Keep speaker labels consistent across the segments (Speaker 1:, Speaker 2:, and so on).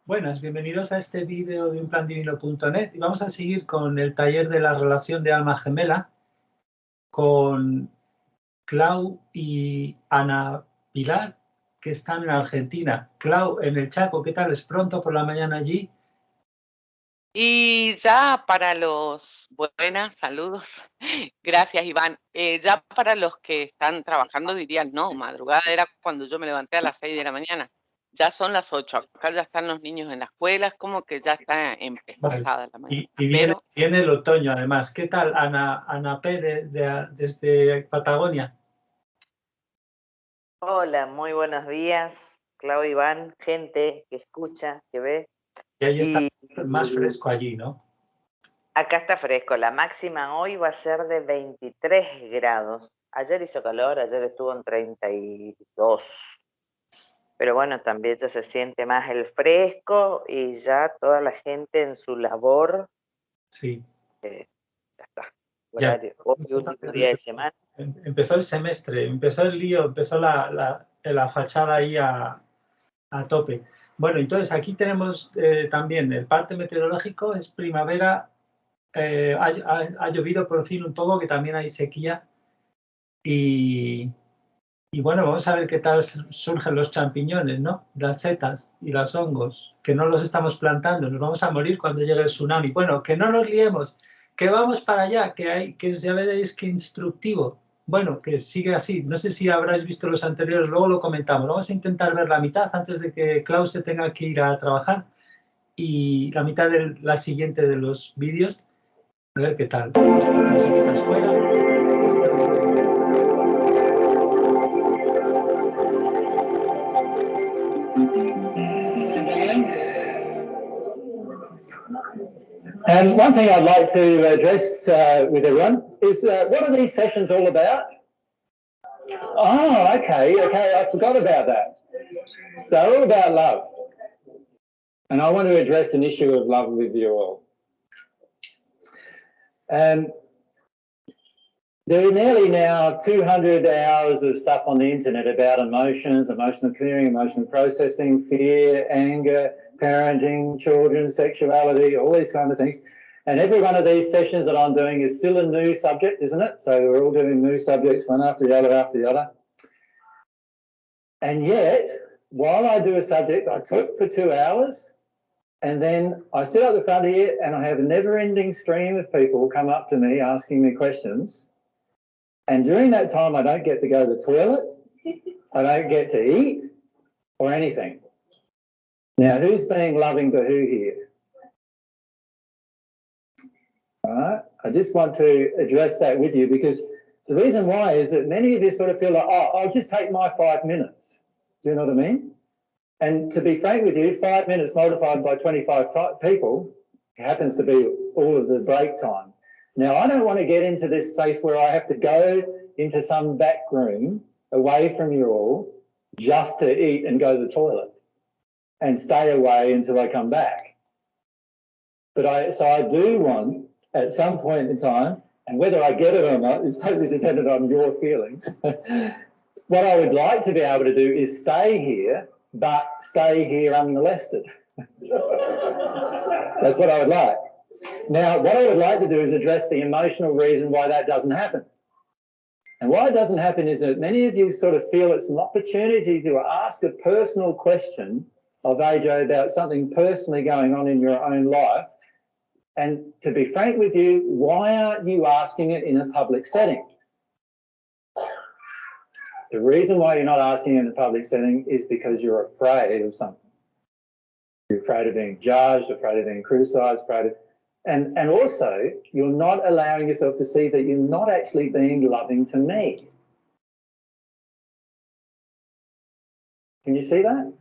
Speaker 1: Buenas, bienvenidos a este vídeo de unplandivino.net y vamos a seguir con el taller de la relación de alma gemela con Clau y Ana Pilar, que están en Argentina. Clau, en el Chaco, ¿qué tal? ¿Es pronto por la mañana allí?
Speaker 2: Y ya para los... Buenas, saludos. Gracias, Iván. Ya para los que están trabajando dirían, no, madrugada era cuando yo me levanté a las 6 de la mañana. Ya son las 8. Acá ya están los niños en la escuela, es como que ya está empezada
Speaker 1: Vale.
Speaker 2: la mañana.
Speaker 1: Y viene el otoño, además. ¿Qué tal, Ana P. desde Patagonia?
Speaker 3: Hola, muy buenos días, Clau, Iván, gente que escucha, que ve.
Speaker 1: Y ahí está más fresco allí, ¿no?
Speaker 3: Acá está fresco, la máxima hoy va a ser de 23 grados. Ayer hizo calor, ayer estuvo en 32. Pero bueno, también ya se siente más el fresco y ya toda la gente en su labor.
Speaker 1: Sí.
Speaker 3: Ya está,
Speaker 1: Ya.
Speaker 3: horario, hoy último día de semana.
Speaker 1: Empezó el semestre, empezó el lío, empezó la fachada ahí a tope. Bueno, entonces aquí tenemos también el parte meteorológico, es primavera, ha llovido por fin un poco, que también hay sequía. Y bueno, vamos a ver qué tal surgen los champiñones, ¿no? Las setas y los hongos, que no los estamos plantando, nos vamos a morir cuando llegue el tsunami. Bueno, que no nos liemos, que vamos para allá, que ya veréis que instructivo. Bueno, que sigue así. No sé si habréis visto los anteriores, luego lo comentamos. Vamos a intentar ver la mitad antes de que Klaus se tenga que ir a trabajar y la mitad de la siguiente de los vídeos. A ver qué tal. Musiquitas fuera.
Speaker 4: And one thing I'd like to address with everyone is what are these sessions all about? Oh, okay, I forgot about that. They're all about love. And I want to address an issue of love with you all. And there are nearly now 200 hours of stuff on the internet about emotions, emotional clearing, emotional processing, fear, anger, parenting, children, sexuality, all these kind of things. And every one of these sessions that I'm doing is still a new subject, isn't it? So we're all doing new subjects, one after the other after the other. And yet, while I do a subject, I talk for 2 hours, and then I sit at the front here and I have a never-ending stream of people come up to me asking me questions. And during that time, I don't get to go to the toilet, I don't get to eat or anything. Now, who's being loving to who here? All right, I just want to address that with you, because the reason why is that many of you sort of feel like, oh, I'll just take my 5 minutes. Do you know what I mean? And to be frank with you, 5 minutes multiplied by 25 people happens to be all of the break time. Now, I don't want to get into this space where I have to go into some back room away from you all just to eat and go to the toilet and stay away until I come back. But so I do want, at some point in time, and whether I get it or not is totally dependent on your feelings, what I would like to be able to do is stay here, but stay here unmolested. That's what I would like. Now, what I would like to do is address the emotional reason why that doesn't happen. And why it doesn't happen is that many of you sort of feel it's an opportunity to ask a personal question of AJ about something personally going on in your own life. And to be frank with you, why aren't you asking it in a public setting? The reason why you're not asking it in a public setting is because you're afraid of something. You're afraid of being judged, afraid of being criticised, afraid of... And also, you're not allowing yourself to see that you're not actually being loving to me. Can you see that?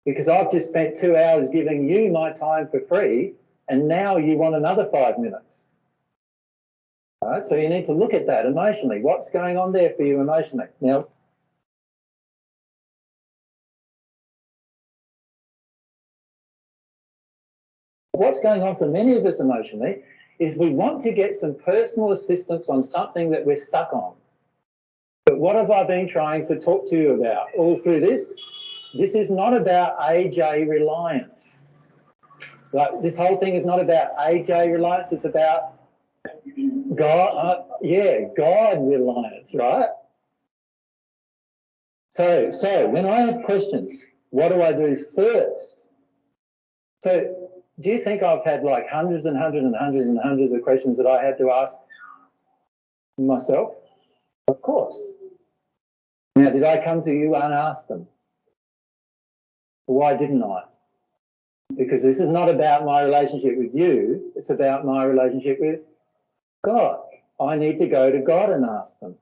Speaker 4: Because I've just spent 2 hours giving you my time for free, and now you want another 5 minutes. All right, so you need to look at that emotionally. What's going on there for you emotionally? Now, what's going on for many of us emotionally is we want to get some personal assistance on something that we're stuck on. But what have I been trying to talk to you about all through this? this is not about AJ reliance. Like, this whole thing is not about AJ reliance, it's about God, God reliance, right? So when I have questions, what do I do first? So do you think I've had like hundreds and hundreds and hundreds and hundreds of questions that I had to ask myself? Of course. Now, did I come to you and ask them? Why didn't I? Because this is not about my relationship with you, it's about my relationship with God. I need to go to God and ask them.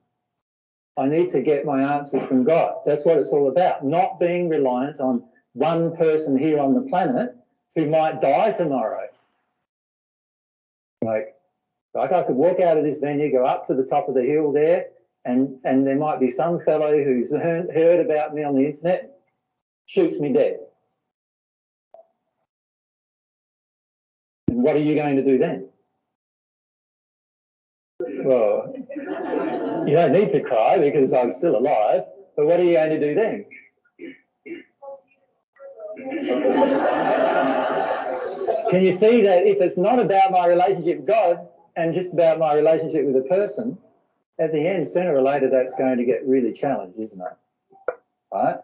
Speaker 4: I need to get my answers from God. That's what it's all about, not being reliant on one person here on the planet who might die tomorrow. Like I could walk out of this venue, go up to the top of the hill there, and there might be some fellow who's heard about me on the internet, shoots me dead. And what are you going to do then? Well, you don't need to cry because I'm still alive, but what are you going to do then? Can you see that if it's not about my relationship with God and just about my relationship with a person, at the end, sooner or later, that's going to get really challenged, isn't it? Right?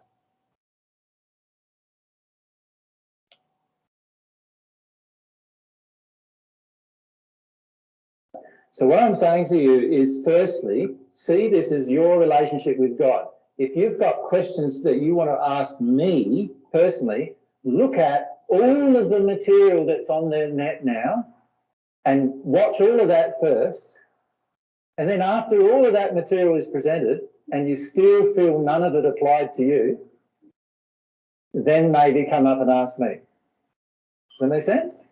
Speaker 4: So what I'm saying to you is, firstly, see this as your relationship with God. If you've got questions that you want to ask me personally, look at all of the material that's on the net now and watch all of that first. And then after all of that material is presented and you still feel none of it applied to you, then maybe come up and ask me. Does that make sense?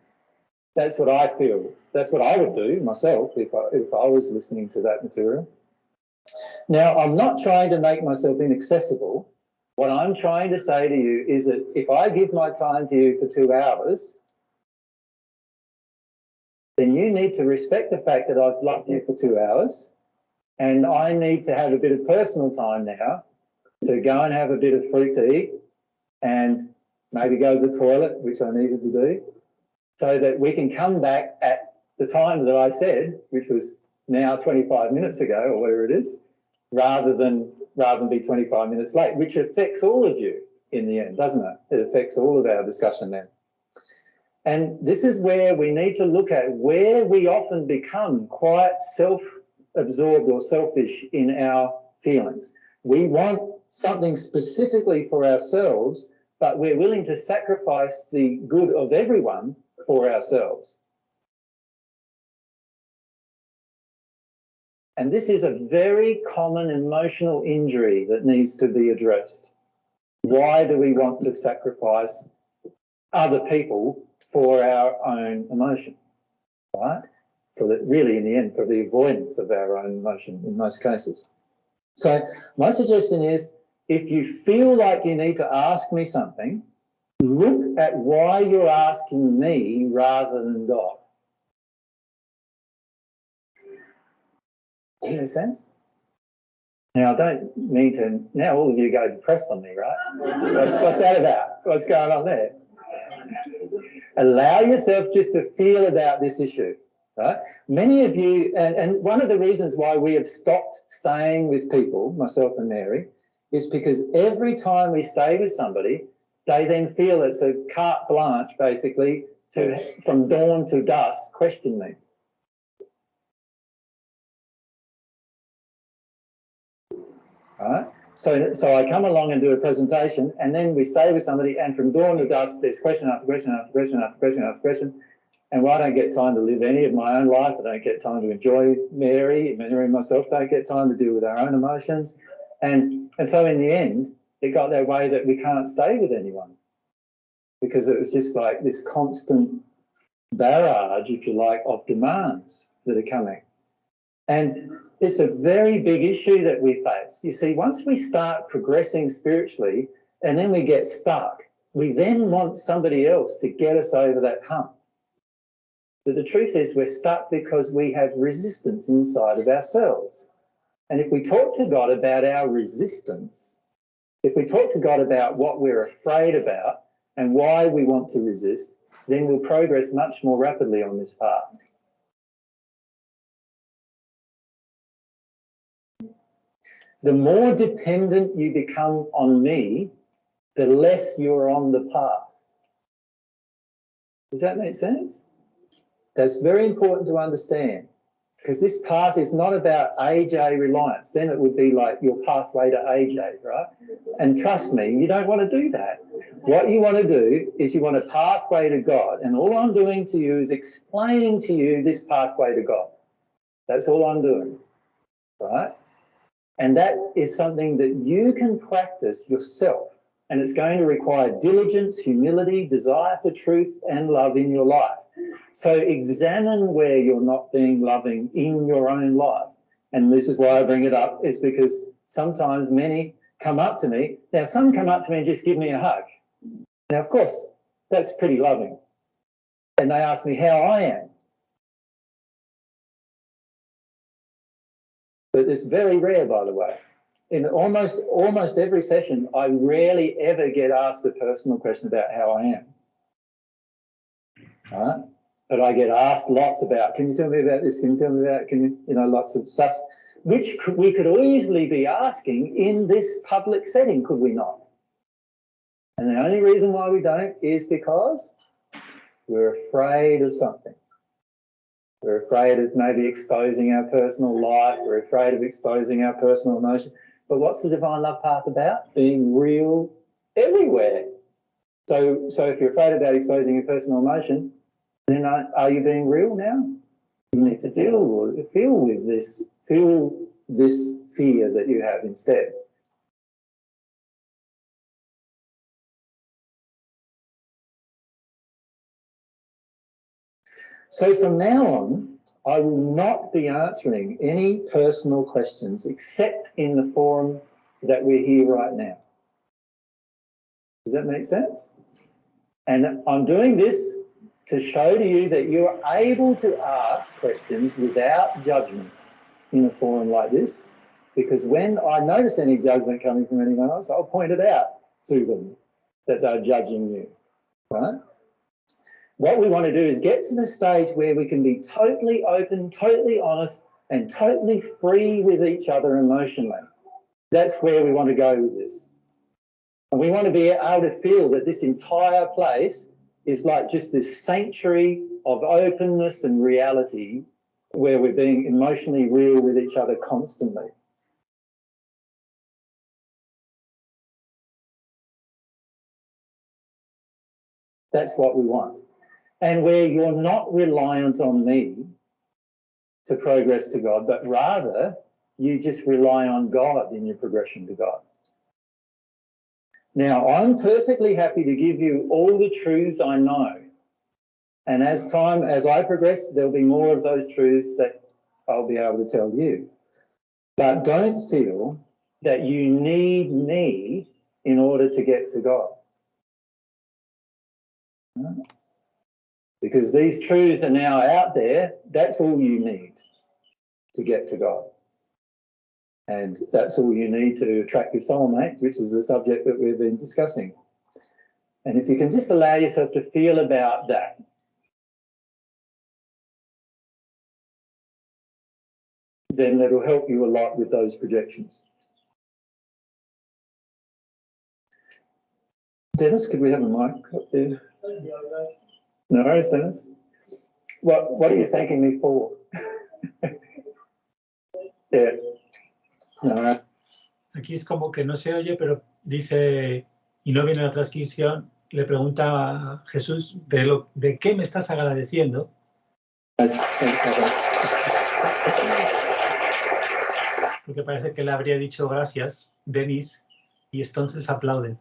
Speaker 4: That's what I feel. That's what I would do myself if I was listening to that material. Now, I'm not trying to make myself inaccessible. What I'm trying to say to you is that if I give my time to you for 2 hours, then you need to respect the fact that I've blocked you for 2 hours, and I need to have a bit of personal time now to go and have a bit of fruit to eat and maybe go to the toilet, which I needed to do, so that we can come back at the time that I said, which was now 25 minutes ago or whatever it is, rather than be 25 minutes late, which affects all of you in the end, doesn't it? It affects all of our discussion then. And this is where we need to look at where we often become quite self-absorbed or selfish in our feelings. We want something specifically for ourselves, but we're willing to sacrifice the good of everyone for ourselves. And this is a very common emotional injury that needs to be addressed. Why do we want to sacrifice other people for our own emotion, right? So that really, in the end, for the avoidance of our own emotion in most cases. So my suggestion is, if you feel like you need to ask me something, look at why you're asking me rather than God. Does that make sense? Now, I don't mean to, now all of you go depressed on me, right? What's that about? What's going on there? Allow yourself just to feel about this issue, right? Many of you, and one of the reasons why we have stopped staying with people, myself and Mary, is because every time we stay with somebody, they then feel it's a carte blanche, basically, to from dawn to dusk, question me. All right? So I come along and do a presentation, and then we stay with somebody, and from dawn to dusk, there's question after question after question after question after question. And I don't get time to live any of my own life. I don't get time to enjoy Mary and myself don't get time to deal with our own emotions. And so in the end, it got that way that we can't stay with anyone because it was just like this constant barrage, if you like, of demands that are coming. And it's a very big issue that we face. You see, once we start progressing spiritually and then we get stuck, we then want somebody else to get us over that hump. But the truth is we're stuck because we have resistance inside of ourselves. And if we talk to God about our resistance, If we talk to God about what we're afraid about and why we want to resist, then we'll progress much more rapidly on this path. The more dependent you become on me, the less you're on the path. Does that make sense? That's very important to understand, because this path is not about AJ reliance. Then it would be like your pathway to AJ, right? And trust me, you don't want to do that. What you want to do is you want a pathway to God. And all I'm doing to you is explaining to you this pathway to God. That's all I'm doing, right? And that is something that you can practice yourself. And it's going to require diligence, humility, desire for truth and love in your life. So examine where you're not being loving in your own life. And this is why I bring it up, is because sometimes many come up to me. Now, some come up to me and just give me a hug. Now, of course, that's pretty loving. And they ask me how I am. But it's very rare, by the way. In almost every session, I rarely ever get asked a personal question about how I am. All right? But I get asked lots about, can you tell me about this? Can you tell me about, lots of stuff, which we could easily be asking in this public setting, could we not? And the only reason why we don't is because we're afraid of something. We're afraid of maybe exposing our personal life. We're afraid of exposing our personal emotion. But what's the divine love path about? Being real everywhere. So if you're afraid about exposing your personal emotion, then are you being real now? You need to feel this fear that you have instead. So from now on, I will not be answering any personal questions except in the forum that we're here right now. Does that make sense? And I'm doing this to show to you that you're able to ask questions without judgment in a forum like this, because when I notice any judgment coming from anyone else, I'll point it out to them that they're judging you, right? What we want to do is get to the stage where we can be totally open, totally honest, and totally free with each other emotionally. That's where we want to go with this. And we want to be able to feel that this entire place is like just this sanctuary of openness and reality where we're being emotionally real with each other constantly. That's what we want. And where you're not reliant on me to progress to God, but rather you just rely on God in your progression to God. Now, I'm perfectly happy to give you all the truths I know. And as I progress, there'll be more of those truths that I'll be able to tell you. But don't feel that you need me in order to get to God. Because these truths are now out there. That's all you need to get to God. And that's all you need to attract your soulmate, which is the subject that we've been discussing. And if you can just allow yourself to feel about that, then that'll help you a lot with those projections. Dennis, could we have a mic up there? No worries, Dennis. What are you thanking me for? Yeah. No.
Speaker 1: Aquí es como que no se oye, pero dice, y no viene la transcripción, le pregunta a Jesús de qué me estás agradeciendo. Porque parece que le habría dicho gracias, Denis, y entonces aplauden.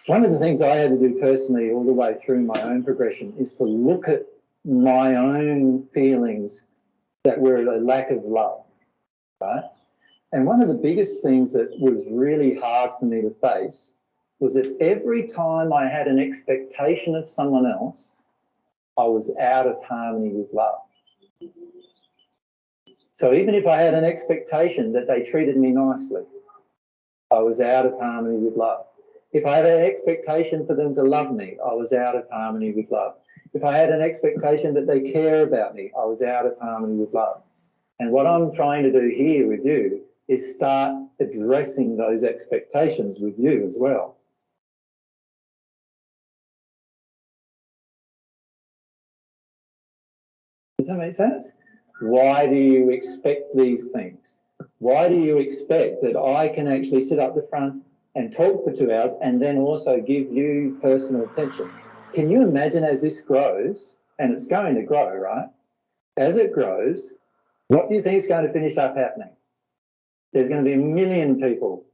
Speaker 4: One of the things I had to do personally all the way through my own progression is to look at my own feelings that were a lack of love, right? And one of the biggest things that was really hard for me to face was that every time I had an expectation of someone else, I was out of harmony with love. So even if I had an expectation that they treated me nicely, I was out of harmony with love. If I had an expectation for them to love me, I was out of harmony with love. If I had an expectation that they care about me, I was out of harmony with love. And what I'm trying to do here with you is start addressing those expectations with you as well. Does that make sense? Why do you expect these things? Why do you expect that I can actually sit up the front and talk for 2 hours and then also give you personal attention? Can you imagine as this grows, and it's going to grow, right? As it grows, what do you think is going to finish up happening? There's going to be 1 million people,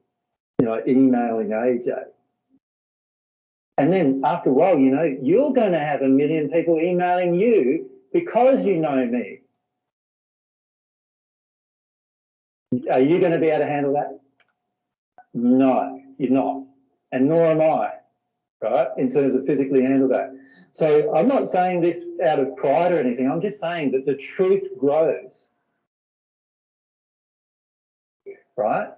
Speaker 4: you know, emailing AJ. And then after a while, you know, you're going to have 1 million people emailing you because you know me. Are you going to be able to handle that? No, you're not. And nor am I, right, in terms of physically handle that. So I'm not saying this out of pride or anything. I'm just saying that the truth grows, right?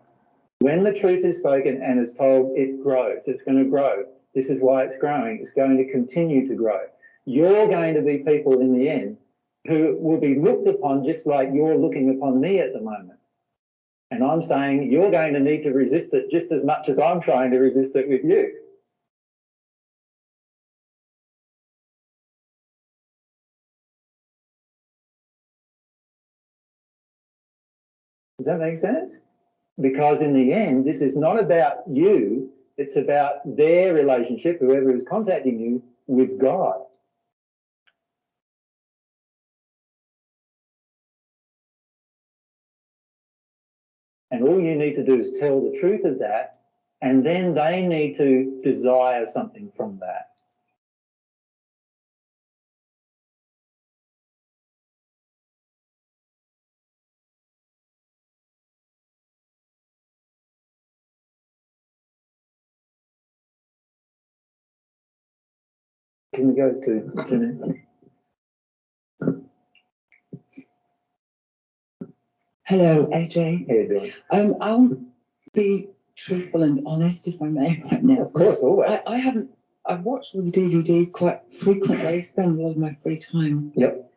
Speaker 4: When the truth is spoken and is told, it grows. It's going to grow. This is why it's growing. It's going to continue to grow. You're going to be people in the end who will be looked upon just like you're looking upon me at the moment. And I'm saying you're going to need to resist it just as much as I'm trying to resist it with you. Does that make sense? Because in the end, this is not about you, it's about their relationship, whoever is contacting you, with God. And all you need to do is tell the truth of that, and then they need to desire something from that. Can we go to Jeanette?
Speaker 5: Hello, AJ.
Speaker 4: How you doing?
Speaker 5: I'll be truthful and honest, if I may, right now.
Speaker 4: Of course, always.
Speaker 5: I've watched all the DVDs quite frequently. I spend a lot of my free time.
Speaker 4: Yep.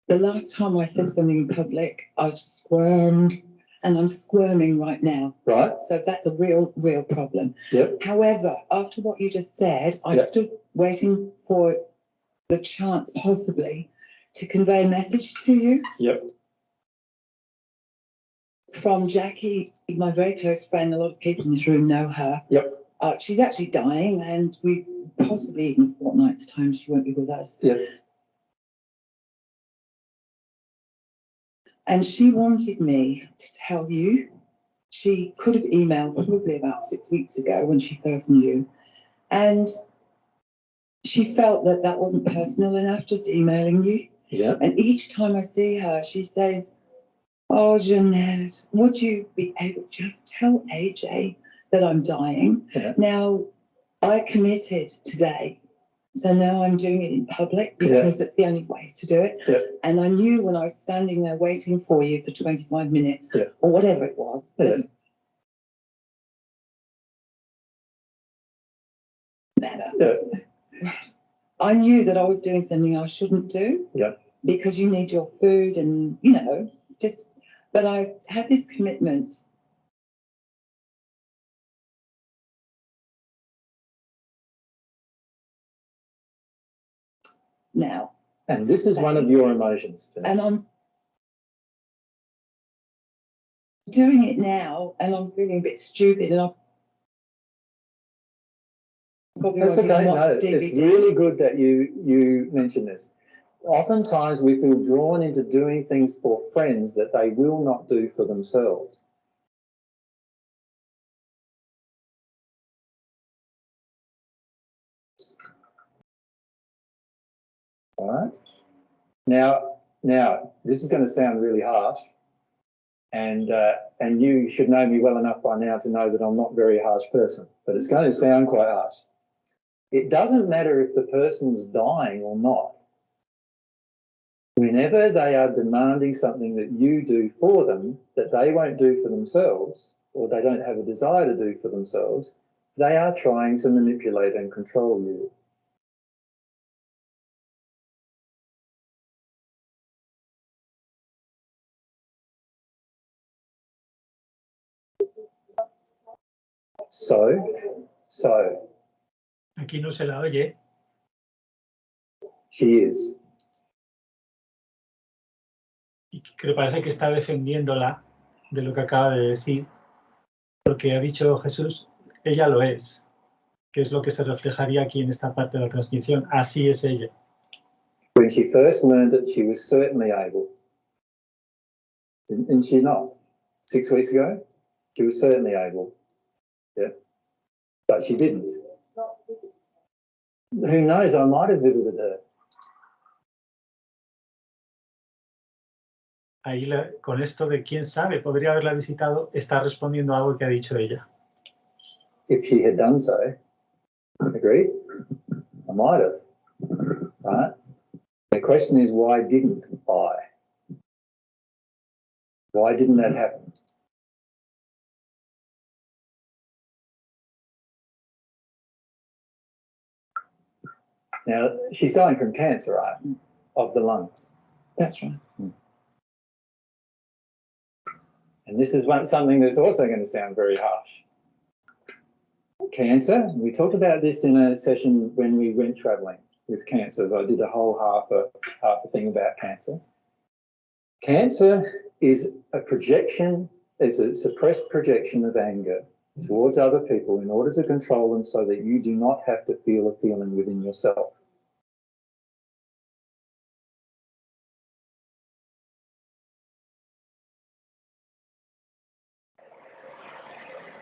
Speaker 5: The last time I said something in public, I squirmed, and I'm squirming right now.
Speaker 4: Right.
Speaker 5: So that's a real problem.
Speaker 4: Yep.
Speaker 5: However, after what you just said, I stood waiting for the chance, possibly, to convey a message to you.
Speaker 4: Yep.
Speaker 5: From Jackie, my very close friend. A lot of people in this room know her.
Speaker 4: Yep.
Speaker 5: She's actually dying, and we possibly in a fortnight's time she won't be with us.
Speaker 4: Yep.
Speaker 5: And she wanted me to tell you. She could have emailed probably about 6 weeks ago when she first knew, and she felt that that wasn't personal enough, just emailing you.
Speaker 4: Yeah.
Speaker 5: And each time I see her, she says, "Oh, Jeanette, would you be able to just tell AJ that I'm dying?"
Speaker 4: Yeah.
Speaker 5: Now, I committed today, so now I'm doing it in public because it's the only way to do it.
Speaker 4: Yeah.
Speaker 5: And I knew when I was standing there waiting for you for 25 minutes or whatever it was. Doesn't matter.
Speaker 4: Yeah.
Speaker 5: I knew that I was doing something I shouldn't do.
Speaker 4: Yeah.
Speaker 5: Because you need your food and, you know, just... But I had this commitment. Now.
Speaker 4: And this is one of your emotions.
Speaker 5: And I'm doing it now, and I'm feeling a bit stupid, and I'm probably
Speaker 4: That's okay.
Speaker 5: watch
Speaker 4: No,
Speaker 5: the DVD.
Speaker 4: it's really good that you mention this. Oftentimes we feel drawn into doing things for friends that they will not do for themselves. All right. Now, this is going to sound really harsh, and you should know me well enough by now to know that I'm not a very harsh person, but it's going to sound quite harsh. It doesn't matter if the person's dying or not. When whenever they are demanding something that you do for them that they won't do for themselves, or they don't have a desire to do for themselves, they are trying to manipulate and control you. So.
Speaker 1: Aquí no se la oye.
Speaker 4: She is.
Speaker 1: Y que parece que está defendiéndola de lo que acaba de decir, porque ha dicho Jesús, ella lo es, que es lo que se reflejaría aquí en esta parte de la transmisión. Así es ella.
Speaker 4: When she first learned it, she was certainly able. Isn't she not? 6 weeks ago, she was certainly able. Yeah. But she didn't. Who knows? I might have visited her.
Speaker 1: Ahí con esto de quién sabe, podría haberla visitado, está respondiendo a algo que ha dicho ella.
Speaker 4: If she had done so, agreed? I might have. Right? The question is, why didn't I? Why didn't that happen? Now, she's dying from cancer, right? Of the lungs.
Speaker 5: That's right.
Speaker 4: And this is something that's also going to sound very harsh. Cancer, we talked about this in a session when we went travelling with cancer. I did a whole half a thing about cancer. Cancer is a projection, is a suppressed projection of anger towards other people in order to control them so that you do not have to feel a feeling within yourself.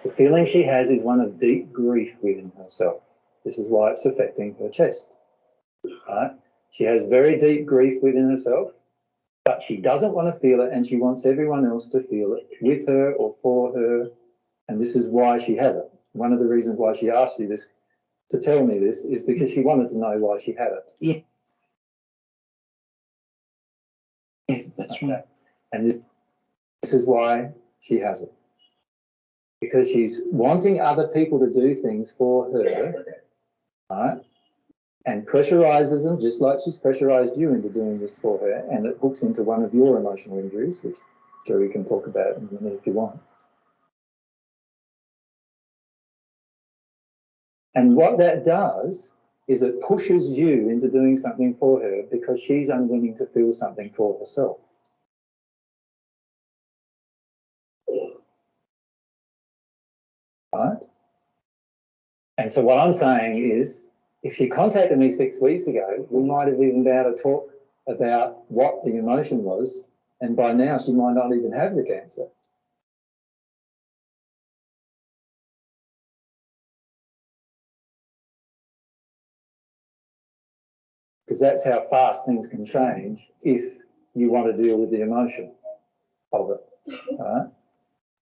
Speaker 4: The feeling she has is one of deep grief within herself. This is why it's affecting her chest. Right? She has very deep grief within herself, but she doesn't want to feel it, and she wants everyone else to feel it with her or for her, and this is why she has it. One of the reasons why she asked you this, to tell me this, is because she wanted to know why she had it.
Speaker 5: Yeah. Yes, that's right.
Speaker 4: And this is why she has it. Because she's wanting other people to do things for her, right? And pressurizes them just like she's pressurized you into doing this for her, and it hooks into one of your emotional injuries, which I'm sure we can talk about in a minute if you want. And what that does is it pushes you into doing something for her because she's unwilling to feel something for herself. Right? And so what I'm saying is, if she contacted me 6 weeks ago, we might have even been able to talk about what the emotion was, and by now she might not even have the cancer. Because that's how fast things can change if you want to deal with the emotion of it. Right?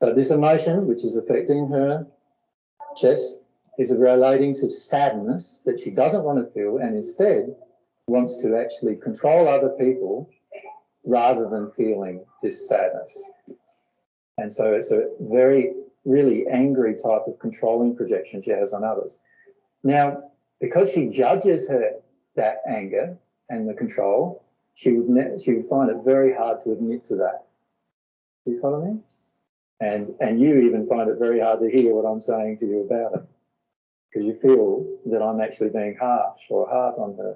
Speaker 4: So this emotion, which is affecting her chest, is relating to sadness that she doesn't want to feel, and instead wants to actually control other people rather than feeling this sadness. And so it's a very, really angry type of controlling projection she has on others. Now, because she judges that anger and the control, she would find it very hard to admit to that. Do you follow me? And you even find it very hard to hear what I'm saying to you about it, because you feel that I'm actually being harsh or hard on her.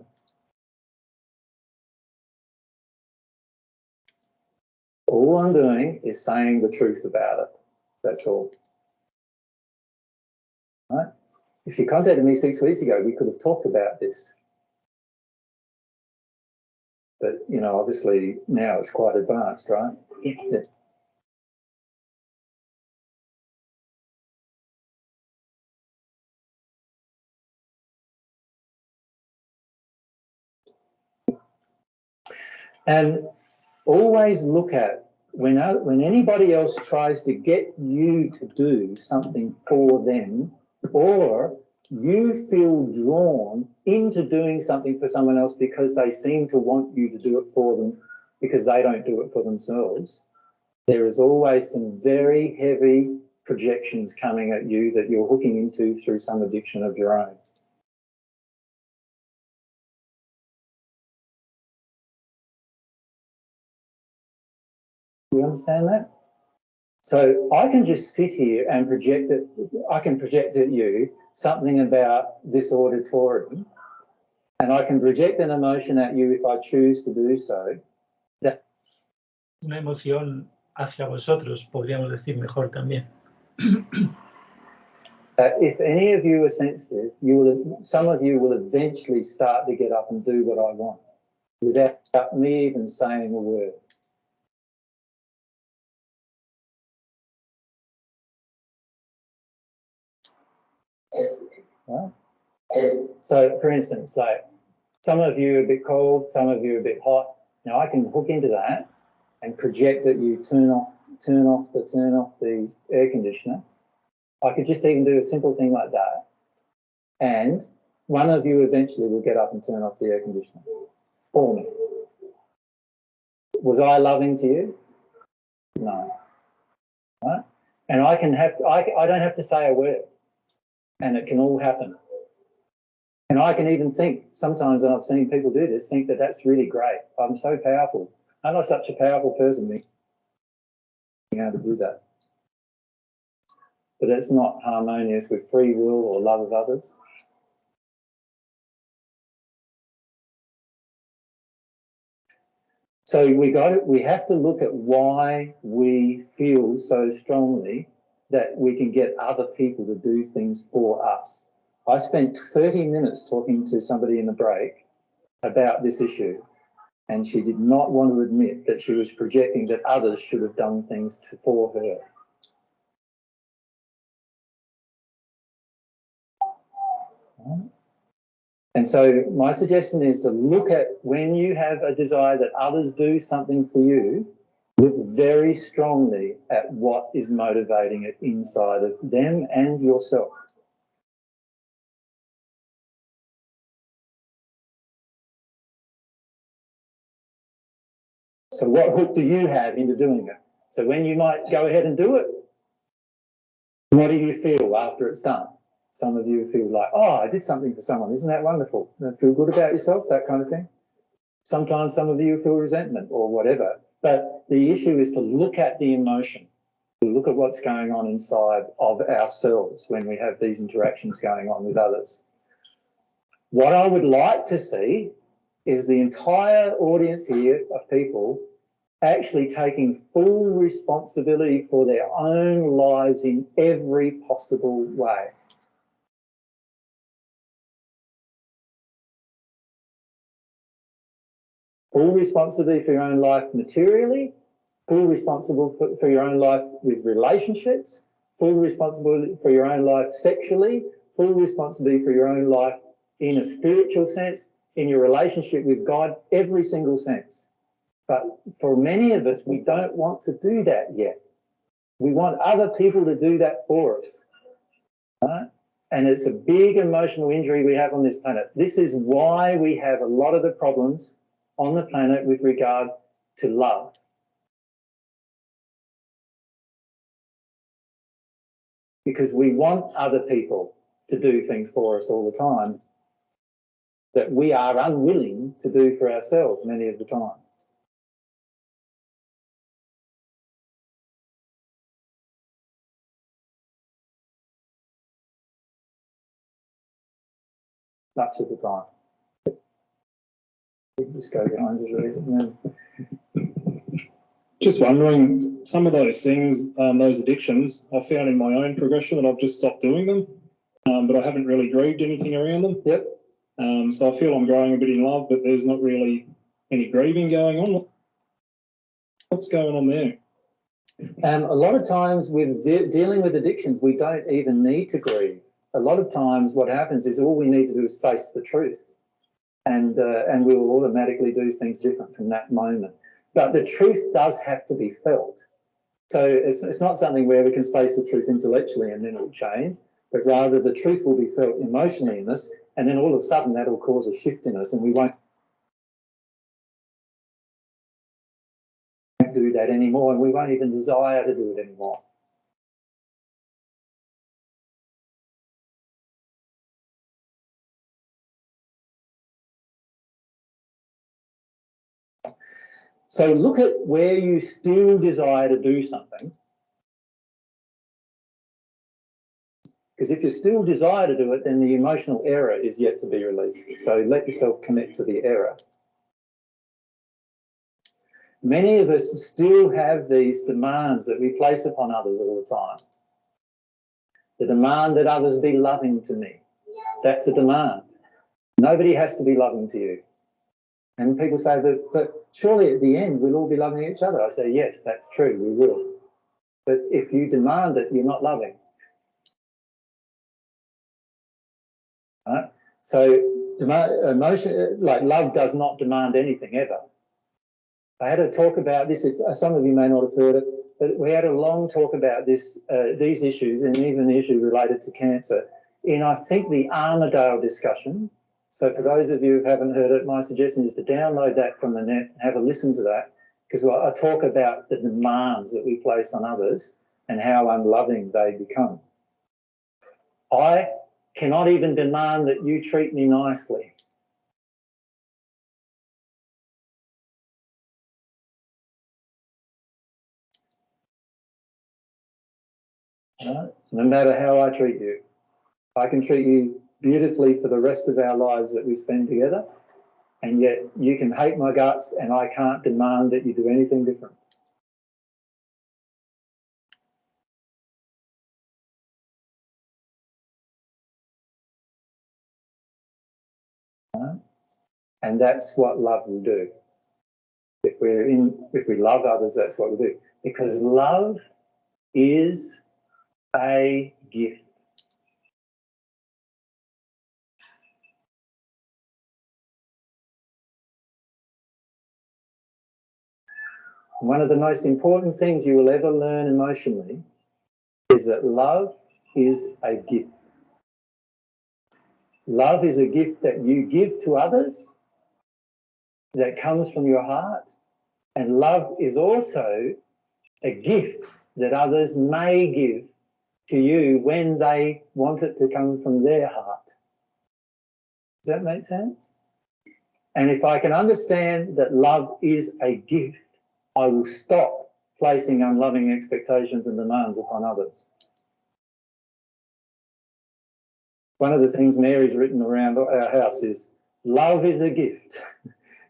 Speaker 4: All I'm doing is saying the truth about it. That's all. Right? If you contacted me 6 weeks ago, we could have talked about this. But, you know, obviously now it's quite advanced, right? Yeah. And always look at when anybody else tries to get you to do something for them, or you feel drawn into doing something for someone else because they seem to want you to do it for them, because they don't do it for themselves, there is always some very heavy projections coming at you that you're hooking into through some addiction of your own. You understand that? So I can just sit here and project it. I can project at you something about this auditorium, and I can project an emotion at you if I choose to do so.
Speaker 1: Una emoción hacia vosotros, podríamos decir mejor también.
Speaker 4: If any of you are sensitive, some of you will eventually start to get up and do what I want without me even saying a word. Right? So, for instance, like some of you are a bit cold, some of you are a bit hot. Now I can hook into that and project that you turn off the air conditioner. I could just even do a simple thing like that, and one of you eventually will get up and turn off the air conditioner for me. Was I loving to you? No. Right? And I don't have to say a word, and it can all happen. And I can even think sometimes, and I've seen people do this, think that that's really great. I'm so powerful. I'm not such a powerful person, being able to do that. But it's not harmonious with free will or love of others. So we have to look at why we feel so strongly that we can get other people to do things for us. I spent 30 minutes talking to somebody in the break about this issue, and she did not want to admit that she was projecting that others should have done things for her. And so my suggestion is to look at when you have a desire that others do something for you, look very strongly at what is motivating it inside of them and yourself. So what hook do you have into doing it? So when you might go ahead and do it, what do you feel after it's done? Some of you feel like, oh, I did something for someone. Isn't that wonderful? You feel good about yourself, that kind of thing. Sometimes some of you feel resentment or whatever. But the issue is to look at the emotion, to look at what's going on inside of ourselves when we have these interactions going on with others. What I would like to see is the entire audience here of people actually taking full responsibility for their own lives in every possible way. Full responsibility for your own life materially, full responsibility for your own life with relationships, full responsibility for your own life sexually, full responsibility for your own life in a spiritual sense, in your relationship with God, every single sense. But for many of us, we don't want to do that yet. We want other people to do that for us. Right? And it's a big emotional injury we have on this planet. This is why we have a lot of the problems on the planet with regard to love. Because we want other people to do things for us all the time that we are unwilling to do for ourselves many of the time. Much of the time. Just go behind the reason.
Speaker 6: Just wondering, some of those things, those addictions, I found in my own progression that I've just stopped doing them, but I haven't really grieved anything around them.
Speaker 4: Yep.
Speaker 6: So I feel I'm growing a bit in love, but there's not really any grieving going on. What's going on there?
Speaker 4: A lot of times with dealing with addictions, we don't even need to grieve. A lot of times what happens is all we need to do is face the truth, and we will automatically do things different from that moment. But the truth does have to be felt. So it's not something where we can face the truth intellectually and then it will change, but rather the truth will be felt emotionally in us, and then all of a sudden that will cause a shift in us and we won't that anymore, and we won't even desire to do it anymore. So look at where you still desire to do something. Because if you still desire to do it, then the emotional error is yet to be released. So let yourself commit to the error. Many of us still have these demands that we place upon others all the time. The demand that others be loving to me. That's a demand. Nobody has to be loving to you. And people say, but surely at the end we'll all be loving each other. I say, yes, that's true, we will. But if you demand it, you're not loving. Right? So emotion, like love does not demand anything ever. I had a talk about this, some of you may not have heard it, but we had a long talk about this, these issues, and even the issue related to cancer in, I think, the Armadale discussion. So for those of you who haven't heard it, my suggestion is to download that from the net and have a listen to that, because I talk about the demands that we place on others and how unloving they become. I cannot even demand that you treat me nicely. Right? No matter how I treat you, I can treat you beautifully for the rest of our lives that we spend together, and yet you can hate my guts and I can't demand that you do anything different. Right? And that's what love will do. If we love others, that's what we do. Because love is a gift. One of the most important things you will ever learn emotionally is that love is a gift. Love is a gift that you give to others that comes from your heart, and love is also a gift that others may give to you when they want it to come from their heart. Does that make sense? And if I can understand that love is a gift, I will stop placing unloving expectations and demands upon others. One of the things Mary's written around our house is, love is a gift.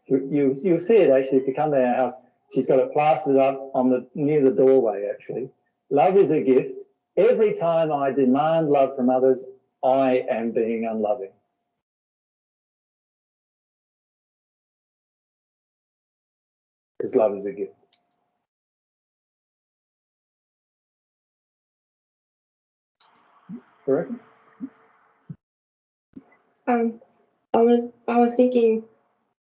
Speaker 4: You'll see it actually if you come to our house. She's got it plastered up on near the doorway actually. Love is a gift. Every time I demand love from others, I am being unloving. Because love is a gift. Correct?
Speaker 7: I was thinking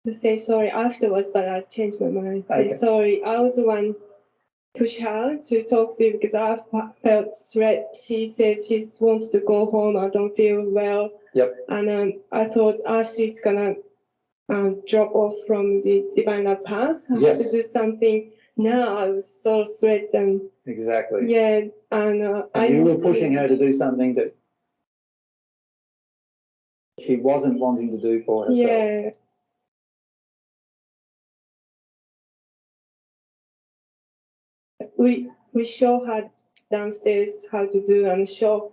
Speaker 7: to say sorry afterwards, but I changed my mind.
Speaker 4: Okay.
Speaker 7: Say sorry. I was the one push her to talk to you because I felt threat. She said she wants to go home. I don't feel well.
Speaker 4: Yep.
Speaker 7: And I thought, she's gonna drop off from the divine love path. I have to do something. Now I was so threatened.
Speaker 4: Exactly.
Speaker 7: Yeah, and
Speaker 4: you were pushing her to do something that she wasn't wanting to do for herself.
Speaker 7: Yeah. We show her downstairs how to do and show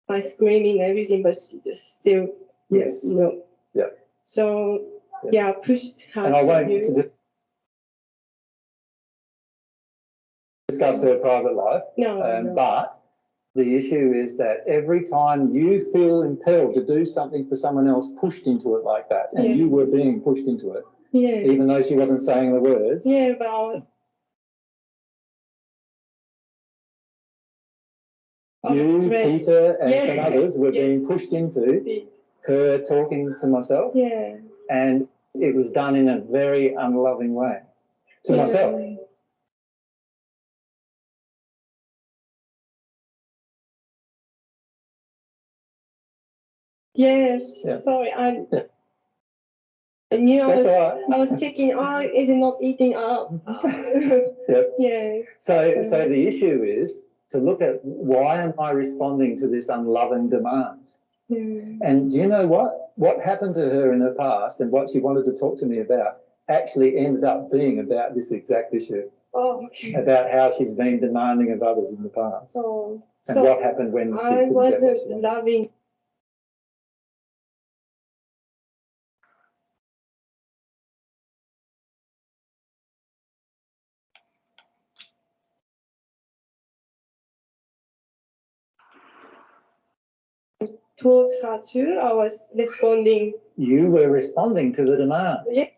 Speaker 7: by screaming and everything, but she just still no.
Speaker 4: Yeah.
Speaker 7: So yeah, pushed her.
Speaker 4: And I won't discuss her private life.
Speaker 7: No.
Speaker 4: But the issue is that every time you feel impelled to do something for someone else, pushed into it like that, and you were being pushed into it, even though she wasn't saying the words.
Speaker 7: Yeah, but
Speaker 4: you, Peter, and some others were being pushed into her talking to myself.
Speaker 7: Yeah.
Speaker 4: And it was done in a very unloving way to myself.
Speaker 7: Yes.
Speaker 4: Yeah.
Speaker 7: Sorry,
Speaker 4: Yeah.
Speaker 7: I knew
Speaker 4: That's all right.
Speaker 7: I was checking. Oh, is it not eating up?
Speaker 4: Yep.
Speaker 7: Yeah.
Speaker 4: So the issue is to look at why am I responding to this unloving demand? And do you know what? What happened to her in her past and what she wanted to talk to me about actually ended up being about this exact issue.
Speaker 7: Oh, okay.
Speaker 4: About how she's been demanding of others in the past.
Speaker 7: Oh,
Speaker 4: and
Speaker 7: so
Speaker 4: what happened when she
Speaker 7: I
Speaker 4: couldn't get what she
Speaker 7: wasn't
Speaker 4: wanted.
Speaker 7: loving. Towards her too, I was responding.
Speaker 4: You were responding to the demand.
Speaker 7: Yeah.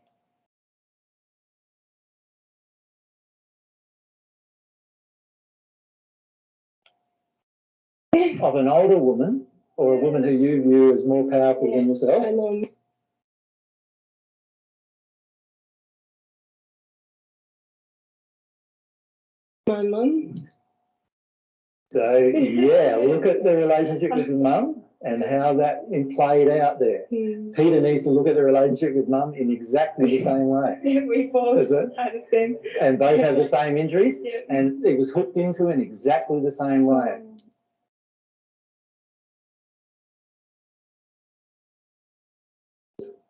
Speaker 4: Of an older woman or a woman who you view as more powerful than yourself.
Speaker 7: I know. My mum.
Speaker 4: So yeah, look at the relationship with mum and how that played out there. Peter needs to look at the relationship with mum in exactly the same way.
Speaker 7: Yeah, we both had the same.
Speaker 4: And both have the same injuries,
Speaker 7: Yeah.
Speaker 4: and it was hooked into in exactly the same way.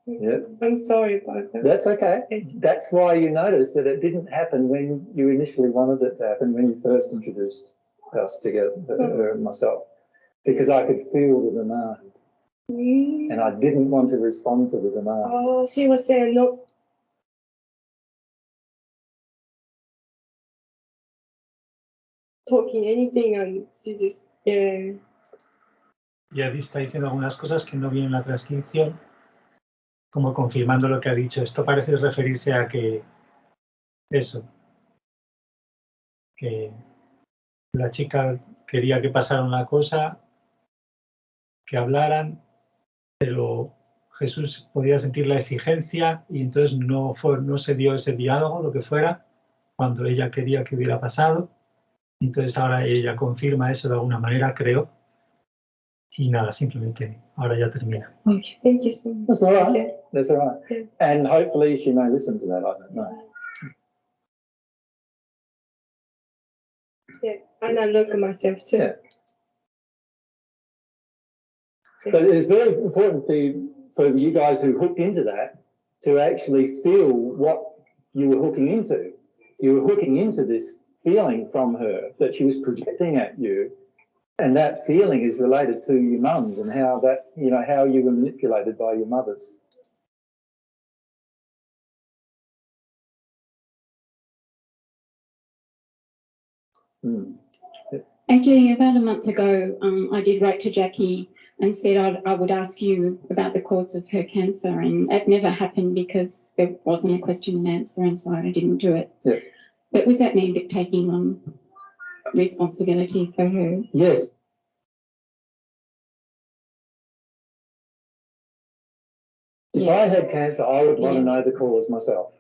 Speaker 4: Yeah.
Speaker 7: I'm sorry about that.
Speaker 4: That's okay. That's why you noticed that it didn't happen when you initially wanted it to happen, when you first introduced us together, her and myself, because I could feel the demand. And I didn't want to respond to the demand.
Speaker 7: Oh, she was saying no. Talking anything and she just, yeah.
Speaker 1: Y Adi está diciendo algunas cosas que no vienen en la transcripción, como confirmando lo que ha dicho. Esto parece referirse a que eso, que la chica quería que pasara una cosa, que hablaran, pero Jesús podía sentir la exigencia y entonces no se dio ese diálogo, lo que fuera, cuando ella quería que hubiera pasado. Entonces ahora ella confirma eso de alguna manera, creo. Y nada, simplemente ahora ya termina.
Speaker 7: Okay, thank you so much.
Speaker 4: That's all right. That's all right.
Speaker 7: Yeah.
Speaker 4: And hopefully she may listen to that, I don't know.
Speaker 7: Yeah, and I look at myself too.
Speaker 4: Yeah. But it's very important for you guys who hooked into that to actually feel what you were hooking into. You were hooking into this feeling from her that she was projecting at you, and that feeling is related to your mums and how that, you know, how you were manipulated by your mothers.
Speaker 8: Actually, about a month ago, I did write to Jackie and said I would ask you about the cause of her cancer, and that never happened because there wasn't a question and answer, and so I didn't do it.
Speaker 4: Yeah.
Speaker 8: But was that me taking on responsibility for her?
Speaker 4: Yes. If I had cancer, I would want to know the cause myself.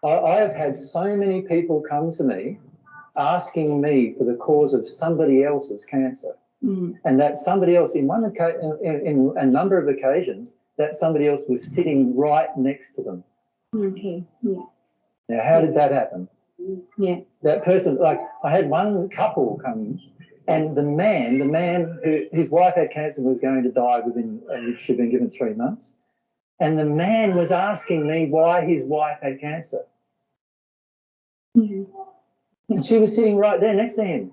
Speaker 4: I have had so many people come to me asking me for the cause of somebody else's cancer. And that somebody else, in a number of occasions, that somebody else was sitting right next to them.
Speaker 8: Okay, yeah.
Speaker 4: Now, how did that happen?
Speaker 8: Yeah.
Speaker 4: That person, like, I had one couple come, and the man who, his wife had cancer and was going to die within, she'd been given 3 months. And the man was asking me why his wife had cancer. And she was sitting right there next to him.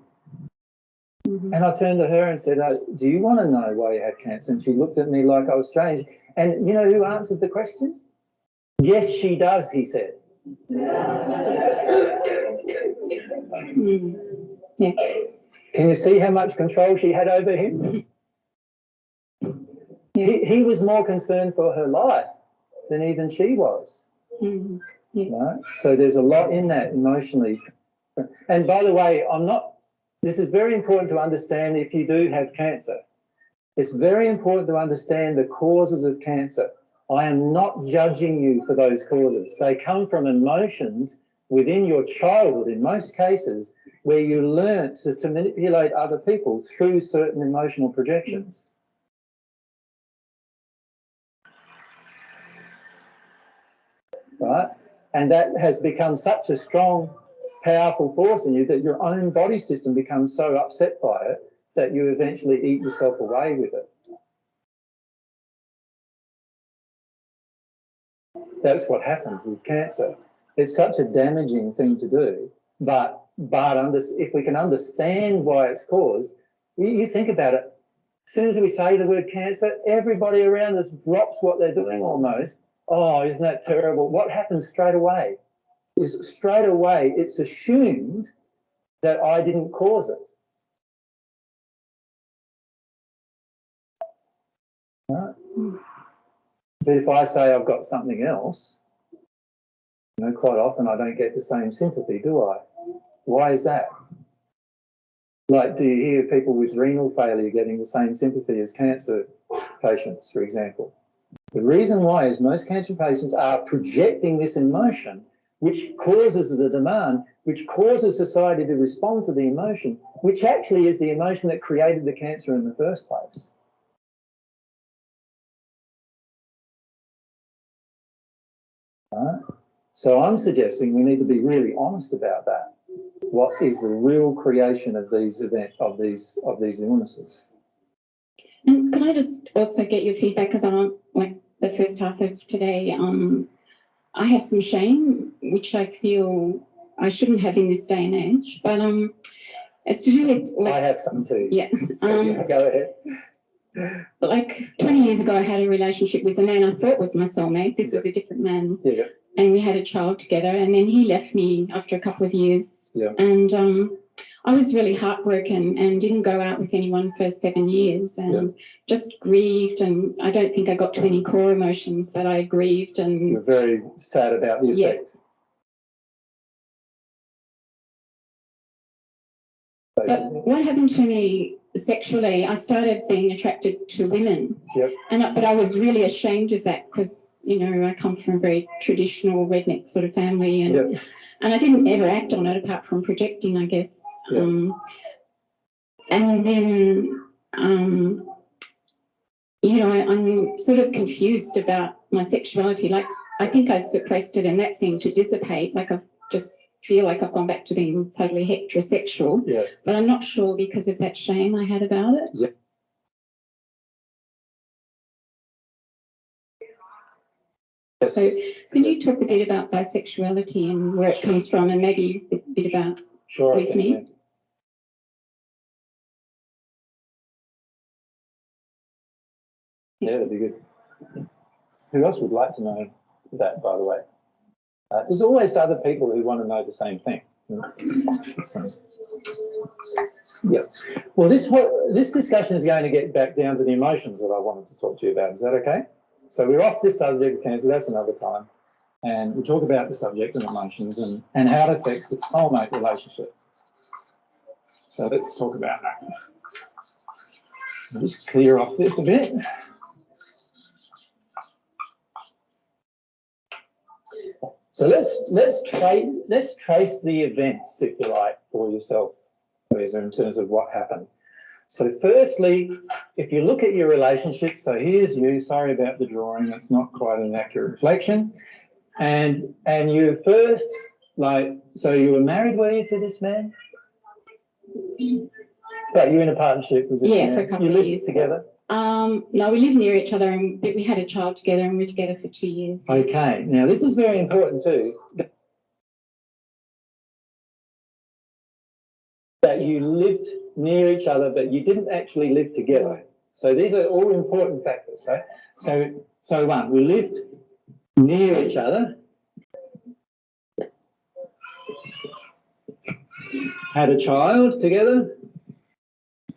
Speaker 4: And I turned to her and said, do you want to know why you had cancer? And she looked at me like I was strange. And you know who answered the question? Yes, she does, he said.
Speaker 8: Yeah.
Speaker 4: Can you see how much control she had over him? He was more concerned for her life than even she was. Right? So there's a lot in that emotionally. And by the way, this is very important to understand if you do have cancer. It's very important to understand the causes of cancer. I am not judging you for those causes. They come from emotions within your childhood, in most cases, where you learnt to manipulate other people through certain emotional projections. right? And that has become such a strong, powerful force in you that your own body system becomes so upset by it that you eventually eat yourself away with it. That's what happens with cancer. It's such a damaging thing to do, but if we can understand why it's caused, you think about it. As soon as we say the word cancer, everybody around us drops what they're doing almost. Oh, isn't that terrible? What happens straight away is it's assumed that I didn't cause it. Right? But if I say I've got something else, quite often I don't get the same sympathy, do I? Why is that? Like, do you hear people with renal failure getting the same sympathy as cancer patients, for example? The reason why is most cancer patients are projecting this emotion, which causes the demand, which causes society to respond to the emotion, which actually is the emotion that created the cancer in the first place. Right? So I'm suggesting we need to be really honest about that. What is the real creation of these illnesses?
Speaker 8: And could I just also get your feedback about like the first half of today? I have some shame, which I feel I shouldn't have in this day and age, but it's to do with like,
Speaker 4: I have some too.
Speaker 8: Yeah.
Speaker 4: Go ahead.
Speaker 8: Like 20 years ago, I had a relationship with a man I thought was my soulmate. This was a different man.
Speaker 4: Yeah.
Speaker 8: And we had a child together, and then he left me after a couple of years.
Speaker 4: Yeah.
Speaker 8: And I was really heartbroken and didn't go out with anyone for 7 years and just grieved. And I don't think I got to any core emotions, but I grieved and...
Speaker 4: You're very sad about the effect.
Speaker 8: But what happened to me sexually, I started being attracted to women.
Speaker 4: Yep.
Speaker 8: But I was really ashamed of that because, I come from a very traditional redneck sort of family, and I didn't ever act on it apart from projecting, I guess.
Speaker 4: Yep.
Speaker 8: And then, I'm sort of confused about my sexuality. Like, I think I suppressed it and that seemed to dissipate. Like, I just feel like I've gone back to being totally heterosexual.
Speaker 4: Yeah.
Speaker 8: But I'm not sure because of that shame I had about it.
Speaker 4: Yeah.
Speaker 8: So can you talk a bit about bisexuality and where it comes from, and maybe a bit about with me?
Speaker 4: Yeah, that'd be good. Who else would like to know that, by the way? There's always other people who want to know the same thing. So, yeah. Well, this discussion is going to get back down to the emotions that I wanted to talk to you about. Is that okay? So we're off this subject of cancer. That's another time. And we'll talk about the subject of emotions and how it affects the soulmate relationship. So let's talk about that. I'll just clear off this a bit. So let's trace the events, if you like, for yourself, Louisa, in terms of what happened. So firstly, if you look at your relationship, so here's you, sorry about the drawing, it's not quite an accurate reflection. And you first, so you were married, were you, to this man? But you're in a partnership with this man?
Speaker 8: Yeah, for a couple of years.
Speaker 4: You lived together?
Speaker 8: No, we lived near each other, and we had a child together, and we were together for 2 years.
Speaker 4: Okay, now this is very important too. That you lived near each other, but you didn't actually live together. So these are all important factors, right? So one, we lived near each other, had a child together,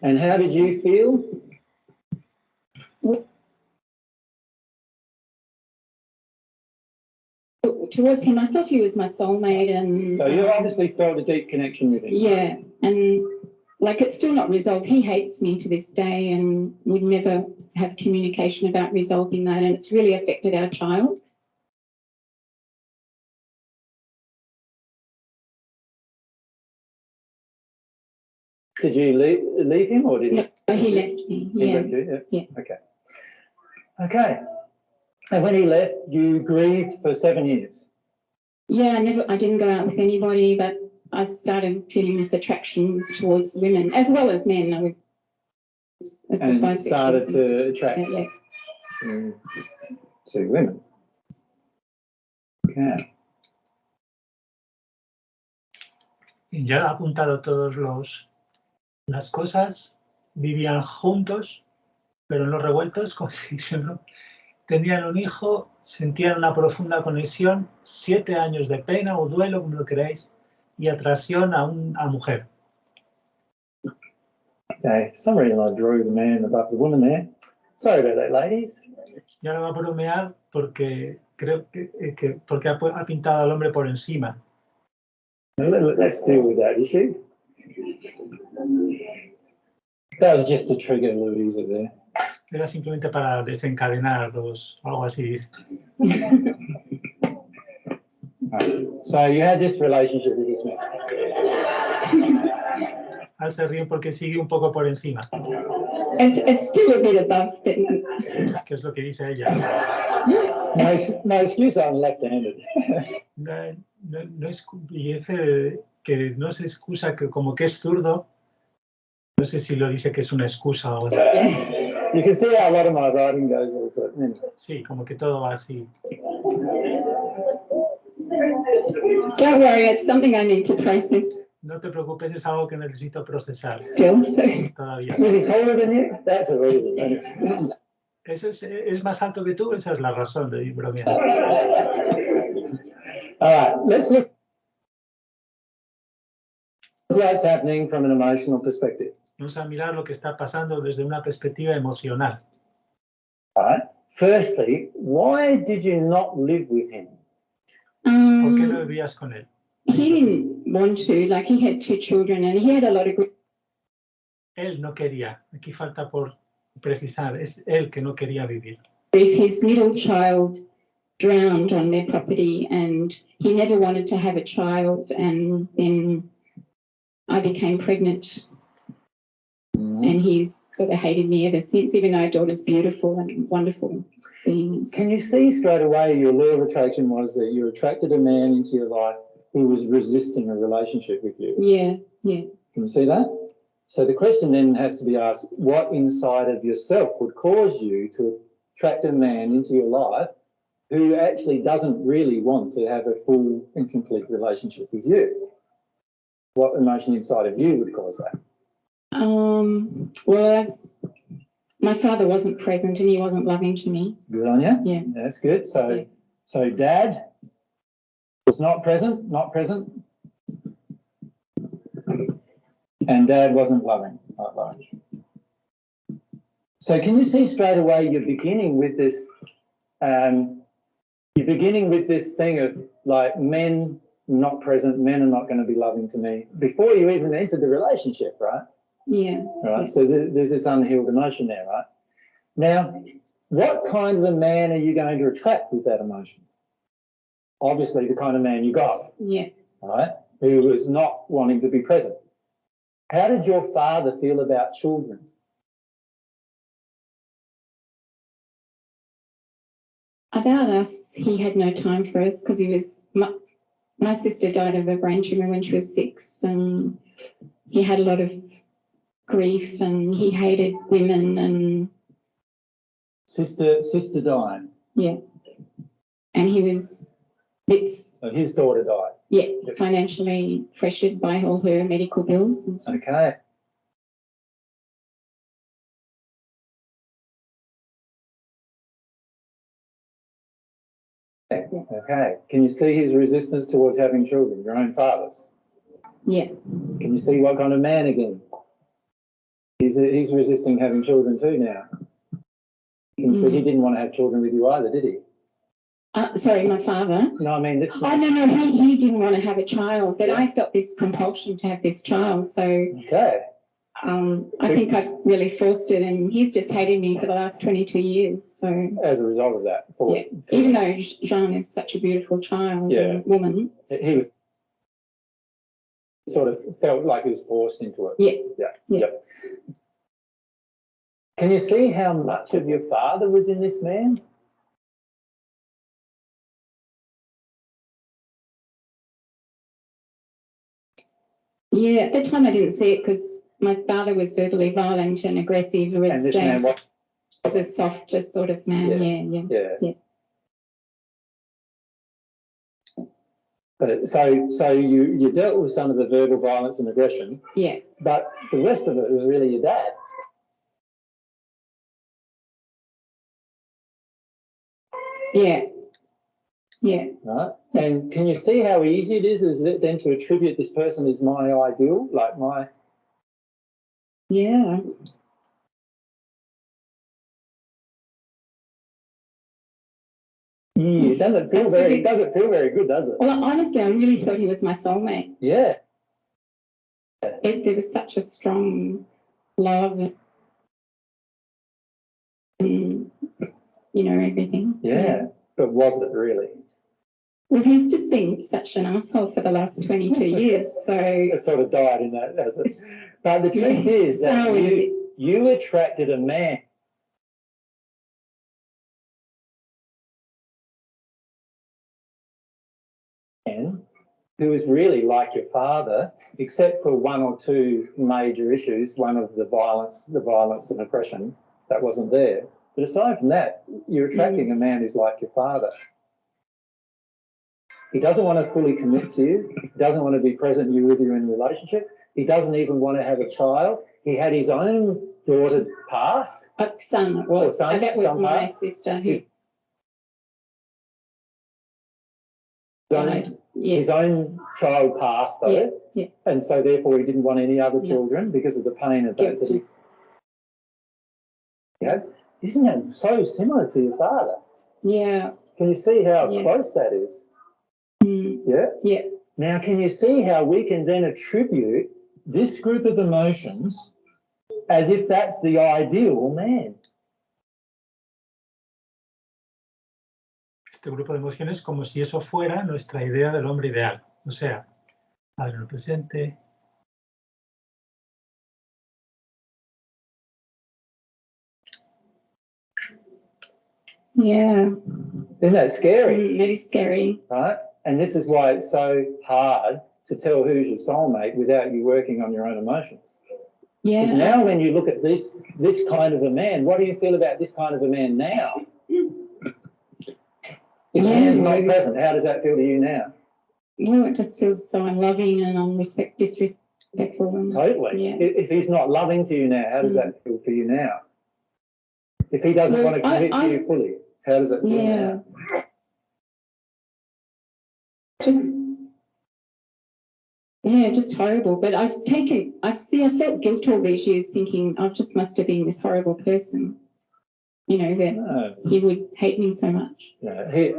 Speaker 4: and how did you feel?
Speaker 8: Towards him, I thought he was my soulmate, and
Speaker 4: so you obviously felt a deep connection with him.
Speaker 8: Yeah, and it's still not resolved. He hates me to this day, and we'd never have communication about resolving that, and it's really affected our child.
Speaker 4: Did you leave him, or did he?
Speaker 8: No, he left me.
Speaker 4: He left you?
Speaker 8: Yeah.
Speaker 4: Okay. And when he left, you grieved for 7 years.
Speaker 8: Yeah, I didn't go out with anybody, but I started feeling this attraction towards women as well as men.
Speaker 4: And started to attract
Speaker 8: yeah.
Speaker 4: to women. Okay.
Speaker 1: Ya he apuntado todas las cosas. Vivían juntos, pero no revueltos, como si no. Tenían un hijo, sentían una profunda conexión, 7 años de pena o duelo, como lo queráis, y atracción a mujer.
Speaker 4: Okay, for some reason I drew the man above the woman there. Sorry about that, ladies.
Speaker 1: Y ahora va a bromear porque creo porque ha pintado al hombre por encima.
Speaker 4: Let's deal with that issue. That was just a trigger, Louisa, there.
Speaker 1: Era simplemente para desencadenarlos, algo así.
Speaker 4: So you had this relationship with this man.
Speaker 1: Se ríen porque sigue un poco por encima.
Speaker 8: It's still a bit above, but...
Speaker 1: ¿Qué es lo que dice ella?
Speaker 4: No excuse, I'm left-handed.
Speaker 1: Y dice que no se excusa, que como que es zurdo. No sé si lo dice que es una excusa o algo así.
Speaker 4: You can see how a lot of my writing goes also.
Speaker 1: Sí, como que todo va así.
Speaker 8: Don't worry, it's something I need to process.
Speaker 1: No te preocupes, es algo que necesito procesar.
Speaker 8: Still, so.
Speaker 1: Todavía.
Speaker 4: Was he taller than you? That's the reason.
Speaker 1: Eso es más alto que tú, esa es la razón de ir bromeando.
Speaker 4: All right, let's look at what's happening from an emotional perspective.
Speaker 1: Vamos a mirar lo que está pasando desde una perspectiva emocional.
Speaker 4: All right. Firstly, why did you not live with him?
Speaker 1: ¿Por qué no vivías con él?
Speaker 8: He didn't want to, like he had 2 children and he had a lot of...
Speaker 1: Él no quería, aquí falta por precisar, es él que no quería vivir.
Speaker 8: If his middle child drowned on their property and he never wanted to have a child, and then I became pregnant. And he's sort of hated me ever since, even though our daughter's beautiful and wonderful beings.
Speaker 4: Can you see straight away your law of attraction was that you attracted a man into your life who was resisting a relationship with you?
Speaker 8: Yeah, yeah.
Speaker 4: Can you see that? So the question then has to be asked, what inside of yourself would cause you to attract a man into your life who actually doesn't really want to have a full and complete relationship with you? What emotion inside of you would cause that?
Speaker 8: Well, my father wasn't present and he wasn't loving to me.
Speaker 4: Good on you.
Speaker 8: Yeah.
Speaker 4: That's good. So,
Speaker 8: yeah.
Speaker 4: So Dad was not present, and Dad wasn't loving, not loving. So can you see straight away you're beginning with this, thing of like men not present, men are not going to be loving to me before you even entered the relationship, right?
Speaker 8: Yeah.
Speaker 4: Right.
Speaker 8: Yeah.
Speaker 4: So there's this unhealed emotion there, right? Now, what kind of a man are you going to attract with that emotion? Obviously, the kind of man you got.
Speaker 8: Yeah.
Speaker 4: Right? Who was not wanting to be present. How did your father feel about children?
Speaker 8: About us, he had no time for us because he was... My sister died of a brain tumour when she was 6, and he had a lot of grief and he hated women and...
Speaker 4: Sister died?
Speaker 8: Yeah. And he was...
Speaker 4: So his daughter died?
Speaker 8: Yeah, financially pressured by all her medical bills and stuff.
Speaker 4: Okay. Okay. Can you see his resistance towards having children, your own father's?
Speaker 8: Yeah.
Speaker 4: Can you see what kind of man again? He's resisting having children too now. You can see he didn't want to have children with you either, did he?
Speaker 8: Sorry, my father?
Speaker 4: No, I mean this...
Speaker 8: Oh, no, he didn't want to have a child, but yeah. I felt this compulsion to have this child, so...
Speaker 4: Okay.
Speaker 8: I think I've really forced it, and he's just hated me for the last 22 years, so... As
Speaker 4: a result of that?
Speaker 8: Even though Jean is such a beautiful child and woman.
Speaker 4: He was sort of felt like he was forced into it. Yeah. Can you see how much of your father was in this man?
Speaker 8: Yeah, at the time I didn't see it because my father was verbally violent and aggressive, whereas James was a softer sort of man. Yeah.
Speaker 4: But so you dealt with some of the verbal violence and aggression.
Speaker 8: Yeah.
Speaker 4: But the rest of it was really your dad.
Speaker 8: Yeah. Yeah.
Speaker 4: Right. And can you see how easy it is it then to attribute this person as my ideal, like my...
Speaker 8: Yeah.
Speaker 4: Yeah, it doesn't feel very good, does it?
Speaker 8: Well, honestly, I really thought he was my soulmate.
Speaker 4: Yeah.
Speaker 8: There was such a strong love and, you know, everything.
Speaker 4: Yeah. But was it really?
Speaker 8: Well, he's just been such an asshole for the last 22 years, so...
Speaker 4: It sort of died in that, has it? But the truth is that you attracted a man who is really like your father, except for one or two major issues, one of the violence and aggression, that wasn't there. But aside from that, you're attracting a man who's like your father. He doesn't want to fully commit to you. He doesn't want to be present with you in a relationship. He doesn't even want to have a child. He had his own daughter pass.
Speaker 8: Son, it was. That was my sister.
Speaker 4: His own child passed, though.
Speaker 8: Yeah.
Speaker 4: And so, therefore, he didn't want any other children because of the pain of that. Isn't that so similar to your father?
Speaker 8: Yeah.
Speaker 4: Can you see how close that is? Yeah?
Speaker 8: Yeah.
Speaker 4: Now, can you see how we can then attribute this group of emotions as if that's the ideal man?
Speaker 1: Este grupo de emociones como si eso fuera nuestra idea del hombre ideal. O sea, padre en el presente.
Speaker 8: Yeah.
Speaker 4: Isn't that scary?
Speaker 8: That is scary.
Speaker 4: Right? And this is why it's so hard to tell who's your soulmate without you working on your own emotions.
Speaker 8: Yeah.
Speaker 4: Because now when you look at this kind of a man, what do you feel about this kind of a man now? If man's not present, how does that feel to you now?
Speaker 8: Well, it just feels so unloving and disrespectful.
Speaker 4: Totally.
Speaker 8: Yeah.
Speaker 4: If he's not loving to you now, how does that feel for you now? If he doesn't want to commit to you fully, how does it feel now?
Speaker 8: Just horrible. But I felt guilt all these years thinking I just must have been this horrible person. You know, that he would hate me so much.
Speaker 4: Yeah, he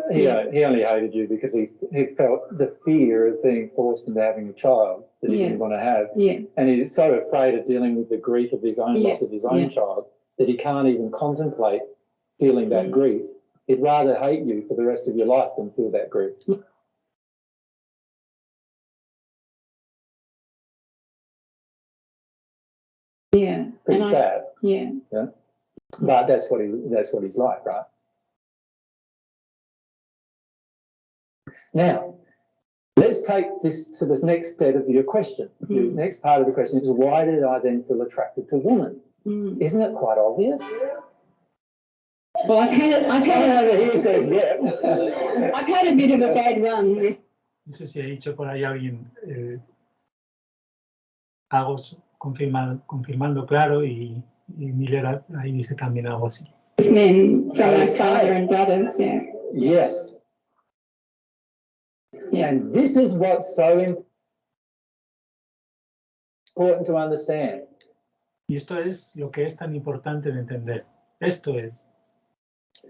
Speaker 4: only hated you because he felt the fear of being forced into having a child that he didn't want to have.
Speaker 8: Yeah.
Speaker 4: And he's so afraid of dealing with the grief of his own loss of his own child that he can't even contemplate feeling that grief. He'd rather hate you for the rest of your life than feel that grief.
Speaker 8: Yeah.
Speaker 4: Pretty sad.
Speaker 8: Yeah.
Speaker 4: But that's what he's like, right? Now, let's take this to the next step of your question. The next part of the question is, why did I then feel attracted to women? Isn't it quite obvious?
Speaker 8: Well, I've had
Speaker 4: he says,
Speaker 8: I've had a bit of a bad run with.
Speaker 1: No sé si ha dicho por ahí alguien algo confirmando claro y Miller ahí dice también algo así.
Speaker 8: Men from my father and brothers,
Speaker 4: Yes. And this is what's so important to understand.
Speaker 1: Y esto es lo que es tan importante de entender. Esto es.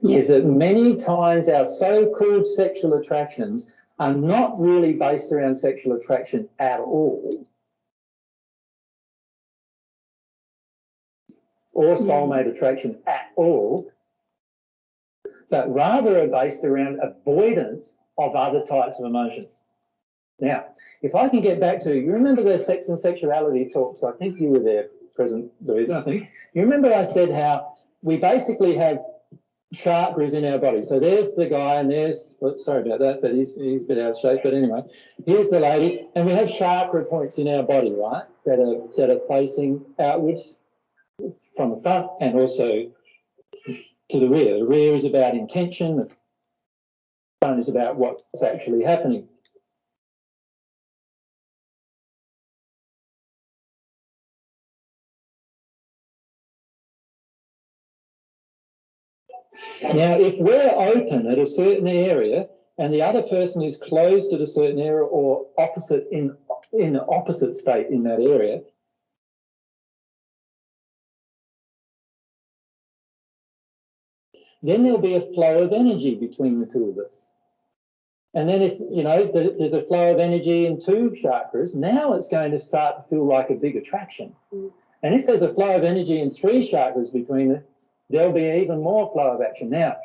Speaker 4: Is that many times our so-called sexual attractions are not really based around sexual attraction at all, or soulmate attraction at all, but rather are based around avoidance of other types of emotions. Now, if I can get back to, you remember the sex and sexuality talks? I think you were there present, Louisa, I think. You remember I said how we basically have chakras in our body. So there's the guy, and there's, sorry about that, but he's a bit out of shape. But anyway, here's the lady, and we have chakra points in our body, right, that are facing outwards from the front and also to the rear. The rear is about intention, the front is about what's actually happening. Now, if we're open at a certain area and the other person is closed at a certain area or opposite in the opposite state in that area, then there'll be a flow of energy between the two of us. And then if, you know, there's a flow of energy in two chakras, now it's going to start to feel like a big attraction. And if there's a flow of energy in three chakras between it, there'll be even more flow of action. Now,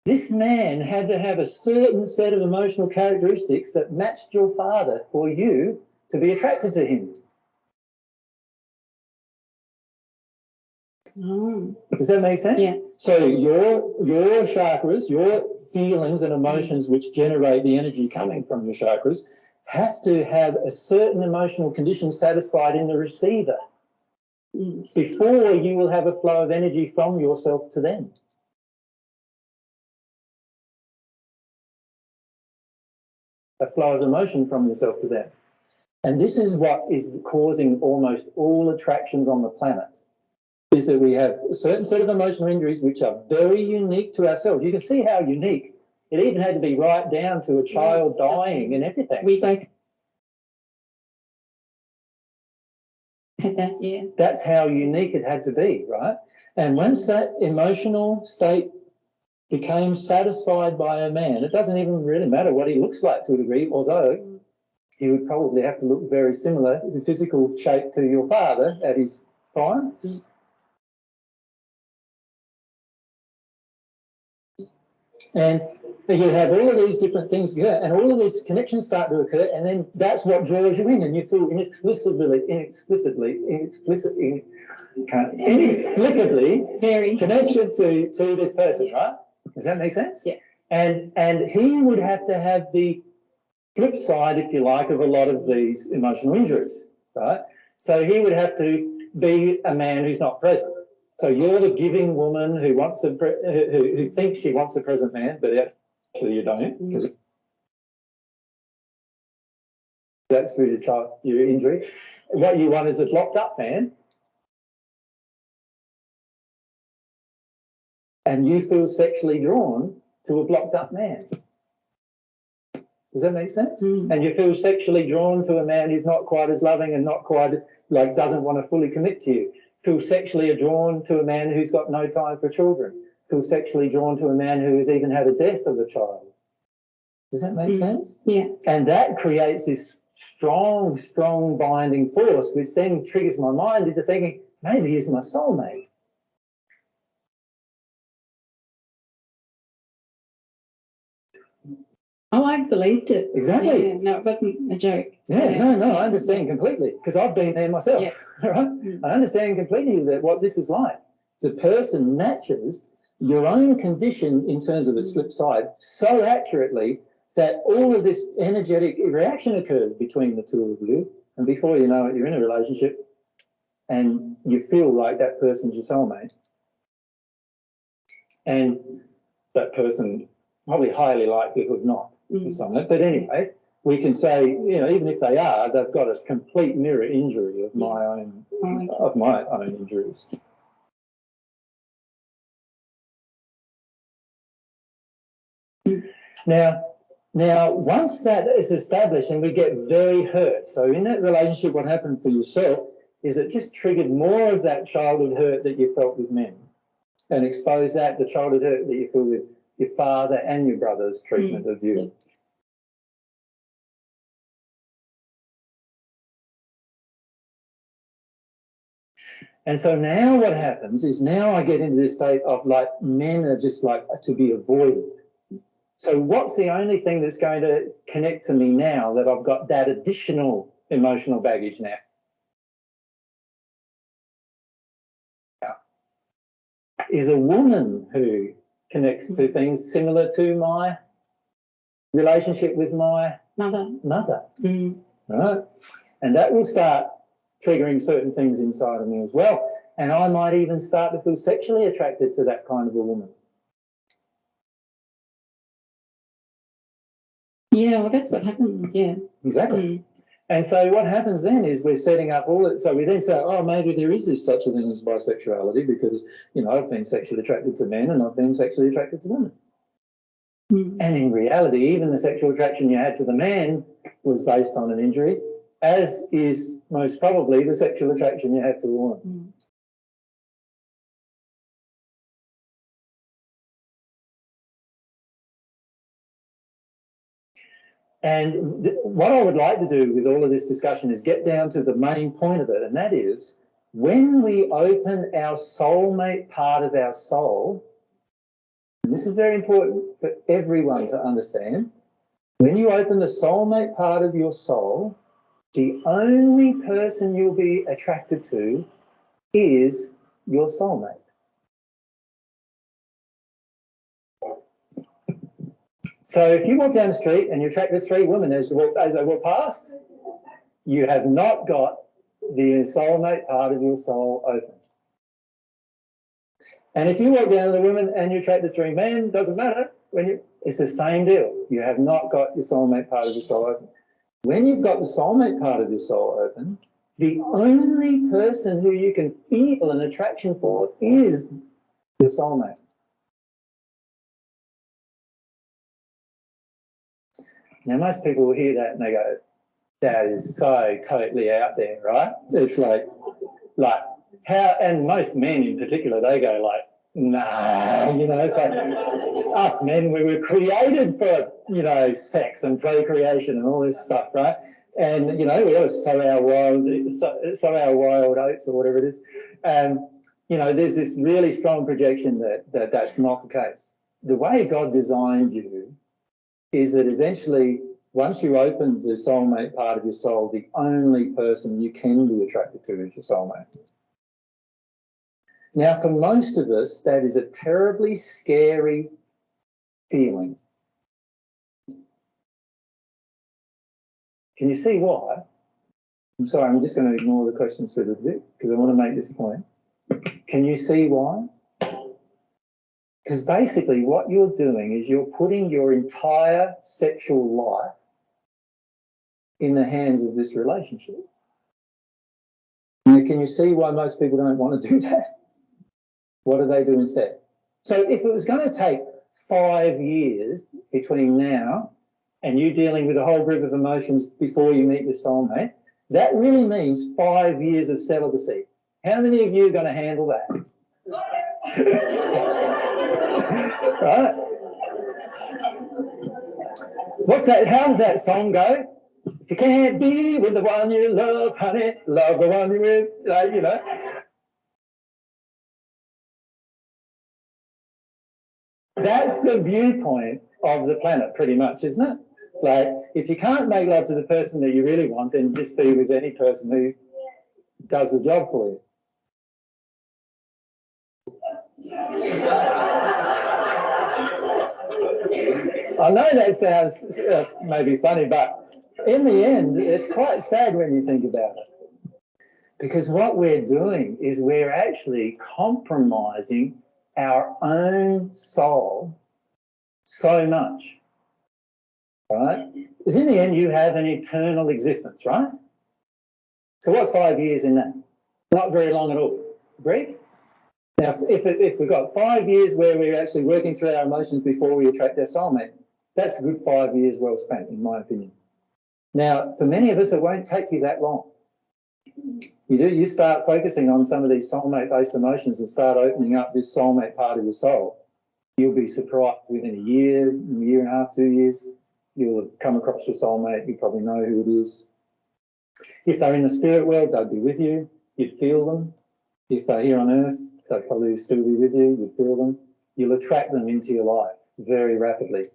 Speaker 4: this man had to have a certain set of emotional characteristics that matched your father for you to be attracted to him.
Speaker 8: Oh.
Speaker 4: Does that make sense?
Speaker 8: Yeah.
Speaker 4: So your chakras, your feelings and emotions which generate the energy coming from your chakras have to have a certain emotional condition satisfied in the receiver before you will have a flow of energy from yourself to them. A flow of emotion from yourself to them. And this is what is causing almost all attractions on the planet, is that we have a certain set of emotional injuries which are very unique to ourselves. You can see how unique. It even had to be right down to a child dying and everything.
Speaker 8: We both had that, yeah.
Speaker 4: That's how unique it had to be, right? And once that emotional state became satisfied by a man, it doesn't even really matter what he looks like to a degree, although he would probably have to look very similar in physical shape to your father at his prime. And you have all of these different things occur, and all of these connections start to occur, and then that's what draws you in, and you feel inexplicably
Speaker 8: very
Speaker 4: connection to this person, right? Does that make sense?
Speaker 8: Yeah.
Speaker 4: And he would have to have the flip side, if you like, of a lot of these emotional injuries, right? So he would have to be a man who's not present. So you're the giving woman who wants who thinks she wants a present man, but actually you don't, because that's through your injury. What you want is a blocked up man, and you feel sexually drawn to a blocked up man. Does that make sense? And you feel sexually drawn to a man who's not quite as loving and not quite, like, doesn't want to fully commit to you. Feel sexually drawn to a man who's got no time for children. Feel sexually drawn to a man who has even had a death of a child. Does that make sense?
Speaker 8: Yeah.
Speaker 4: And that creates this strong, strong binding force, which then triggers my mind into thinking, maybe he's my soulmate.
Speaker 8: Oh, I believed it.
Speaker 4: Exactly.
Speaker 8: Yeah, no, it wasn't a joke.
Speaker 4: Yeah, no, I understand completely, because I've been there myself, right? I understand completely that what this is like. The person matches your own condition in terms of its flip side so accurately that all of this energetic reaction occurs between the two of you, and before you know it, you're in a relationship and you feel like that person's your soulmate. And that person probably highly likely would not. But anyway, we can say, you know, even if they are, they've got a complete mirror injury of my own injuries. Now, once that is established and we get very hurt, so in that relationship, what happened for yourself is it just triggered more of that childhood hurt that you felt with men, and exposed the childhood hurt that you feel with your father and your brother's treatment of you. And so now what happens is now I get into this state of, like, men are just like to be avoided. So what's the only thing that's going to connect to me now that I've got that additional emotional baggage now? is a woman who connects to things similar to my relationship with my mother. Right? And that will start triggering certain things inside of me as well. And I might even start to feel sexually attracted to that kind of a woman.
Speaker 8: Yeah, well, that's what happened, yeah.
Speaker 4: Exactly. And so what happens then is we're setting up all it. So we then say, oh, maybe there is this such a thing as bisexuality because, you know, I've been sexually attracted to men and I've been sexually attracted to women. And in reality, even the sexual attraction you had to the man was based on an injury, as is most probably the sexual attraction you had to a woman. And what I would like to do with all of this discussion is get down to the main point of it, and that is when we open our soulmate part of our soul, and this is very important for everyone to understand, when you open the soulmate part of your soul, the only person you'll be attracted to is your soulmate. So if you walk down the street and you attract the three women as they walk past, you have not got the soulmate part of your soul open. And if you walk down to the women and you attract the three men, doesn't matter. It's the same deal. You have not got your soulmate part of your soul open. When you've got the soulmate part of your soul open, the only person who you can feel an attraction for is your soulmate. Now, most people will hear that and they go, that is so totally out there, right? It's like how, and most men in particular, they go like, nah, you know, it's like us men, we were created for, you know, sex and procreation and all this stuff, right? And, you know, we always sow our wild oats or whatever it is. And, you know, there's this really strong projection that that's not the case. The way God designed you is that eventually, once you open the soulmate part of your soul, the only person you can be attracted to is your soulmate. Now, for most of us, that is a terribly scary feeling. Can you see why? I'm sorry, I'm just going to ignore the questions for a little bit because I want to make this point. Can you see why? Because basically what you're doing is you're putting your entire sexual life in the hands of this relationship. Now, can you see why most people don't want to do that? What do they do instead? So if it was going to take 5 years between now and you dealing with a whole group of emotions before you meet your soulmate, that really means 5 years of celibacy. How many of you are going to handle that? Right? What's that? How does that song go? If you can't be with the one you love, honey, love the one you're with, like, you know. That's the viewpoint of the planet, pretty much, isn't it? Like, if you can't make love to the person that you really want, then just be with any person who does the job for you. I know that sounds maybe funny, but in the end, it's quite sad when you think about it. Because what we're doing is we're actually compromising our own soul so much, right? Because in the end, you have an eternal existence, right? So what's 5 years in that? Not very long at all. Agree? Now, if we've got 5 years where we're actually working through our emotions before we attract our soulmate, that's a good 5 years well spent, in my opinion. Now, for many of us, it won't take you that long. You start focusing on some of these soulmate-based emotions and start opening up this soulmate part of your soul. You'll be surprised within a year and a half, 2 years, you'll have come across your soulmate. You probably know who it is. If they're in the spirit world, they'll be with you. You'd feel them. If they're here on earth, they'll probably still be with you. You'd feel them. You'll attract them into your life very rapidly.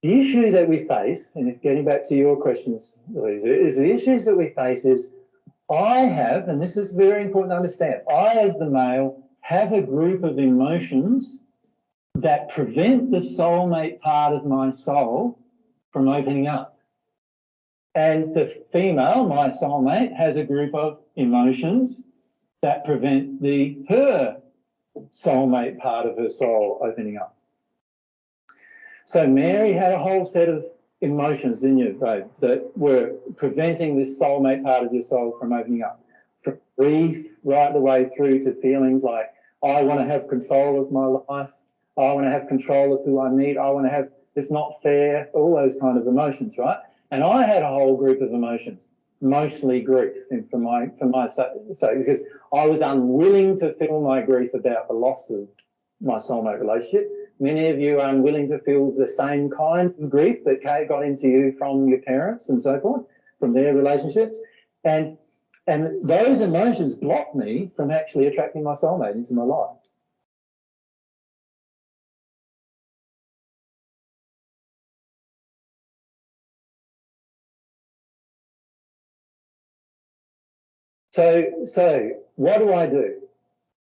Speaker 4: The issue that we face, and getting back to your questions, Louisa, is the issues that we face is I have, and this is very important to understand, I as the male have a group of emotions that prevent the soulmate part of my soul from opening up. And the female, my soulmate, has a group of emotions that prevent her soulmate part of her soul opening up. So Mary had a whole set of emotions, didn't you, babe, that were preventing this soulmate part of your soul from opening up. From grief right the way through to feelings like, I want to have control of my life, I want to have control of who I meet, I want to have, it's not fair, all those kind of emotions, right? And I had a whole group of emotions, mostly grief, and for my so because I was unwilling to feel my grief about the loss of my soulmate relationship. Many of you are unwilling to feel the same kind of grief that got into you from your parents and so forth, from their relationships. And those emotions blocked me from actually attracting my soulmate into my life. So what do?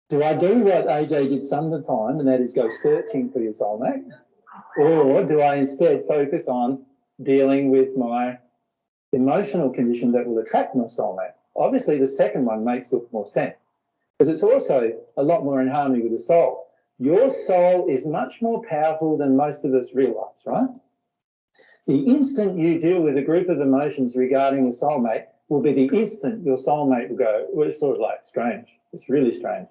Speaker 4: Do I do what AJ did some of the time, and that is go searching for your soulmate? Or do I instead focus on dealing with my emotional condition that will attract my soulmate? Obviously, the second one makes look more sense because it's also a lot more in harmony with the soul. Your soul is much more powerful than most of us realise, right? The instant you deal with a group of emotions regarding your soulmate will be the instant your soulmate will go, well, it's sort of like strange. It's really strange.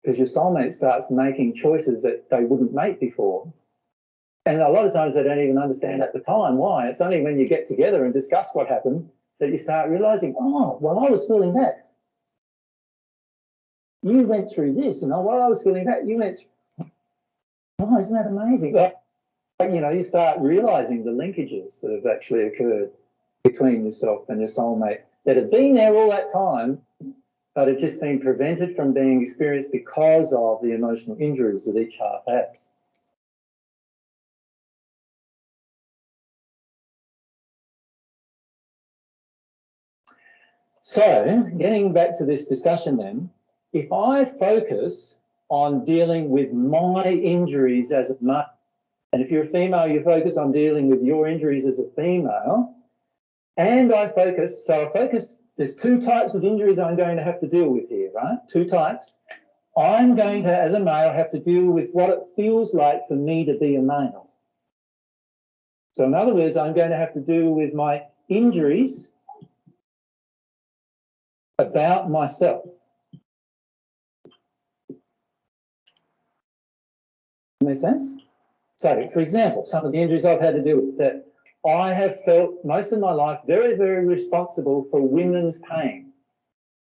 Speaker 4: Because your soulmate starts making choices that they wouldn't make before. And a lot of times they don't even understand at the time why. It's only when you get together and discuss what happened that you start realising, oh, well, I was feeling that. You went through this, and while I was feeling that, you went through. Oh, isn't that amazing? But, you know, you start realising the linkages that have actually occurred between yourself and your soulmate that have been there all that time, but have just been prevented from being experienced because of the emotional injuries that each half has. So, getting back to this discussion then, if I focus on dealing with my injuries as a male, and if you're a female, you focus on dealing with your injuries as a female, and I focus, there's two types of injuries I'm going to have to deal with here, right? Two types. I'm going to, as a male, have to deal with what it feels like for me to be a male. So in other words, I'm going to have to deal with my injuries about myself. Make sense? So, for example, some of the injuries I've had to deal with that I have felt most of my life very, very responsible for women's pain.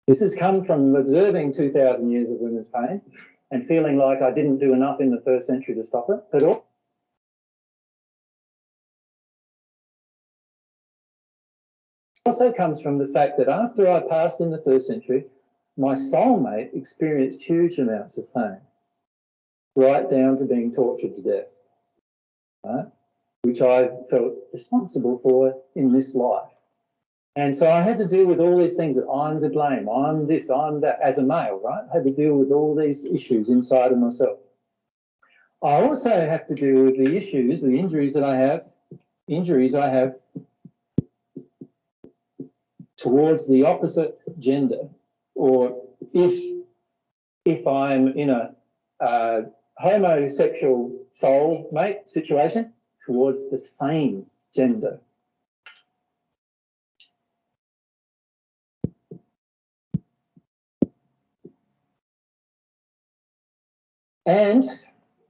Speaker 4: This has come from observing 2,000 years of women's pain and feeling like I didn't do enough in the first century to stop it. But also comes from the fact that after I passed in the first century, my soulmate experienced huge amounts of pain, right down to being tortured to death, right? Which I felt responsible for in this life. And so I had to deal with all these things that I'm to blame, I'm this, I'm that, as a male, right? I had to deal with all these issues inside of myself. I also have to deal with the issues, the injuries I have towards the opposite gender, or if I'm in a homosexual soulmate situation, towards the same gender. And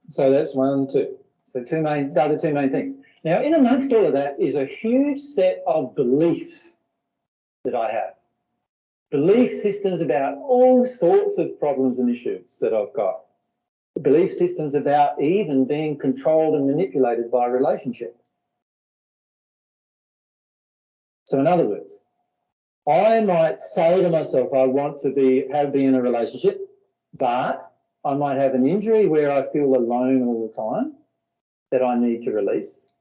Speaker 4: so that's 1, 2. So the other two main things. Now, in amongst all of that is a huge set of beliefs that I have. Belief systems about all sorts of problems and issues that I've got. Belief systems about even being controlled and manipulated by a relationship. So in other words, I might say to myself, I want to be in a relationship, but I might have an injury where I feel alone all the time that I need to release.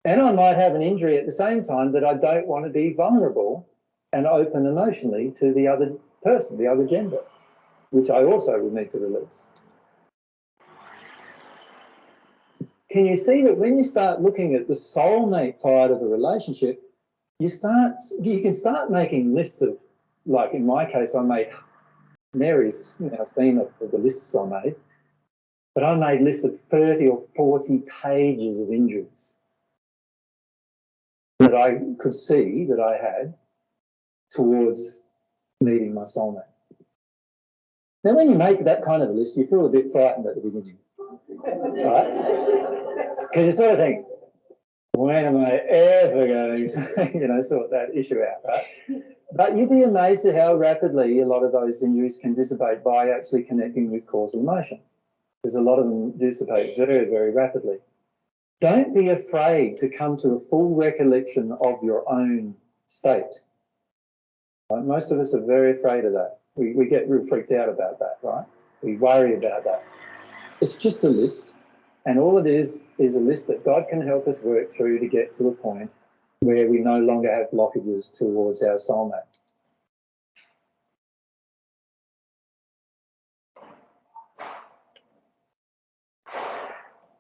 Speaker 4: And I might have an injury at the same time that I don't want to be vulnerable and open emotionally to the other person, the other gender, which I also would need to release. Can you see that when you start looking at the soulmate side of a relationship, you can start making lists of, like in my case, I made Mary's now theme of the lists I made, but I made lists of 30 or 40 pages of injuries that I could see that I had towards meeting my soulmate. Now, when you make that kind of a list, you feel a bit frightened at the beginning, right? Because you sort of think, when am I ever going to, sort that issue out, right? But you'd be amazed at how rapidly a lot of those injuries can dissipate by actually connecting with causal emotion, because a lot of them dissipate very, very rapidly. Don't be afraid to come to a full recollection of your own state. Right? Most of us are very afraid of that. We get real freaked out about that, right? We worry about that. It's just a list, and all it is a list that God can help us work through to get to a point where we no longer have blockages towards our soulmate.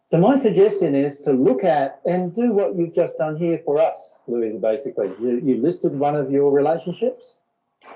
Speaker 4: So my suggestion is to look at and do what you've just done here for us, Louisa, basically. You listed one of your relationships.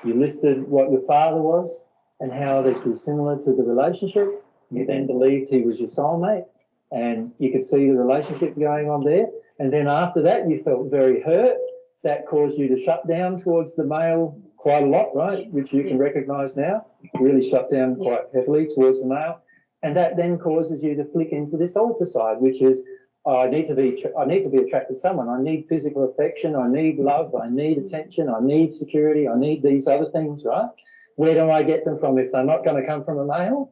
Speaker 4: You listed what your father was and how this was similar to the relationship. You then believed he was your soulmate, and you could see the relationship going on there. And then after that, you felt very hurt. That caused you to shut down towards the male quite a lot, right? Which you can recognise now. Really shut down quite heavily towards the male. And that then causes you to flick into this alter side, which is, I need to be attracted to someone. I need physical affection. I need love. I need attention. I need security. I need these other things, right? Where do I get them from? If they're not going to come from a male,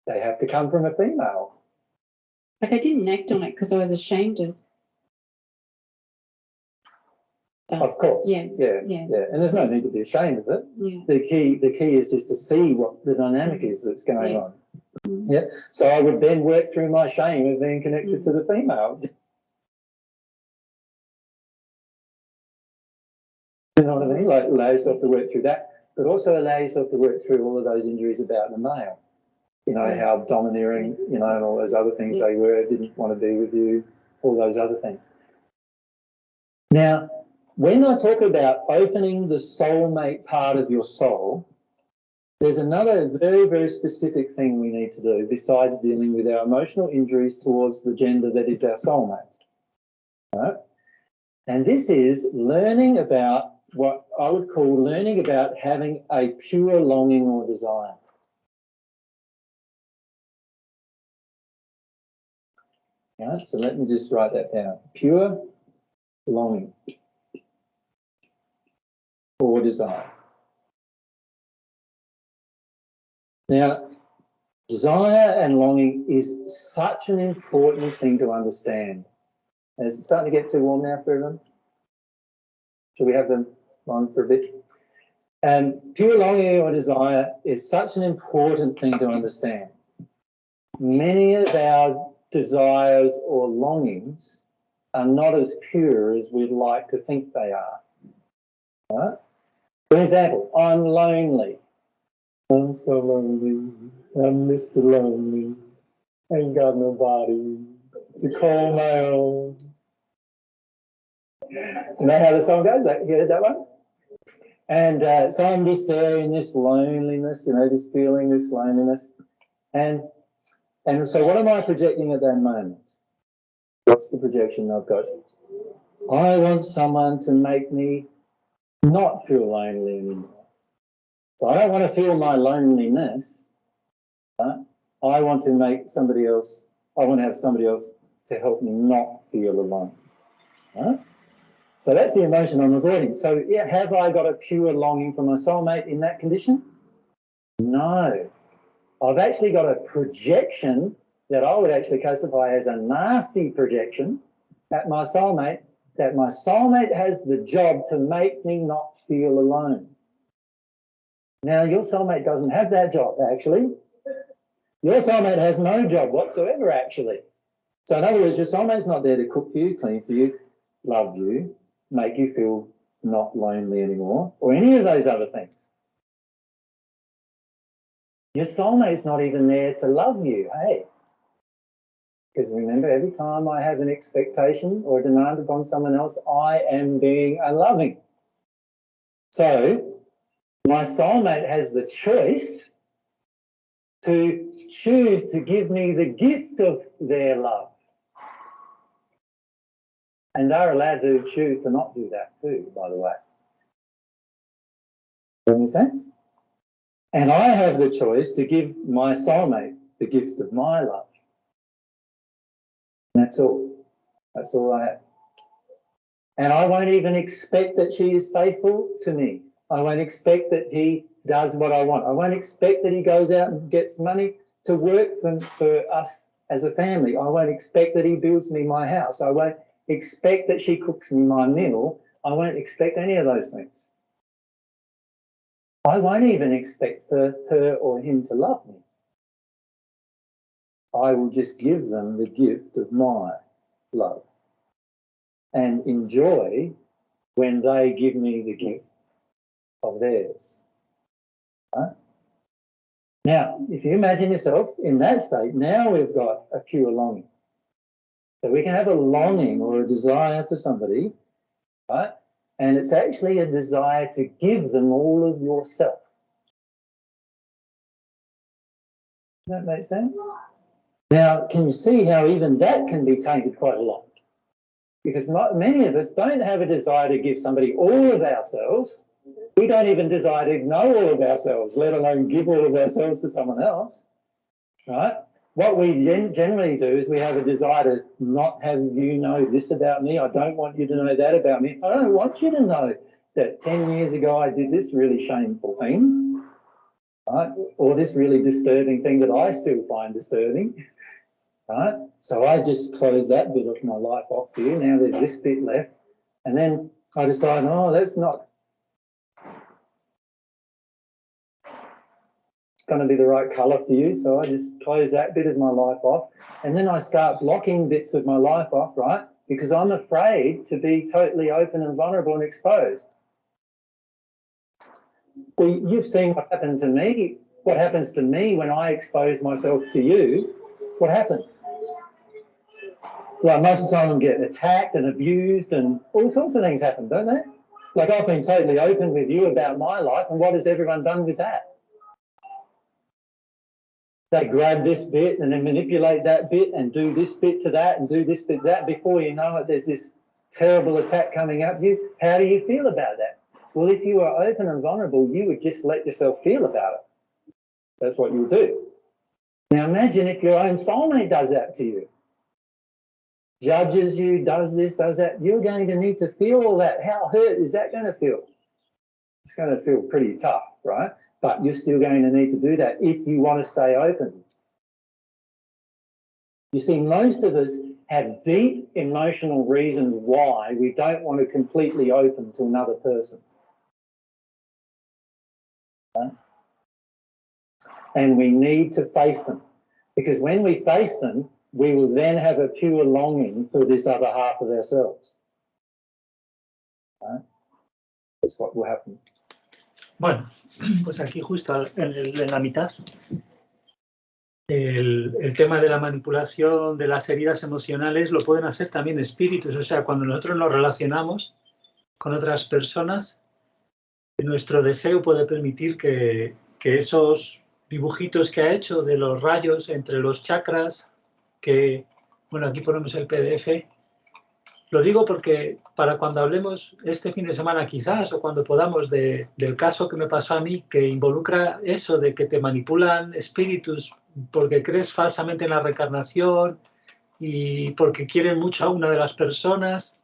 Speaker 4: they have to come from a female.
Speaker 8: Like, I didn't act on it because I was ashamed of that.
Speaker 4: Of course. Yeah. And there's no need to be ashamed of it. Yeah. The key is just to see what the dynamic is that's going on. Yeah. So I would then work through my shame of being connected to the female. You know what I mean? Like, allow yourself to work through that, but also allow yourself to work through all of those injuries about the male. You know, how domineering, and all those other things they were, didn't want to be with you, all those other things. Now, when I talk about opening the soulmate part of your soul, there's another very, very specific thing we need to do besides dealing with our emotional injuries towards the gender that is our soulmate. Right? And this is learning about what I would call learning about having a pure longing or desire. Right? So let me just write that down. Pure longing or desire. Now, desire and longing is such an important thing to understand. And is it starting to get too warm now for everyone? Should we have them on for a bit? Pure longing or desire is such an important thing to understand. Many of our desires or longings are not as pure as we'd like to think they are. Right? For example, I'm lonely. I'm so lonely, I'm Mr. Lonely, ain't got nobody to call my own. You know how the song goes? You heard that one? And so I'm just there in this loneliness, just feeling this loneliness. And so what am I projecting at that moment? What's the projection I've got? I want someone to make me not feel lonely anymore. So I don't want to feel my loneliness. Right? I want to have somebody else to help me not feel alone. Right? So that's the emotion I'm avoiding. So have I got a pure longing for my soulmate in that condition? No. I've actually got a projection that I would actually classify as a nasty projection at my soulmate, that my soulmate has the job to make me not feel alone. Now, your soulmate doesn't have that job, actually. Your soulmate has no job whatsoever, actually. So in other words, your soulmate's not there to cook for you, clean for you, love you, make you feel not lonely anymore, or any of those other things. Your soulmate's not even there to love you, hey? Because remember, every time I have an expectation or a demand upon someone else, I am being unloving. So my soulmate has the choice to choose to give me the gift of their love. And they're allowed to choose to not do that too, by the way. Does that make sense? And I have the choice to give my soulmate the gift of my love. And that's all. That's all I have. And I won't even expect that she is faithful to me. I won't expect that he does what I want. I won't expect that he goes out and gets money to work for us as a family. I won't expect that he builds me my house. I won't expect that she cooks me my meal. I won't expect any of those things. I won't even expect for her or him to love me. I will just give them the gift of my love and enjoy when they give me the gift of theirs. Right? Now, if you imagine yourself in that state, now we've got a pure longing. So we can have a longing or a desire for somebody, right? And it's actually a desire to give them all of yourself. Does that make sense? Now, can you see how even that can be tainted quite a lot? Because many of us don't have a desire to give somebody all of ourselves. We don't even desire to know all of ourselves, let alone give all of ourselves to someone else, right? What we generally do is we have a desire to not have you know this about me. I don't want you to know that about me. I don't want you to know that 10 years ago I did this really shameful thing, right? Or this really disturbing thing that I still find disturbing, right? So I just close that bit of my life off for you. Now there's this bit left. And then I decide, oh, that's not going to be the right colour for you, so I just close that bit of my life off, and then I start blocking bits of my life off, right? Because I'm afraid to be totally open and vulnerable and exposed. Well, you've seen what happened to me. What happens to me when I expose myself to you? What happens? Well, most of the time I get attacked and abused and all sorts of things happen, don't they? Like I've been totally open with you about my life, and what has everyone done with that? They grab this bit and then manipulate that bit and do this bit to that and do this bit to that. Before you know it, there's this terrible attack coming up you. How do you feel about that? Well, if you were open and vulnerable, you would just let yourself feel about it. That's what you would do. Now imagine if your own soulmate does that to you. Judges you, does this, does that. You're going to need to feel all that. How hurt is that going to feel? It's going to feel pretty tough, right? But you're still going to need to do that if you want to stay open. You see, most of us have deep emotional reasons why we don't want to completely open to another person. Okay? And we need to face them, because when we face them, we will then have a pure longing for this other half of ourselves. Okay? That's what will happen.
Speaker 1: Bueno, pues aquí justo en la mitad, el tema de la manipulación de las heridas emocionales lo pueden hacer también espíritus. O sea, cuando nosotros nos relacionamos con otras personas, nuestro deseo puede permitir que esos dibujitos que ha hecho de los rayos entre los chakras, que, bueno, aquí ponemos el PDF. Lo digo porque para cuando hablemos este fin de semana quizás, o cuando podamos, del caso que me pasó a mí, que involucra eso de que te manipulan espíritus porque crees falsamente en la reencarnación y porque quieren mucho a una de las personas,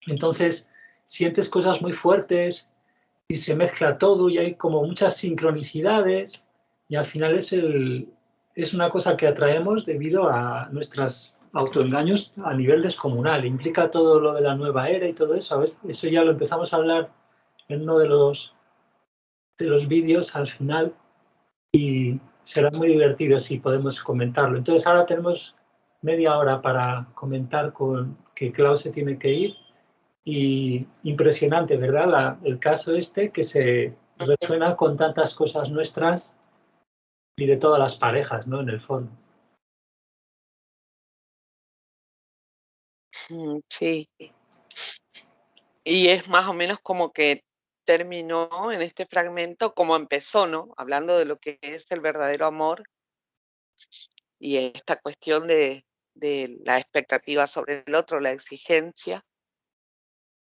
Speaker 1: entonces sientes cosas muy fuertes y se mezcla todo y hay como muchas sincronicidades y al final es una cosa que atraemos debido a nuestras autoengaños a nivel descomunal. Implica todo lo de la nueva era y todo eso. Eso ya lo empezamos a hablar en uno de los vídeos al final y será muy divertido si podemos comentarlo. Entonces ahora tenemos media hora para comentar que Clau se tiene que ir. Y impresionante, ¿verdad? El caso este que se resuena con tantas cosas nuestras y de todas las parejas, ¿no? En el fondo.
Speaker 2: Sí. Y es más o menos como que terminó en este fragmento como empezó, ¿no? Hablando de lo que es el verdadero amor y esta cuestión de la expectativa sobre el otro, la exigencia.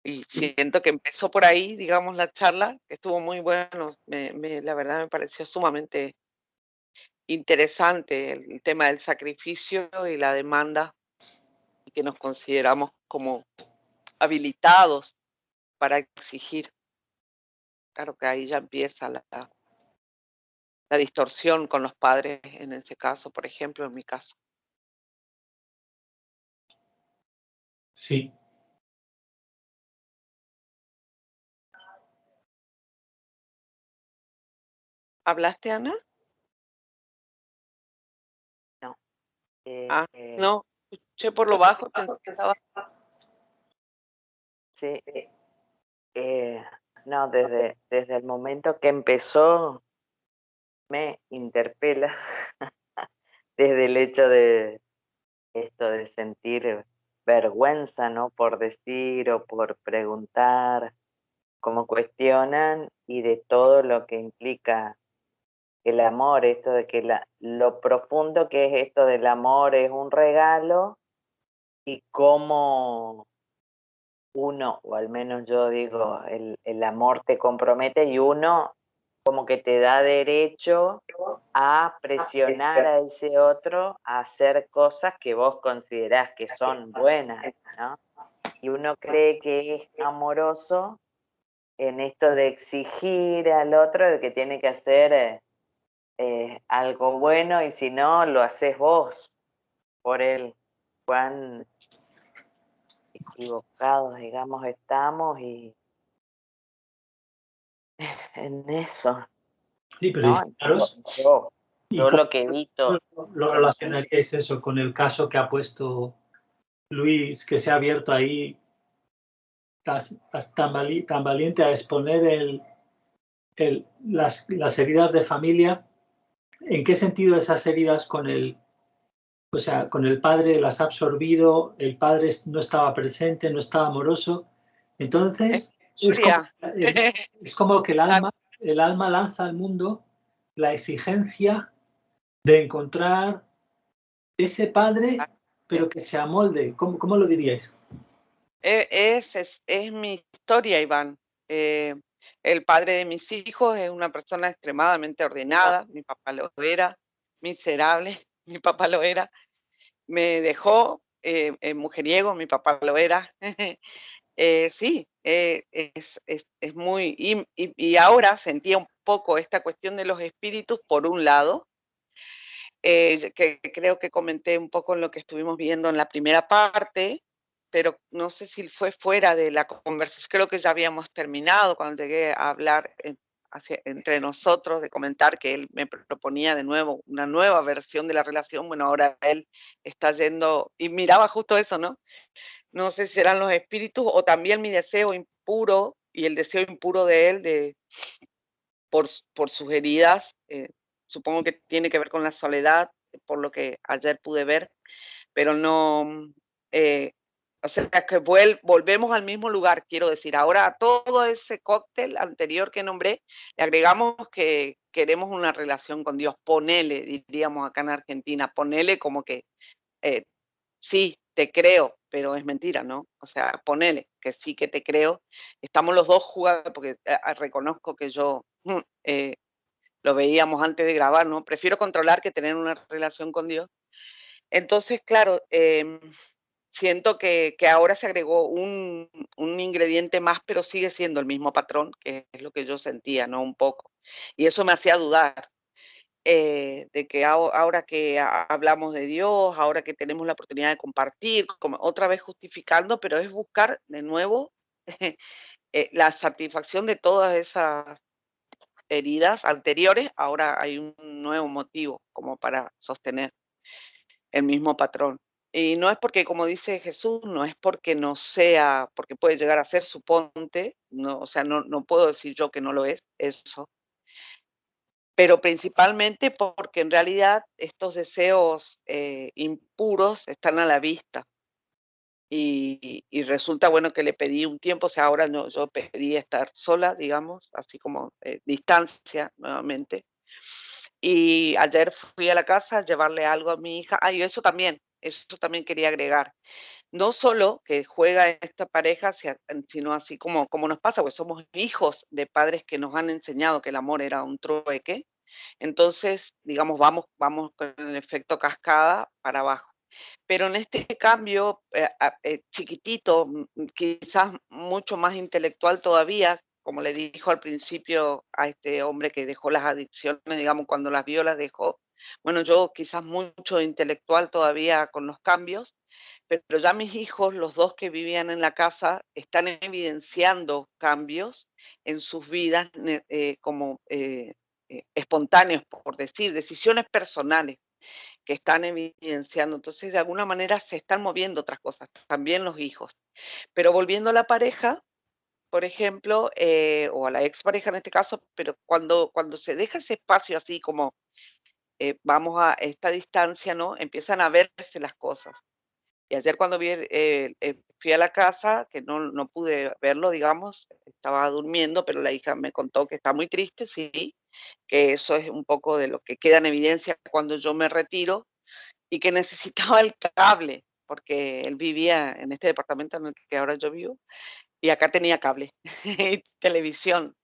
Speaker 2: Y siento que empezó por ahí, digamos, la charla, que estuvo muy bueno. La verdad me pareció sumamente interesante el tema del sacrificio y la demanda, y que nos consideramos como habilitados para exigir. Claro que ahí ya empieza la distorsión con los padres en ese caso, por ejemplo, en mi caso.
Speaker 1: Sí.
Speaker 2: ¿Hablaste, Ana?
Speaker 3: No.
Speaker 2: No, escuché por lo bajo, pensé que estaba...
Speaker 3: Sí. No, desde el momento que empezó me interpela desde el hecho de esto de sentir vergüenza, ¿no? Por decir o por preguntar, cómo cuestionan, y de todo lo que implica el amor, esto de que lo profundo que es esto del amor es un regalo, y cómo uno, o al menos yo digo, el amor te compromete y uno como que te da derecho a presionar a ese otro a hacer cosas que vos considerás que son buenas, ¿no? Y uno cree que es amoroso en esto de exigir al otro de que tiene que hacer algo bueno, y si no, lo haces vos por él. Cuán equivocados, digamos, estamos y en eso,
Speaker 1: Sí, pero
Speaker 3: ¿no?
Speaker 1: fijaros,
Speaker 3: Yo lo que evito.
Speaker 1: ¿lo relacionaríais eso con el caso que ha puesto Luis, que se ha abierto ahí tan valiente a exponer las heridas de familia? ¿En qué sentido esas heridas con el padre las ha absorbido, el padre no estaba presente, no estaba amoroso? Entonces, es como que el alma lanza al mundo la exigencia de encontrar ese padre, pero que se amolde. ¿Cómo lo diríais?
Speaker 2: Es mi historia, Iván. El padre de mis hijos es una persona extremadamente ordenada, mi papá lo era, miserable, mi papá lo era, me dejó mujeriego, mi papá lo era. Sí, es muy... Y ahora sentía un poco esta cuestión de los espíritus, por un lado, que creo que comenté un poco en lo que estuvimos viendo en la primera parte, pero no sé si fue fuera de la conversación, creo que ya habíamos terminado cuando llegué a hablar entre nosotros, de comentar que él me proponía de nuevo una nueva versión de la relación. Bueno, ahora él está yendo, y miraba justo eso, ¿no? No sé si serán los espíritus o también mi deseo impuro y el deseo impuro de él por sus heridas. Supongo que tiene que ver con la soledad, por lo que ayer pude ver, pero no, o sea, que volvemos al mismo lugar, quiero decir. Ahora a todo ese cóctel anterior que nombré, le agregamos que queremos una relación con Dios. Ponele, diríamos acá en Argentina, ponele como que sí, te creo, pero es mentira, ¿no? O sea, ponele que sí que te creo. Estamos los dos jugando, porque reconozco que yo lo veíamos antes de grabar, ¿no? Prefiero controlar que tener una relación con Dios. Entonces, claro, siento que ahora se agregó un ingrediente más, pero sigue siendo el mismo patrón, que es lo que yo sentía, ¿no? Un poco. Y eso me hacía dudar de que ahora que hablamos de Dios, ahora que tenemos la oportunidad de compartir, como otra vez justificando, pero es buscar de nuevo la satisfacción de todas esas heridas anteriores. Ahora hay un nuevo motivo como para sostener el mismo patrón. Y no es porque, como dice Jesús, no es porque no sea, porque puede llegar a ser, suponte, no, o sea, no puedo decir yo que no lo es, eso, pero principalmente porque en realidad estos deseos impuros están a la vista. Y resulta, bueno, que le pedí un tiempo, o sea, ahora no, yo pedí estar sola, digamos, así como distancia nuevamente. Y ayer fui a la casa a llevarle algo a mi hija. Ah, y eso también quería agregar. No solo que juega esta pareja, sino así como nos pasa, pues somos hijos de padres que nos han enseñado que el amor era un trueque. Entonces, digamos, vamos con el efecto cascada para abajo. Pero en este cambio chiquitito, quizás mucho más intelectual todavía, como le dijo al principio a este hombre que dejó las adicciones, digamos, cuando las vio, las dejó. Bueno, yo quizás mucho intelectual todavía con los cambios, pero ya mis hijos, los dos que vivían en la casa, están evidenciando cambios en sus vidas como espontáneos, por decir, decisiones personales que están evidenciando. Entonces, de alguna manera se están moviendo otras cosas, también los hijos. Pero volviendo a la pareja, por ejemplo, o a la expareja en este caso, pero cuando se deja ese espacio así como vamos a esta distancia, ¿no? Empiezan a verse las cosas. Y ayer cuando fui a la casa, que no pude verlo, digamos, estaba durmiendo, pero la hija me contó que está muy triste, sí, que eso es un poco de lo que queda en evidencia cuando yo me retiro, y que necesitaba el cable, porque él vivía en este departamento en el que ahora yo vivo, y acá tenía cable y televisión,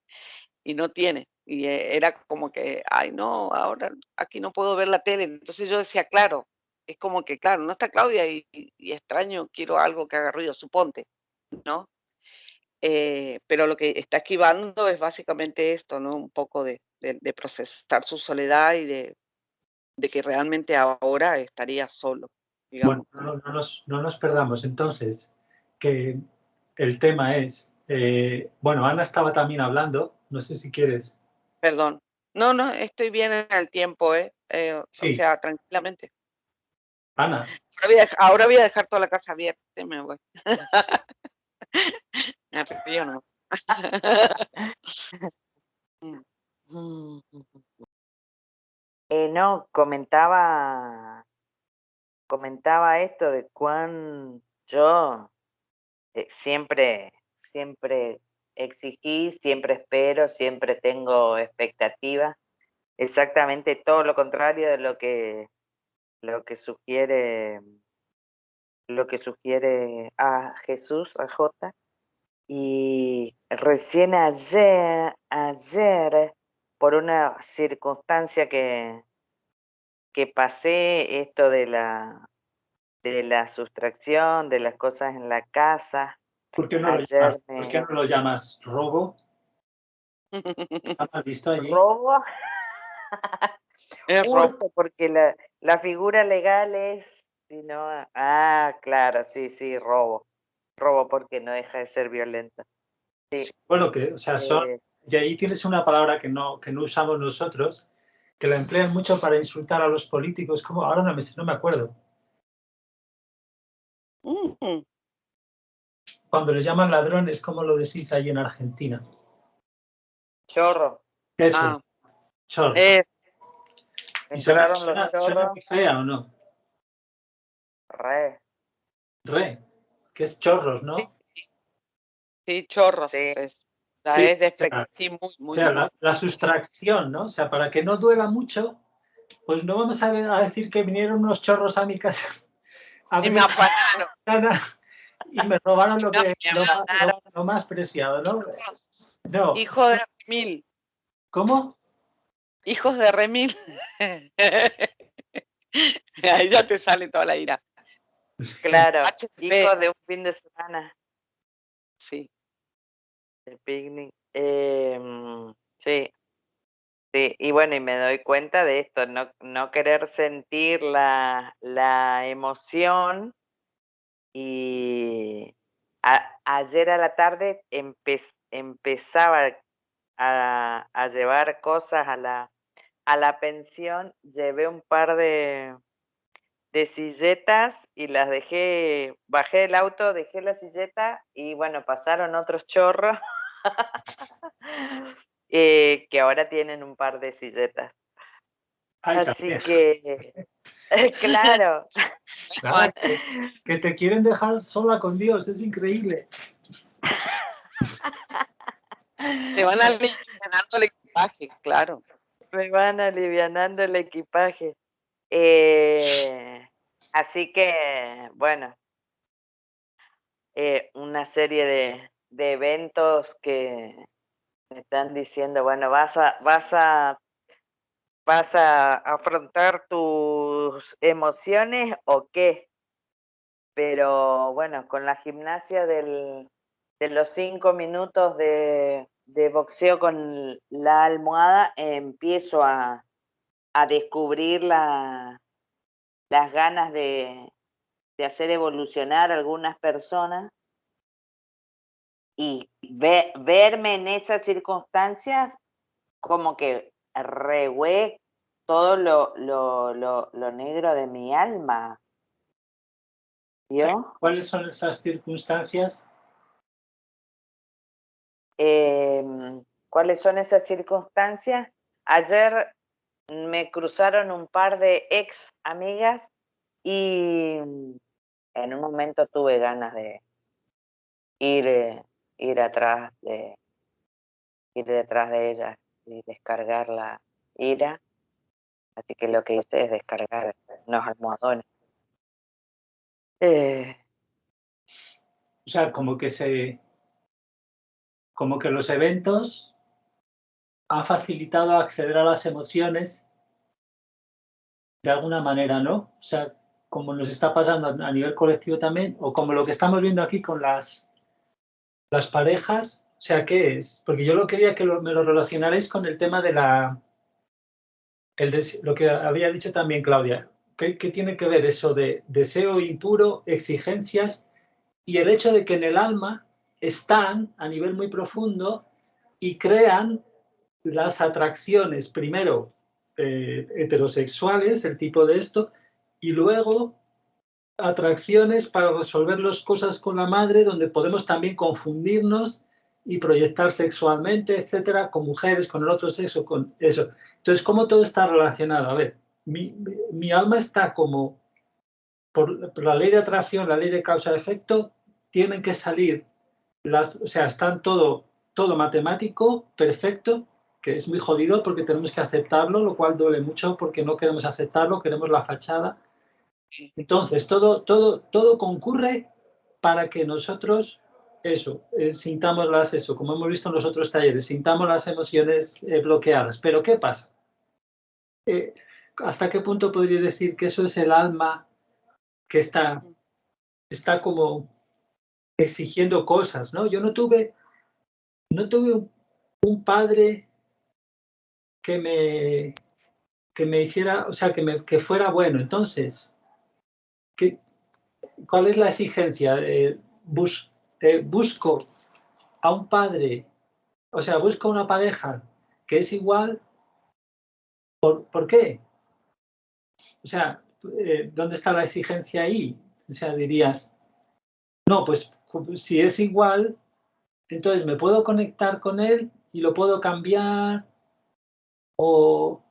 Speaker 2: y no tiene. Y era como que, ay, no, ahora aquí no puedo ver la tele. Entonces yo decía, claro, es como que, claro, no está Claudia y extraño, quiero algo que haga ruido, suponte, ¿no? Pero lo que está esquivando es básicamente esto, ¿no? Un poco de procesar su soledad y de que realmente ahora estaría solo, digamos.
Speaker 1: Bueno, no nos perdamos entonces, que el tema es, bueno, Ana estaba también hablando, no sé si quieres.
Speaker 2: Perdón. No, estoy bien en el tiempo,
Speaker 1: Sí.
Speaker 2: O sea, tranquilamente.
Speaker 1: Ana.
Speaker 2: Ahora voy a dejar toda la casa abierta y me voy. Me río, ¿no?
Speaker 3: No, comentaba esto de cuán yo siempre exigí, siempre espero, siempre tengo expectativas. Exactamente todo lo contrario de lo que sugiere a Jesús, a J. Y recién ayer, por una circunstancia que pasé, esto de la sustracción, de las cosas en la casa.
Speaker 1: ¿Por qué no lo llamas robo? ¿Está mal visto allí?
Speaker 3: ¿Robo?
Speaker 2: Es
Speaker 3: Hurto, porque la figura legal es, si no, claro, sí, robo. Robo porque no deja de ser violenta. Sí.
Speaker 1: Bueno, o sea, y ahí tienes una palabra que no usamos nosotros, que la emplean mucho para insultar a los políticos, como ahora no me acuerdo. Cuando les llaman ladrones, ¿cómo lo decís ahí en Argentina?
Speaker 3: Chorro.
Speaker 1: Eso, chorro. ¿Y suena muy fea o no?
Speaker 3: Re.
Speaker 1: Que es chorros, ¿no?
Speaker 2: Sí, chorros.
Speaker 3: Sí.
Speaker 2: Es
Speaker 1: muy. O sea, la sustracción, ¿no? O sea, para que no duela mucho, pues no vamos a decir que vinieron unos chorros a mi casa.
Speaker 2: Y me afanaron.
Speaker 1: Y me robaron lo más preciado, ¿no? No.
Speaker 2: Hijo de remil.
Speaker 1: ¿Cómo?
Speaker 2: Hijos de remil. Ahí ya te sale toda la ira.
Speaker 3: Claro, hijos de un fin de semana.
Speaker 2: Sí.
Speaker 3: De picnic. Sí. Sí, y bueno, y me doy cuenta de esto, no querer sentir la emoción. Y ayer a la tarde empezaba a llevar cosas a la pensión. Llevé un par de silletas y las dejé, bajé del auto, dejé la silleta y bueno, pasaron otros chorros que ahora tienen un par de silletas.
Speaker 1: Ay,
Speaker 3: Así
Speaker 1: también.
Speaker 3: que, claro.
Speaker 1: Nada, que te quieren dejar sola con Dios, es increíble.
Speaker 2: Te van alivianando el equipaje, claro.
Speaker 3: Me van alivianando el equipaje. Así que, bueno, una serie de eventos que me están diciendo, bueno, vas a afrontar tus emociones o qué. Pero bueno, con la gimnasia de los 5 minutos de boxeo con la almohada, empiezo a descubrir las ganas de hacer evolucionar a algunas personas y verme en esas circunstancias como que rehué todo lo negro de mi alma. ¿Vio?
Speaker 1: ¿Cuáles son esas circunstancias?
Speaker 3: ¿Cuáles son esas circunstancias? Ayer me cruzaron un par de ex amigas y en un momento tuve ganas de ir atrás de ir detrás de ellas y descargar la ira. Así que lo que hice es descargar unos almohadones.
Speaker 1: O sea, como que los eventos han facilitado acceder a las emociones de alguna manera, ¿no? O sea, como nos está pasando a nivel colectivo también, o como lo que estamos viendo aquí con las parejas. O sea, ¿qué es? Porque yo lo quería que me lo relacionarais con el tema de lo que había dicho también Claudia. ¿Qué tiene que ver eso de deseo impuro, exigencias y el hecho de que en el alma están a nivel muy profundo y crean las atracciones, primero heterosexuales, el tipo de esto, y luego atracciones para resolver las cosas con la madre, donde podemos también confundirnos y proyectar sexualmente, etcétera, con mujeres, con el otro sexo, con eso. Entonces, ¿cómo todo está relacionado? A ver, mi alma está como, por la ley de atracción, la ley de causa-efecto, tienen que salir o sea, están todo matemático, perfecto, que es muy jodido porque tenemos que aceptarlo, lo cual duele mucho porque no queremos aceptarlo, queremos la fachada. Entonces, todo concurre para que nosotros, sintamos como hemos visto en los otros talleres, sintamos las emociones bloqueadas. Pero, ¿qué pasa? ¿Hasta qué punto podría decir que eso es el alma que está como exigiendo cosas, ¿no? Yo no tuve un padre que me hiciera, o sea, que fuera bueno. Entonces, ¿cuál es la exigencia? Busco a un padre, o sea, busco una pareja que es igual. ¿Por qué? O sea, ¿dónde está la exigencia ahí? O sea, dirías, no, pues si es igual, entonces me puedo conectar con él y lo puedo cambiar, o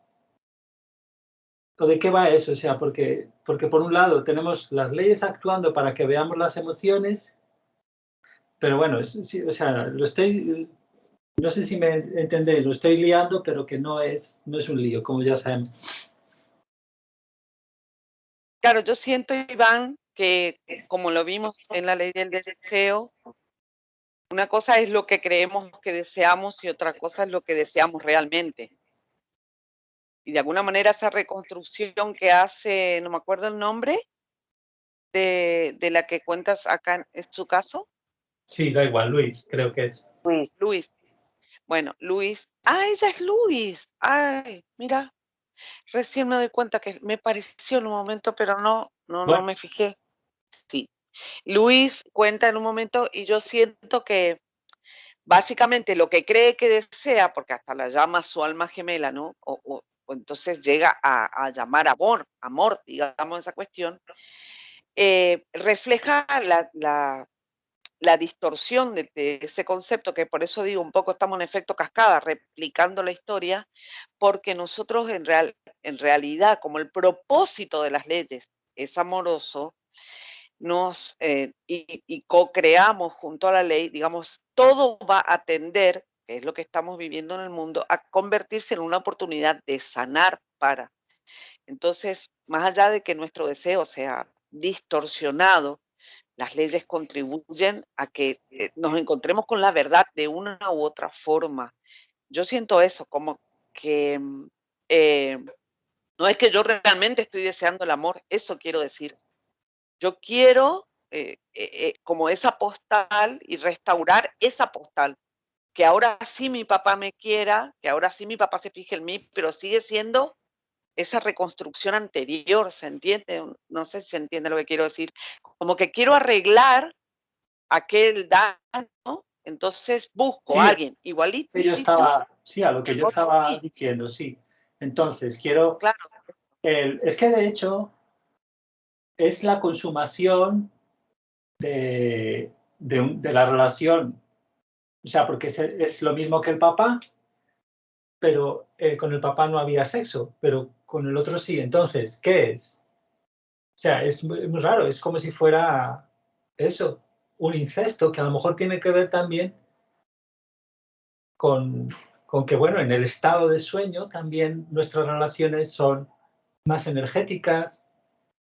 Speaker 1: de qué va eso. O sea, porque por un lado tenemos las leyes actuando para que veamos las emociones, pero bueno, o sea, no sé si me entendéis, lo estoy liando, pero que no es un lío, como ya sabemos.
Speaker 2: Claro, yo siento, Iván, que como lo vimos en la ley del deseo, una cosa es lo que creemos que deseamos y otra cosa es lo que deseamos realmente. Y de alguna manera esa reconstrucción que hace, no me acuerdo el nombre, de la que cuentas acá, ¿es tu caso?
Speaker 1: Sí, da igual, Luis, creo que es.
Speaker 2: Luis. Bueno, Luis. Ah, ella es Luis. Ay, mira, recién me doy cuenta que me pareció en un momento, pero no me fijé. Sí. Luis cuenta en un momento y yo siento que básicamente lo que cree que desea, porque hasta la llama su alma gemela, ¿no? O entonces llega a llamar amor, digamos, esa cuestión, refleja la distorsión de ese concepto, que por eso digo, un poco estamos en efecto cascada, replicando la historia, porque nosotros en realidad, como el propósito de las leyes es amoroso, y co-creamos junto a la ley, digamos, todo va a tender, que es lo que estamos viviendo en el mundo, a convertirse en una oportunidad de sanar para. Entonces, más allá de que nuestro deseo sea distorsionado, las leyes contribuyen a que nos encontremos con la verdad de una u otra forma. Yo siento eso, como que no es que yo realmente estoy deseando el amor, eso quiero decir. Yo quiero como esa postal y restaurar esa postal, que ahora sí mi papá me quiera, que ahora sí mi papá se fije en mí, pero sigue siendo esa reconstrucción anterior, ¿se entiende? No sé si se entiende lo que quiero decir. Como que quiero arreglar aquel daño, entonces busco a alguien igualito.
Speaker 1: Yo estaba, sí, a lo que yo estaba diciendo, sí. Entonces, quiero...
Speaker 2: Claro.
Speaker 1: Es que de hecho es la consumación de la relación. O sea, porque es lo mismo que el papá, pero con el papá no había sexo, pero con el otro sí. Entonces, ¿qué es? O sea, es muy raro, es como si fuera eso, un incesto, que a lo mejor tiene que ver también con que, bueno, en el estado de sueño también nuestras relaciones son más energéticas.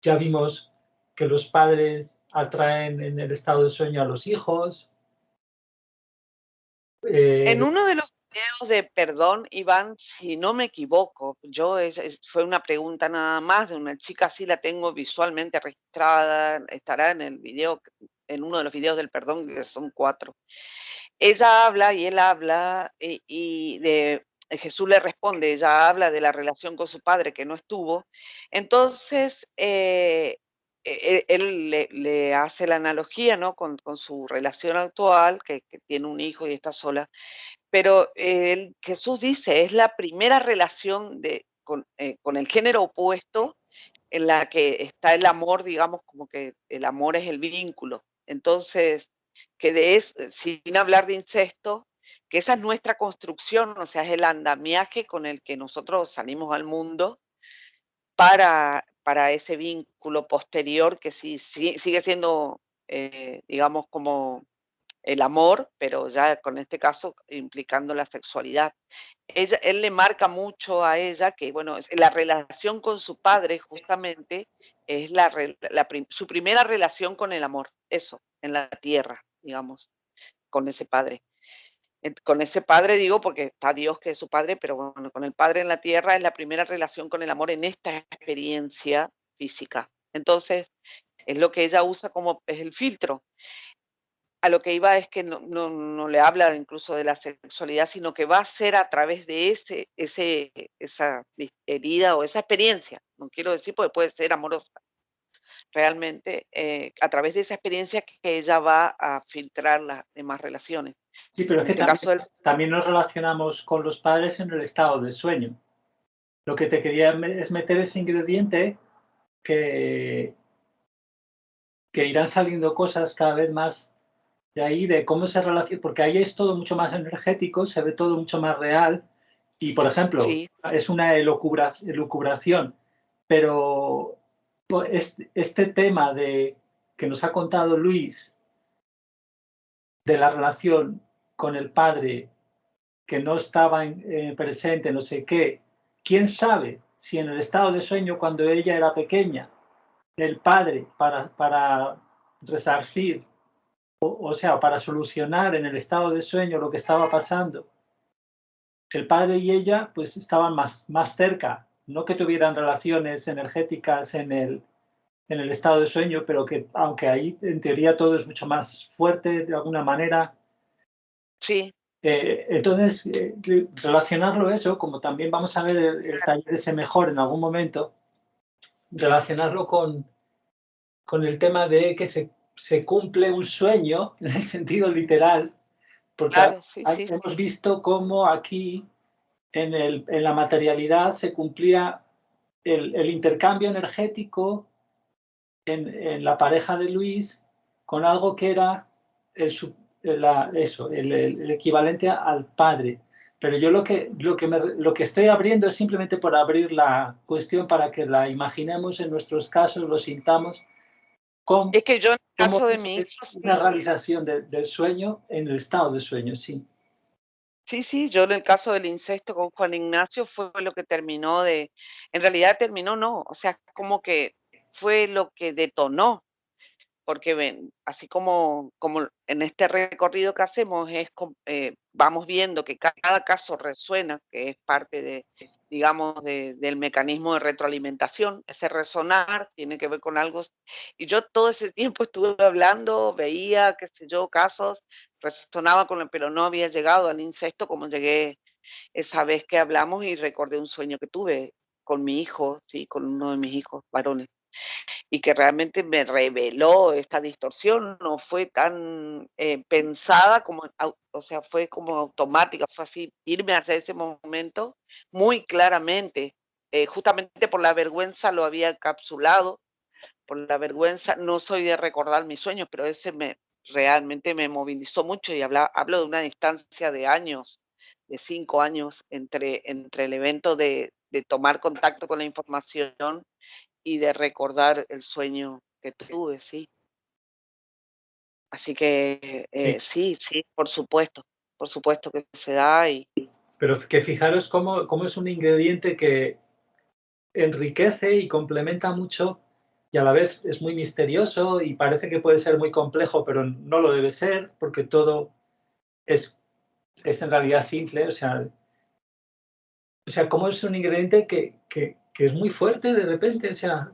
Speaker 1: Ya vimos que los padres atraen en el estado de sueño a los hijos.
Speaker 2: En uno de los videos de Perdón, Iván, si no me equivoco, fue una pregunta nada más de una chica, sí la tengo visualmente registrada, estará en el video, en uno de los videos del Perdón, que son 4. Ella habla y él habla y Jesús le responde, ella habla de la relación con su padre que no estuvo. Entonces, él le hace la analogía, ¿no? con su relación actual, que tiene un hijo y está sola. Pero Jesús dice, es la primera relación con el género opuesto en la que está el amor, digamos, como que el amor es el vínculo. Entonces, sin hablar de incesto, que esa es nuestra construcción, o sea, es el andamiaje con el que nosotros salimos al mundo para ese vínculo posterior que sí sigue siendo, digamos, como el amor, pero ya con este caso implicando la sexualidad. Él le marca mucho a ella que, bueno, la relación con su padre justamente es su primera relación con el amor, eso, en la tierra, digamos, con ese padre. Con ese padre digo porque está Dios que es su padre, pero bueno, con el padre en la tierra es la primera relación con el amor en esta experiencia física. Entonces, es lo que ella usa como es el filtro. A lo que iba es que no le habla incluso de la sexualidad, sino que va a ser a través de esa herida o esa experiencia, no quiero decir porque puede ser amorosa, realmente, a través de esa experiencia que ella va a filtrar las demás relaciones.
Speaker 1: Sí, pero es que también nos relacionamos con los padres en el estado de sueño. Lo que te quería es meter ese ingrediente que irán saliendo cosas cada vez más de ahí, de cómo se relaciona, porque ahí es todo mucho más energético, se ve todo mucho más real. Y, por ejemplo, sí, es una elucubración, pero este tema que nos ha contado Luis, de la relación con el padre que no estaba presente, no sé qué, ¿quién sabe si en el estado de sueño, cuando ella era pequeña, el padre, para resarcir, o sea, para solucionar en el estado de sueño lo que estaba pasando, el padre y ella pues estaban más cerca, no que tuvieran relaciones energéticas en el estado de sueño, pero que aunque ahí en teoría todo es mucho más fuerte de alguna manera.
Speaker 2: Sí.
Speaker 1: Entonces, relacionarlo eso, como también vamos a ver el taller ese mejor en algún momento, relacionarlo con el tema de que se cumple un sueño en el sentido literal, porque
Speaker 2: claro,
Speaker 1: hemos visto cómo aquí en la materialidad se cumplía el intercambio energético en la pareja de Luis con algo que era el equivalente al padre. Pero yo lo que estoy abriendo es simplemente por abrir la cuestión para que la imaginemos en nuestros casos, lo sintamos.
Speaker 2: Es que yo en el caso de mi
Speaker 1: es
Speaker 2: hijo,
Speaker 1: una realización del sueño en el estado de sueño, sí.
Speaker 2: Sí, yo en el caso del incesto con Juan Ignacio fue lo que terminó en realidad terminó no, o sea, como que fue lo que detonó, porque ven, así como en este recorrido que hacemos vamos viendo que cada caso resuena, que es parte digamos, del mecanismo de retroalimentación. Ese resonar tiene que ver con algo, y yo todo ese tiempo estuve hablando, veía, qué sé yo, casos, resonaba pero no había llegado al incesto como llegué esa vez que hablamos y recordé un sueño que tuve con mi hijo, sí, con uno de mis hijos varones, y que realmente me reveló esta distorsión. No fue tan pensada como, o sea, fue como automática, fue así, irme hacia ese momento muy claramente, justamente por la vergüenza lo había encapsulado, por la vergüenza, no soy de recordar mis sueños, pero ese realmente me movilizó mucho, y hablo de una distancia de años, de 5 años entre el evento de tomar contacto con la información y de recordar el sueño que tuve, sí. Así que sí, por supuesto que se da.
Speaker 1: Pero que fijaros cómo es un ingrediente que enriquece y complementa mucho, y a la vez es muy misterioso y parece que puede ser muy complejo, pero no lo debe ser, porque todo es en realidad simple. O sea, cómo es un ingrediente que es muy fuerte de repente, o sea,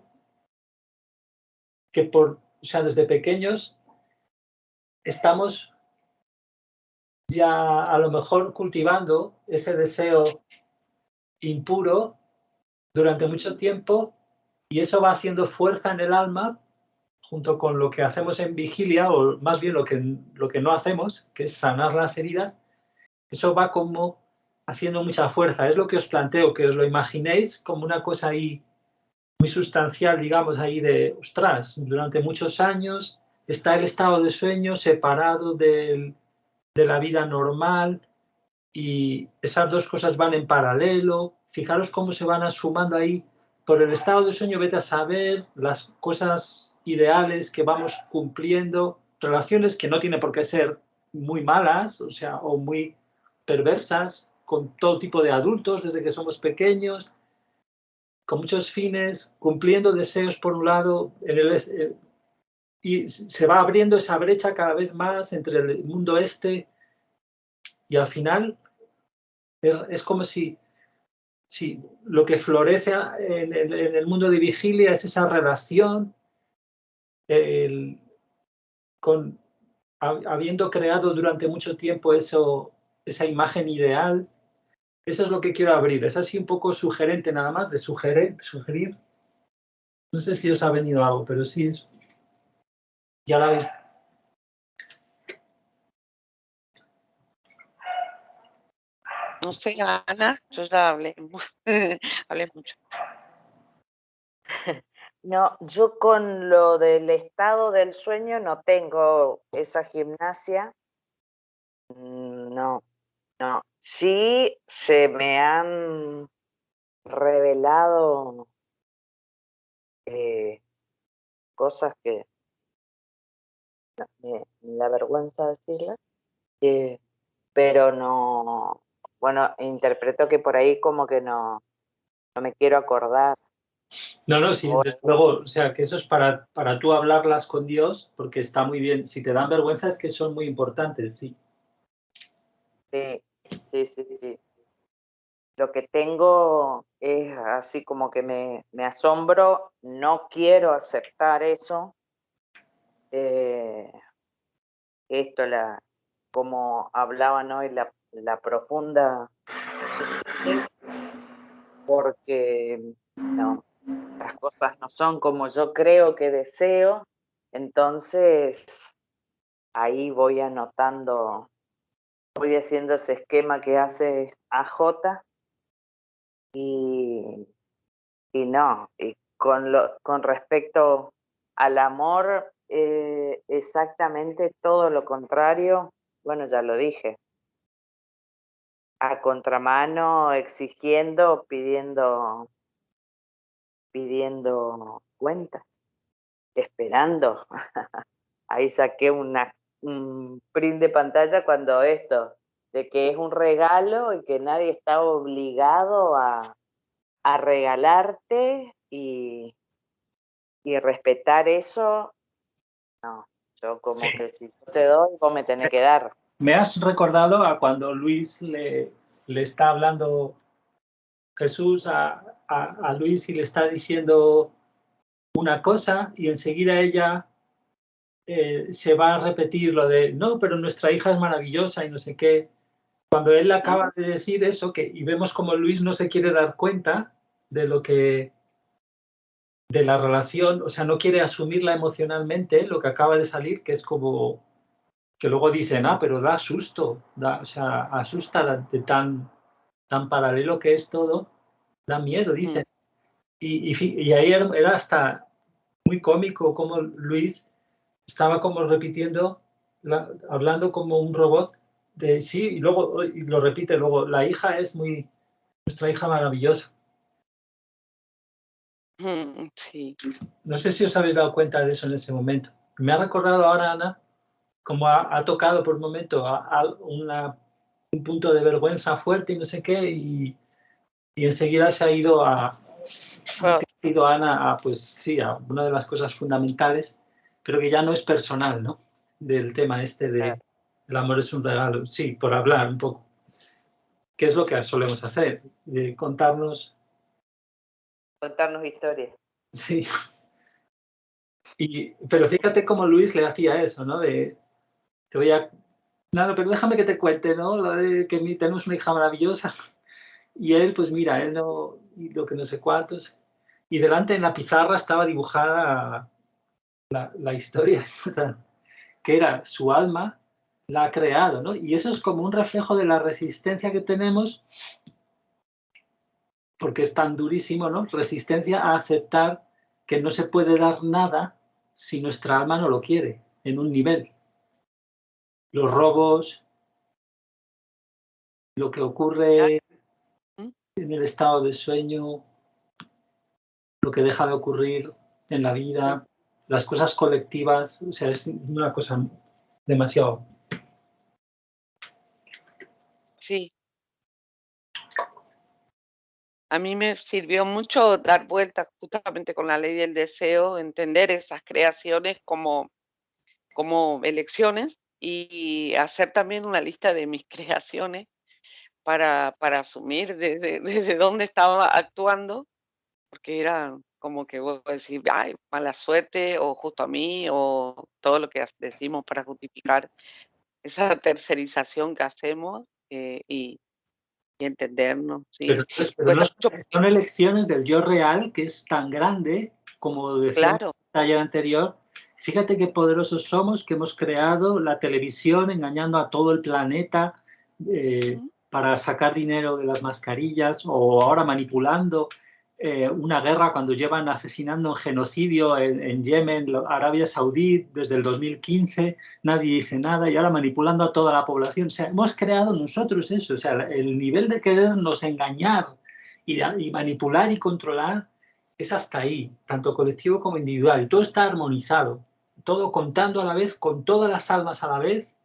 Speaker 1: que desde pequeños estamos ya a lo mejor cultivando ese deseo impuro durante mucho tiempo, y eso va haciendo fuerza en el alma junto con lo que hacemos en vigilia, o más bien lo que no hacemos, que es sanar las heridas. Eso va como haciendo mucha fuerza. Es lo que os planteo, que os lo imaginéis como una cosa ahí muy sustancial, digamos, ahí de, ostras, durante muchos años está el estado de sueño separado de la vida normal, y esas dos cosas van en paralelo. Fijaros cómo se van sumando ahí. Por el estado de sueño, vete a saber las cosas ideales que vamos cumpliendo, relaciones que no tienen por qué ser muy malas, o sea, o muy perversas, con todo tipo de adultos desde que somos pequeños, con muchos fines, cumpliendo deseos por un lado, y se va abriendo esa brecha cada vez más entre el mundo este, y al final es como si lo que florece en el mundo de vigilia es esa relación, habiendo creado durante mucho tiempo esa imagen ideal. Eso es lo que quiero abrir. Es así un poco sugerente nada más, de sugerir. No sé si os ha venido algo, pero sí es. Ya la veis.
Speaker 2: No sé, Ana, yo ya hablé, hablé mucho.
Speaker 3: No, yo con lo del estado del sueño no tengo esa gimnasia. No. Sí se me han revelado cosas que me da vergüenza decirlas, pero no, bueno, interpreto que por ahí como que no me quiero acordar.
Speaker 1: No, sí, desde luego, o sea, que eso es para tú hablarlas con Dios, porque está muy bien. Si te dan vergüenza es que son muy importantes, sí.
Speaker 3: Sí. Lo que tengo es así como que me asombro, no quiero aceptar eso. Esto, como hablaban hoy, la profunda, porque no, las cosas no son como yo creo que deseo, entonces ahí voy anotando, voy haciendo ese esquema que hace AJ y no, y con respecto al amor, exactamente todo lo contrario. Bueno, ya lo dije, a contramano, exigiendo, pidiendo cuentas, esperando. Ahí saqué un print de pantalla cuando esto, de que es un regalo y que nadie está obligado a regalarte y respetar eso. No, yo como
Speaker 1: Sí.
Speaker 3: que si yo te doy, vos me tenés que dar.
Speaker 1: Me has recordado a cuando Luis le está hablando Jesús a Luis y le está diciendo una cosa y enseguida ella se va a repetir lo de, no, pero nuestra hija es maravillosa y no sé qué. Cuando él acaba de decir eso, y vemos como Luis no se quiere dar cuenta de la relación, o sea, no quiere asumirla emocionalmente, lo que acaba de salir, que es como, que luego dicen, pero da susto, o sea, asusta de tan paralelo que es todo, da miedo, dicen. Y ahí era hasta muy cómico como Luis estaba como repitiendo, hablando como un robot, de sí, y luego y lo repite luego, la hija es nuestra hija maravillosa.
Speaker 2: Sí.
Speaker 1: No sé si os habéis dado cuenta de eso en ese momento. Me ha recordado ahora, Ana, como ha tocado por un momento un punto de vergüenza fuerte y no sé qué, y enseguida se ha ido Ana pues sí, a una de las cosas fundamentales, pero que ya no es personal, ¿no? Del tema este de el amor es un regalo. Sí, por hablar un poco. ¿Qué es lo que solemos hacer? Contarnos
Speaker 3: historias.
Speaker 1: Sí. Pero fíjate cómo Luis le hacía eso, ¿no? Te voy a... No, pero déjame que te cuente, ¿no? Lo de que tenemos una hija maravillosa. Y él, pues mira, él no... Y lo que no sé cuántos. Y delante en la pizarra estaba dibujada la historia, que era su alma, la ha creado, ¿no? Y eso es como un reflejo de la resistencia que tenemos, porque es tan durísimo, ¿no? Resistencia a aceptar que no se puede dar nada si nuestra alma no lo quiere, en un nivel. Los robos, lo que ocurre en el estado de sueño, lo que deja de ocurrir en la vida, las cosas colectivas, o sea, es una cosa demasiado.
Speaker 2: Sí. A mí me sirvió mucho dar vueltas justamente con la ley del deseo, entender esas creaciones como elecciones y hacer también una lista de mis creaciones para asumir desde dónde estaba actuando, porque era como que vos decís, ay, mala suerte, o justo a mí, o todo lo que decimos para justificar esa tercerización que hacemos y entendernos. Sí.
Speaker 1: Pero no son elecciones del yo real, que es tan grande, como decía en el taller anterior. Fíjate qué poderosos somos, que hemos creado la televisión engañando a todo el planeta para sacar dinero de las mascarillas, o ahora manipulando una guerra cuando llevan asesinando en genocidio en Yemen, Arabia Saudí, desde el 2015, nadie dice nada, y ahora manipulando a toda la población. O sea, hemos creado nosotros eso, o sea, el nivel de querernos engañar y manipular y controlar es hasta ahí, tanto colectivo como individual, y todo está armonizado, todo contando a la vez, con todas las almas a la vez,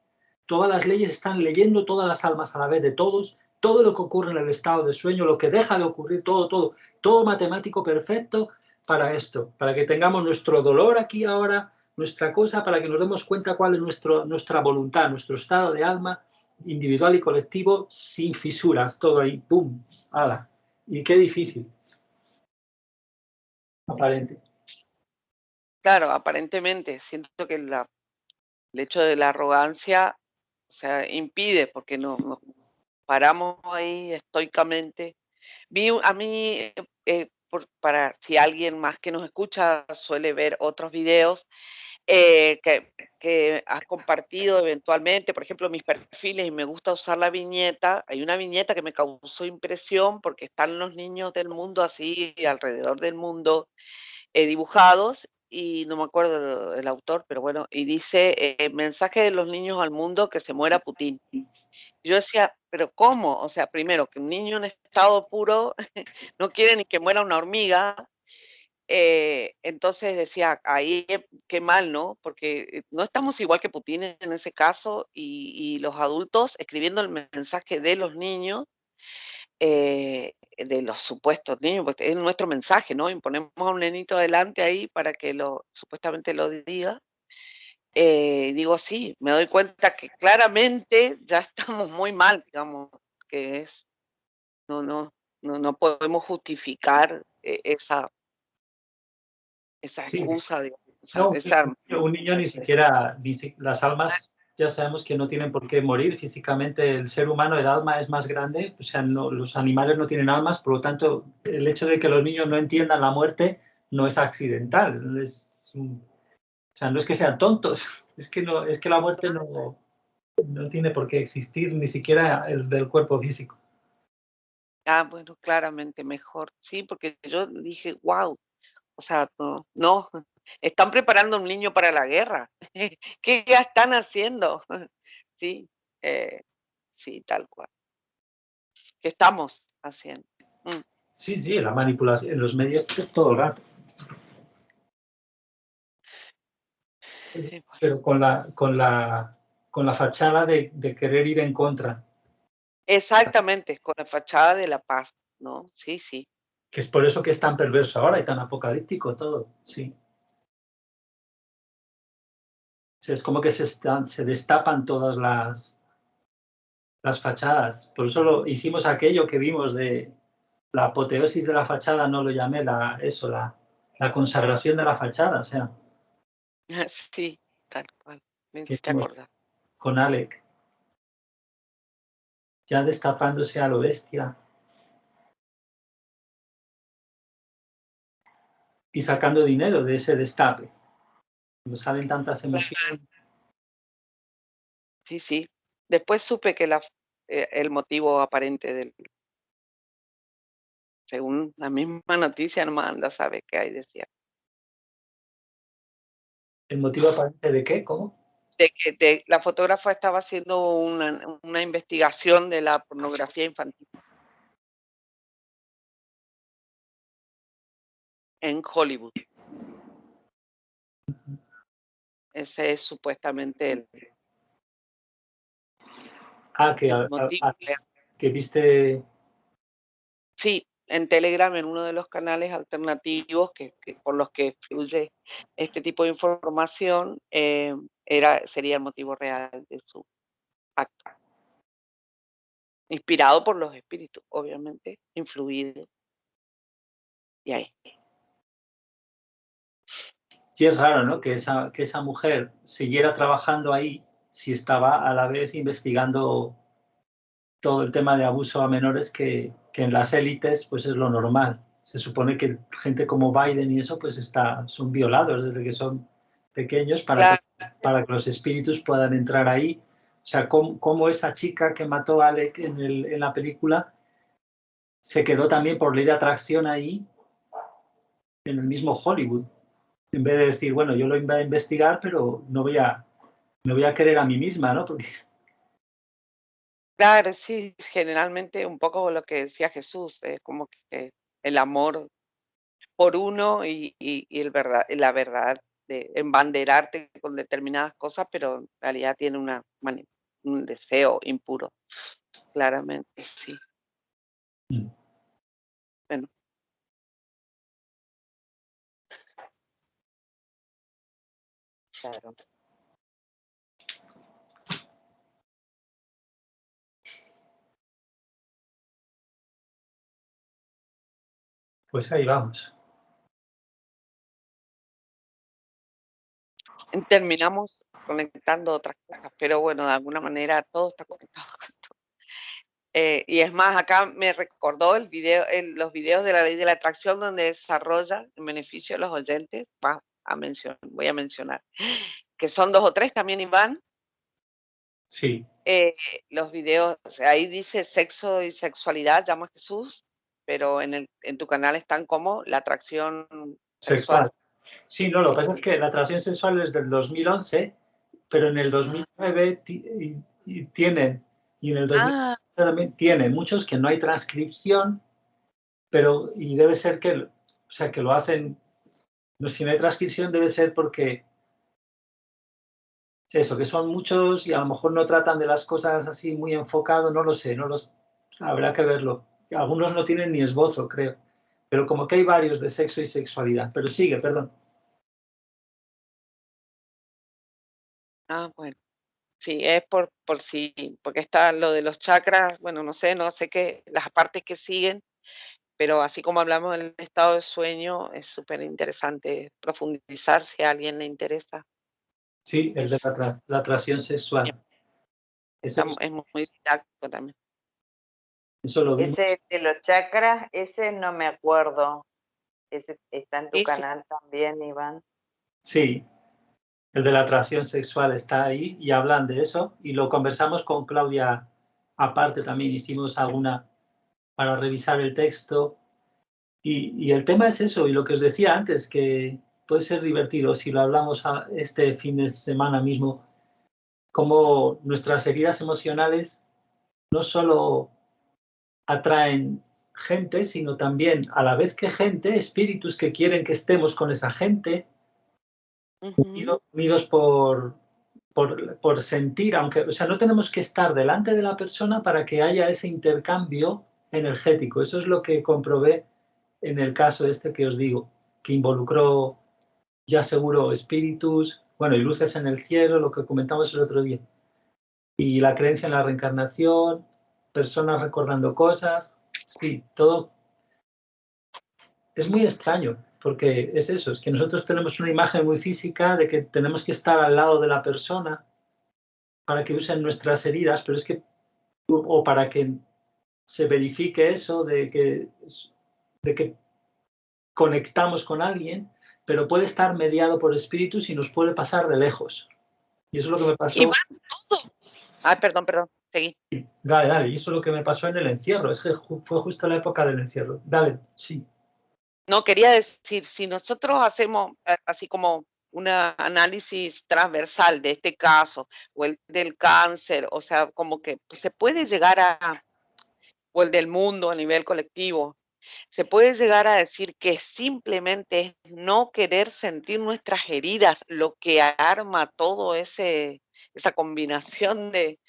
Speaker 1: todas las leyes están leyendo todas las almas a la vez de todos, todo lo que ocurre en el estado de sueño, lo que deja de ocurrir, todo matemático perfecto para esto, para que tengamos nuestro dolor aquí ahora, nuestra cosa, para que nos demos cuenta cuál es nuestra voluntad, nuestro estado de alma individual y colectivo, sin fisuras, todo ahí, ¡pum! ¡Hala! Y qué difícil. Aparente.
Speaker 2: Claro, aparentemente, siento que el hecho de la arrogancia, o sea, impide, porque nos paramos ahí estoicamente. A mí, para si alguien más que nos escucha suele ver otros videos, que has compartido eventualmente, por ejemplo, mis perfiles, y me gusta usar la viñeta. Hay una viñeta que me causó impresión porque están los niños del mundo así, alrededor del mundo, dibujados, y no me acuerdo el autor, pero bueno, y dice, mensaje de los niños al mundo, que se muera Putin. Yo decía, pero ¿cómo? O sea, primero, que un niño en estado puro no quiere ni que muera una hormiga. Entonces decía, ahí qué mal, ¿no? Porque no estamos igual que Putin en ese caso, y los adultos escribiendo el mensaje de los niños, de los supuestos niños, porque es nuestro mensaje, ¿no? Y ponemos a un nenito adelante ahí para que supuestamente lo diga. Digo, sí, me doy cuenta que claramente ya estamos muy mal, digamos, que es, no podemos justificar esa
Speaker 1: Sí,
Speaker 2: excusa, digamos,
Speaker 1: no,
Speaker 2: esa
Speaker 1: un niño ni siquiera, las almas ya sabemos que no tienen por qué morir físicamente. El ser humano, el alma es más grande, o sea, no, los animales no tienen almas, por lo tanto, el hecho de que los niños no entiendan la muerte no es accidental. O sea, no es que sean tontos, es que la muerte no tiene por qué existir, ni siquiera el del cuerpo físico.
Speaker 2: bueno, claramente mejor, sí, porque yo dije, wow, o sea, no, están preparando a un niño para la guerra. ¿Qué ya están haciendo? Sí, sí, tal cual. ¿Qué estamos haciendo?
Speaker 1: Sí, sí, la manipulación en los medios es todo el rato. Pero con la fachada de querer ir en contra.
Speaker 2: Exactamente, con la fachada de la paz, ¿no? Sí, sí.
Speaker 1: Que es por eso que es tan perverso ahora y tan apocalíptico todo, sí. O sea, es como que se destapan todas las fachadas. Por eso hicimos aquello que vimos de la apoteosis de la fachada, no lo llamé la consagración de la fachada, o sea,
Speaker 2: Sí, tal cual. Me
Speaker 1: que
Speaker 2: hiciste
Speaker 1: vimos
Speaker 2: acordar.
Speaker 1: con Alec, ya destapándose a lo bestia y sacando dinero de ese destape. Nos salen tantas emociones.
Speaker 2: Sí, sí. Después supe que el motivo aparente según la misma noticia, no anda, sabe qué hay, decía.
Speaker 1: ¿El motivo aparente de qué? ¿Cómo?
Speaker 2: De que la fotógrafa estaba haciendo una investigación de la pornografía infantil en Hollywood. Ese es supuestamente el motivo.
Speaker 1: Que viste.
Speaker 2: Sí, en Telegram, en uno de los canales alternativos por los que fluye este tipo de información, sería el motivo real de su acto. Inspirado por los espíritus, obviamente, influido. Y ahí.
Speaker 1: Y es raro, ¿no? Que esa mujer siguiera trabajando ahí si estaba a la vez investigando todo el tema de abuso a menores que en las élites pues es lo normal. Se supone que gente como Biden y eso pues son violados desde que son pequeños para que los espíritus puedan entrar ahí. O sea, cómo esa chica que mató a Alec en la película se quedó también por ley de atracción ahí en el mismo Hollywood. En vez de decir, bueno, yo lo voy a investigar, pero me voy a querer a mí misma, ¿no? Porque
Speaker 2: Claro, sí, generalmente un poco lo que decía Jesús, es como que el amor por uno y la verdad de embanderarte con determinadas cosas, pero en realidad tiene un deseo impuro, claramente, sí. Bueno.
Speaker 3: Claro.
Speaker 1: pues ahí vamos.
Speaker 2: Terminamos conectando otras cosas, pero bueno, de alguna manera todo está conectado con todo. Y es más, acá me recordó los videos de la ley de la atracción donde desarrolla en beneficio de los oyentes. Wow, voy a mencionar, que son 2 o 3 también, Iván.
Speaker 1: Sí.
Speaker 2: Los videos, o sea, ahí dice sexo y sexualidad, llama Jesús, pero en tu canal están como la atracción sexual.
Speaker 1: Sí, no, lo que pasa es que la atracción sexual es del 2011, pero en el 2009 tienen, y en el 2009 también tienen muchos que no hay transcripción, pero, y debe ser que, o sea, que lo hacen, no, si no hay transcripción debe ser porque, eso, que son muchos y a lo mejor no tratan de las cosas así muy enfocado, no lo sé, habrá que verlo. Algunos no tienen ni esbozo, creo, pero como que hay varios de sexo y sexualidad, pero sigue, perdón.
Speaker 2: Bueno. Sí, es porque está lo de los chakras, bueno, no sé qué, las partes que siguen, pero así como hablamos del estado de sueño, es súper interesante profundizar si a alguien le interesa.
Speaker 1: Sí, el de la atracción sexual.
Speaker 2: Es muy didáctico también.
Speaker 1: Eso lo vimos.
Speaker 3: Ese de los chakras, ese no me acuerdo. Ese está en tu canal también, Iván.
Speaker 1: Sí, el de la atracción sexual está ahí y hablan de eso y lo conversamos con Claudia aparte también, hicimos alguna para revisar el texto y el tema es eso y lo que os decía antes, que puede ser divertido si lo hablamos este fin de semana mismo, como nuestras heridas emocionales no solo atraen gente, sino también a la vez que gente, espíritus que quieren que estemos con esa gente, unidos por sentir, aunque, o sea, no tenemos que estar delante de la persona para que haya ese intercambio energético. Eso es lo que comprobé en el caso este que os digo, que involucró ya seguro espíritus, bueno, y luces en el cielo, lo que comentamos el otro día, y la creencia en la reencarnación, personas recordando cosas, sí, todo. Es muy extraño, porque es eso, es que nosotros tenemos una imagen muy física de que tenemos que estar al lado de la persona para que usen nuestras heridas, pero es que, o para que se verifique eso de que conectamos con alguien, pero puede estar mediado por espíritus y nos puede pasar de lejos. Y eso es lo que me pasó.
Speaker 2: Perdón, seguí.
Speaker 1: Dale, y eso es lo que me pasó en el encierro, es que fue justo la época del encierro. Dale, sí.
Speaker 2: No, quería decir, si nosotros hacemos así como un análisis transversal de este caso, o el del cáncer, o sea, como que se puede llegar o el del mundo a nivel colectivo, se puede llegar a decir que simplemente es no querer sentir nuestras heridas lo que arma todo esa combinación de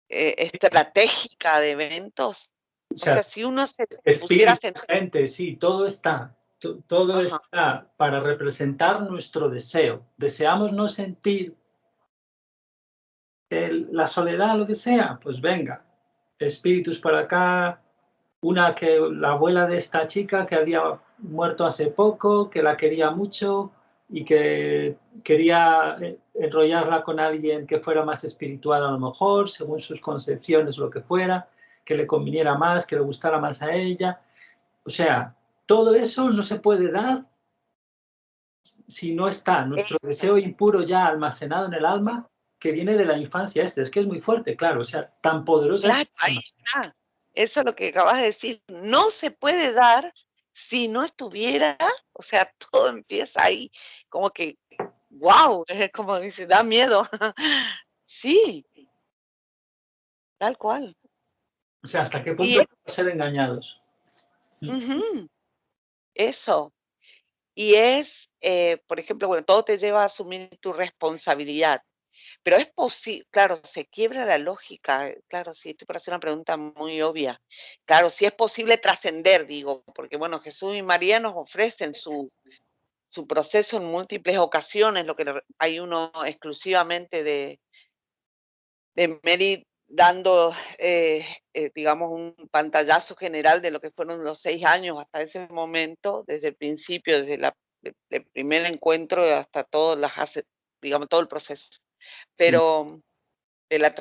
Speaker 2: estratégica de eventos. O sea, si uno se pusiera a sentir...
Speaker 1: Gente, sí, todo está para representar nuestro deseo. Deseamos no sentir la soledad, lo que sea, pues venga, espíritus para acá, la abuela de esta chica que había muerto hace poco, que la quería mucho y que quería enrollarla con alguien que fuera más espiritual a lo mejor, según sus concepciones, lo que fuera, que le conviniera más, que le gustara más a ella. O sea, todo eso no se puede dar si no está nuestro deseo impuro ya almacenado en el alma, que viene de la infancia. Es que es muy fuerte, claro, o sea, tan poderoso.
Speaker 2: Claro, ahí está. Eso es lo que acabas de decir. No se puede dar si no estuviera, o sea, todo empieza ahí, como que, wow, es como dice, da miedo. Sí, tal cual.
Speaker 1: O sea, ¿hasta qué punto podemos ser engañados?
Speaker 2: Eso. Y por ejemplo, bueno, todo te lleva a asumir tu responsabilidad. Pero es posible, claro, se quiebra la lógica, claro, sí, estoy para hacer una pregunta muy obvia. Claro, sí es posible trascender, digo, porque bueno, Jesús y María nos ofrecen su proceso en múltiples ocasiones, lo que hay uno exclusivamente de Mary dando, digamos, un pantallazo general de lo que fueron los 6 años hasta ese momento, desde el principio, desde el primer encuentro hasta digamos, todo el proceso. Pero de la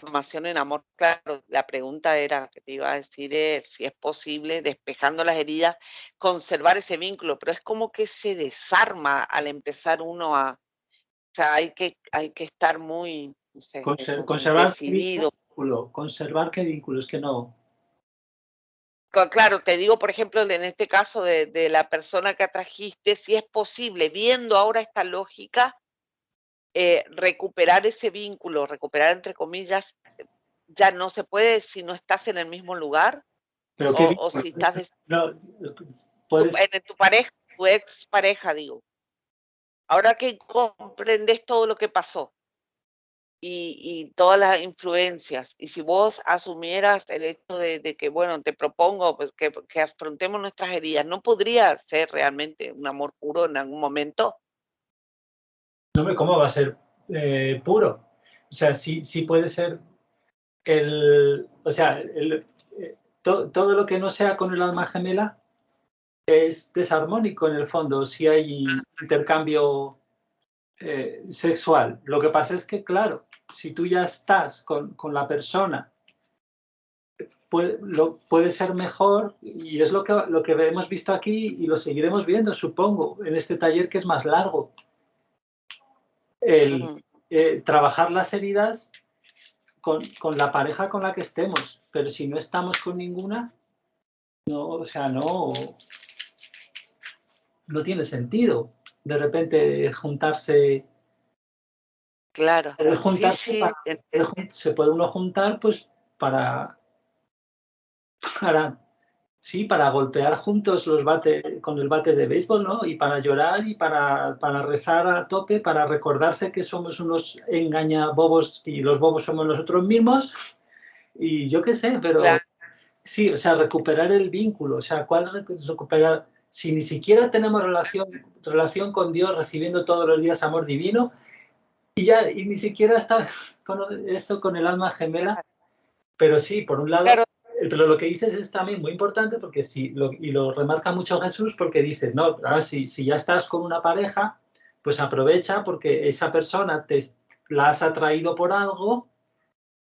Speaker 2: transformación en amor. Claro, la pregunta era, que te iba a decir, si es posible, despejando las heridas, conservar ese vínculo, pero es como que se desarma al empezar uno a... O sea, hay que estar muy, no sé,
Speaker 1: Conservar
Speaker 2: decidido.
Speaker 1: Conservar qué vínculo, es que no...
Speaker 2: Claro, te digo, por ejemplo, en este caso de la persona que atrajiste, si es posible, viendo ahora esta lógica, recuperar ese vínculo, recuperar entre comillas, ya no se puede si no estás en el mismo lugar,
Speaker 1: ¿Pero
Speaker 2: o si estás
Speaker 1: no, puedes...
Speaker 2: en tu pareja, tu ex pareja, digo. Ahora que comprendes todo lo que pasó y todas las influencias, y si vos asumieras el hecho de que, bueno, te propongo pues que afrontemos nuestras heridas, ¿no podría ser realmente un amor puro en algún momento?
Speaker 1: No, hombre, ¿cómo va a ser puro? O sea, sí puede ser o sea, todo lo que no sea con el alma gemela es desarmónico en el fondo, si hay intercambio sexual. Lo que pasa es que, claro, si tú ya estás con la persona, puede ser mejor, y es lo que hemos visto aquí y lo seguiremos viendo, supongo, en este taller que es más largo. Trabajar las heridas con la pareja con la que estemos, pero si no estamos con ninguna, no, o sea, no tiene sentido de repente juntarse.
Speaker 2: Claro.
Speaker 1: Juntarse se puede uno juntar pues para golpear juntos con el bate de béisbol, ¿no? Y para llorar y para rezar a tope, para recordarse que somos unos engañabobos y los bobos somos nosotros mismos. Y yo qué sé, pero
Speaker 2: Claro.
Speaker 1: sí, o sea, recuperar el vínculo, o sea, ¿cuál recuperar? Si ni siquiera tenemos relación con Dios, recibiendo todos los días amor divino, y ni siquiera está con el alma gemela, pero sí, por un lado,
Speaker 2: Claro.
Speaker 1: pero lo que dices es también muy importante porque y lo remarca mucho Jesús porque dice, no, si ya estás con una pareja, pues aprovecha porque esa persona la has atraído por algo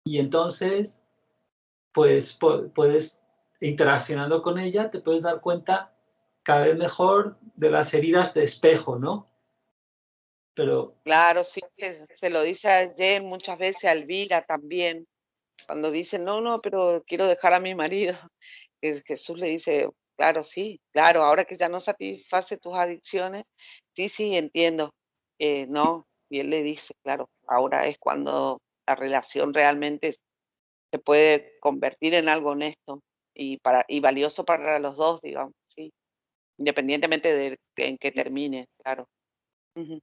Speaker 1: y entonces pues puedes, interaccionando con ella, te puedes dar cuenta cada vez mejor de las heridas de espejo, ¿no? Pero...
Speaker 2: Claro, sí, se lo dice a Jen muchas veces, a Elvira también, cuando dice, no, pero quiero dejar a mi marido. Jesús le dice, claro, sí, claro, ahora que ya no satisface tus adicciones, sí, entiendo. No, y él le dice, claro, ahora es cuando la relación realmente se puede convertir en algo honesto y valioso para los dos, digamos, sí, independientemente de en que termine, claro. Ujú.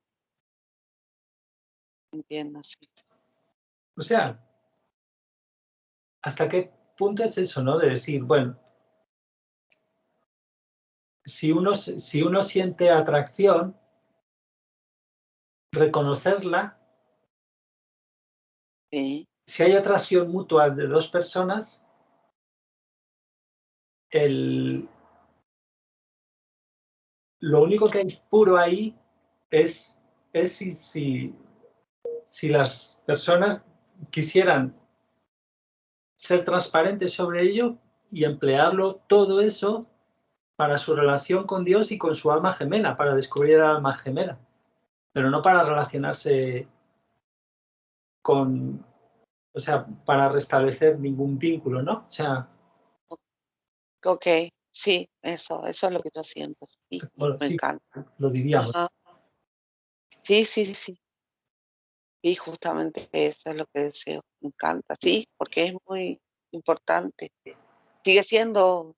Speaker 2: Entiendo, sí.
Speaker 1: O sea, ¿hasta qué punto es eso, no? De decir, bueno, si uno siente atracción, reconocerla.
Speaker 2: Sí.
Speaker 1: Si hay atracción mutua de dos personas, lo único que hay puro ahí es si las personas quisieran ser transparentes sobre ello y emplearlo todo eso para su relación con Dios y con su alma gemela, para descubrir el alma gemela, pero no para relacionarse o sea, para restablecer ningún vínculo, ¿no? O sea...
Speaker 2: Ok, sí, eso es lo que yo siento, sí,
Speaker 1: Bueno,
Speaker 2: me
Speaker 1: sí,
Speaker 2: encanta.
Speaker 1: lo diríamos.
Speaker 2: Ajá. Sí. Sí, justamente eso es lo que deseo, me encanta, sí, porque es muy importante. Sigue siendo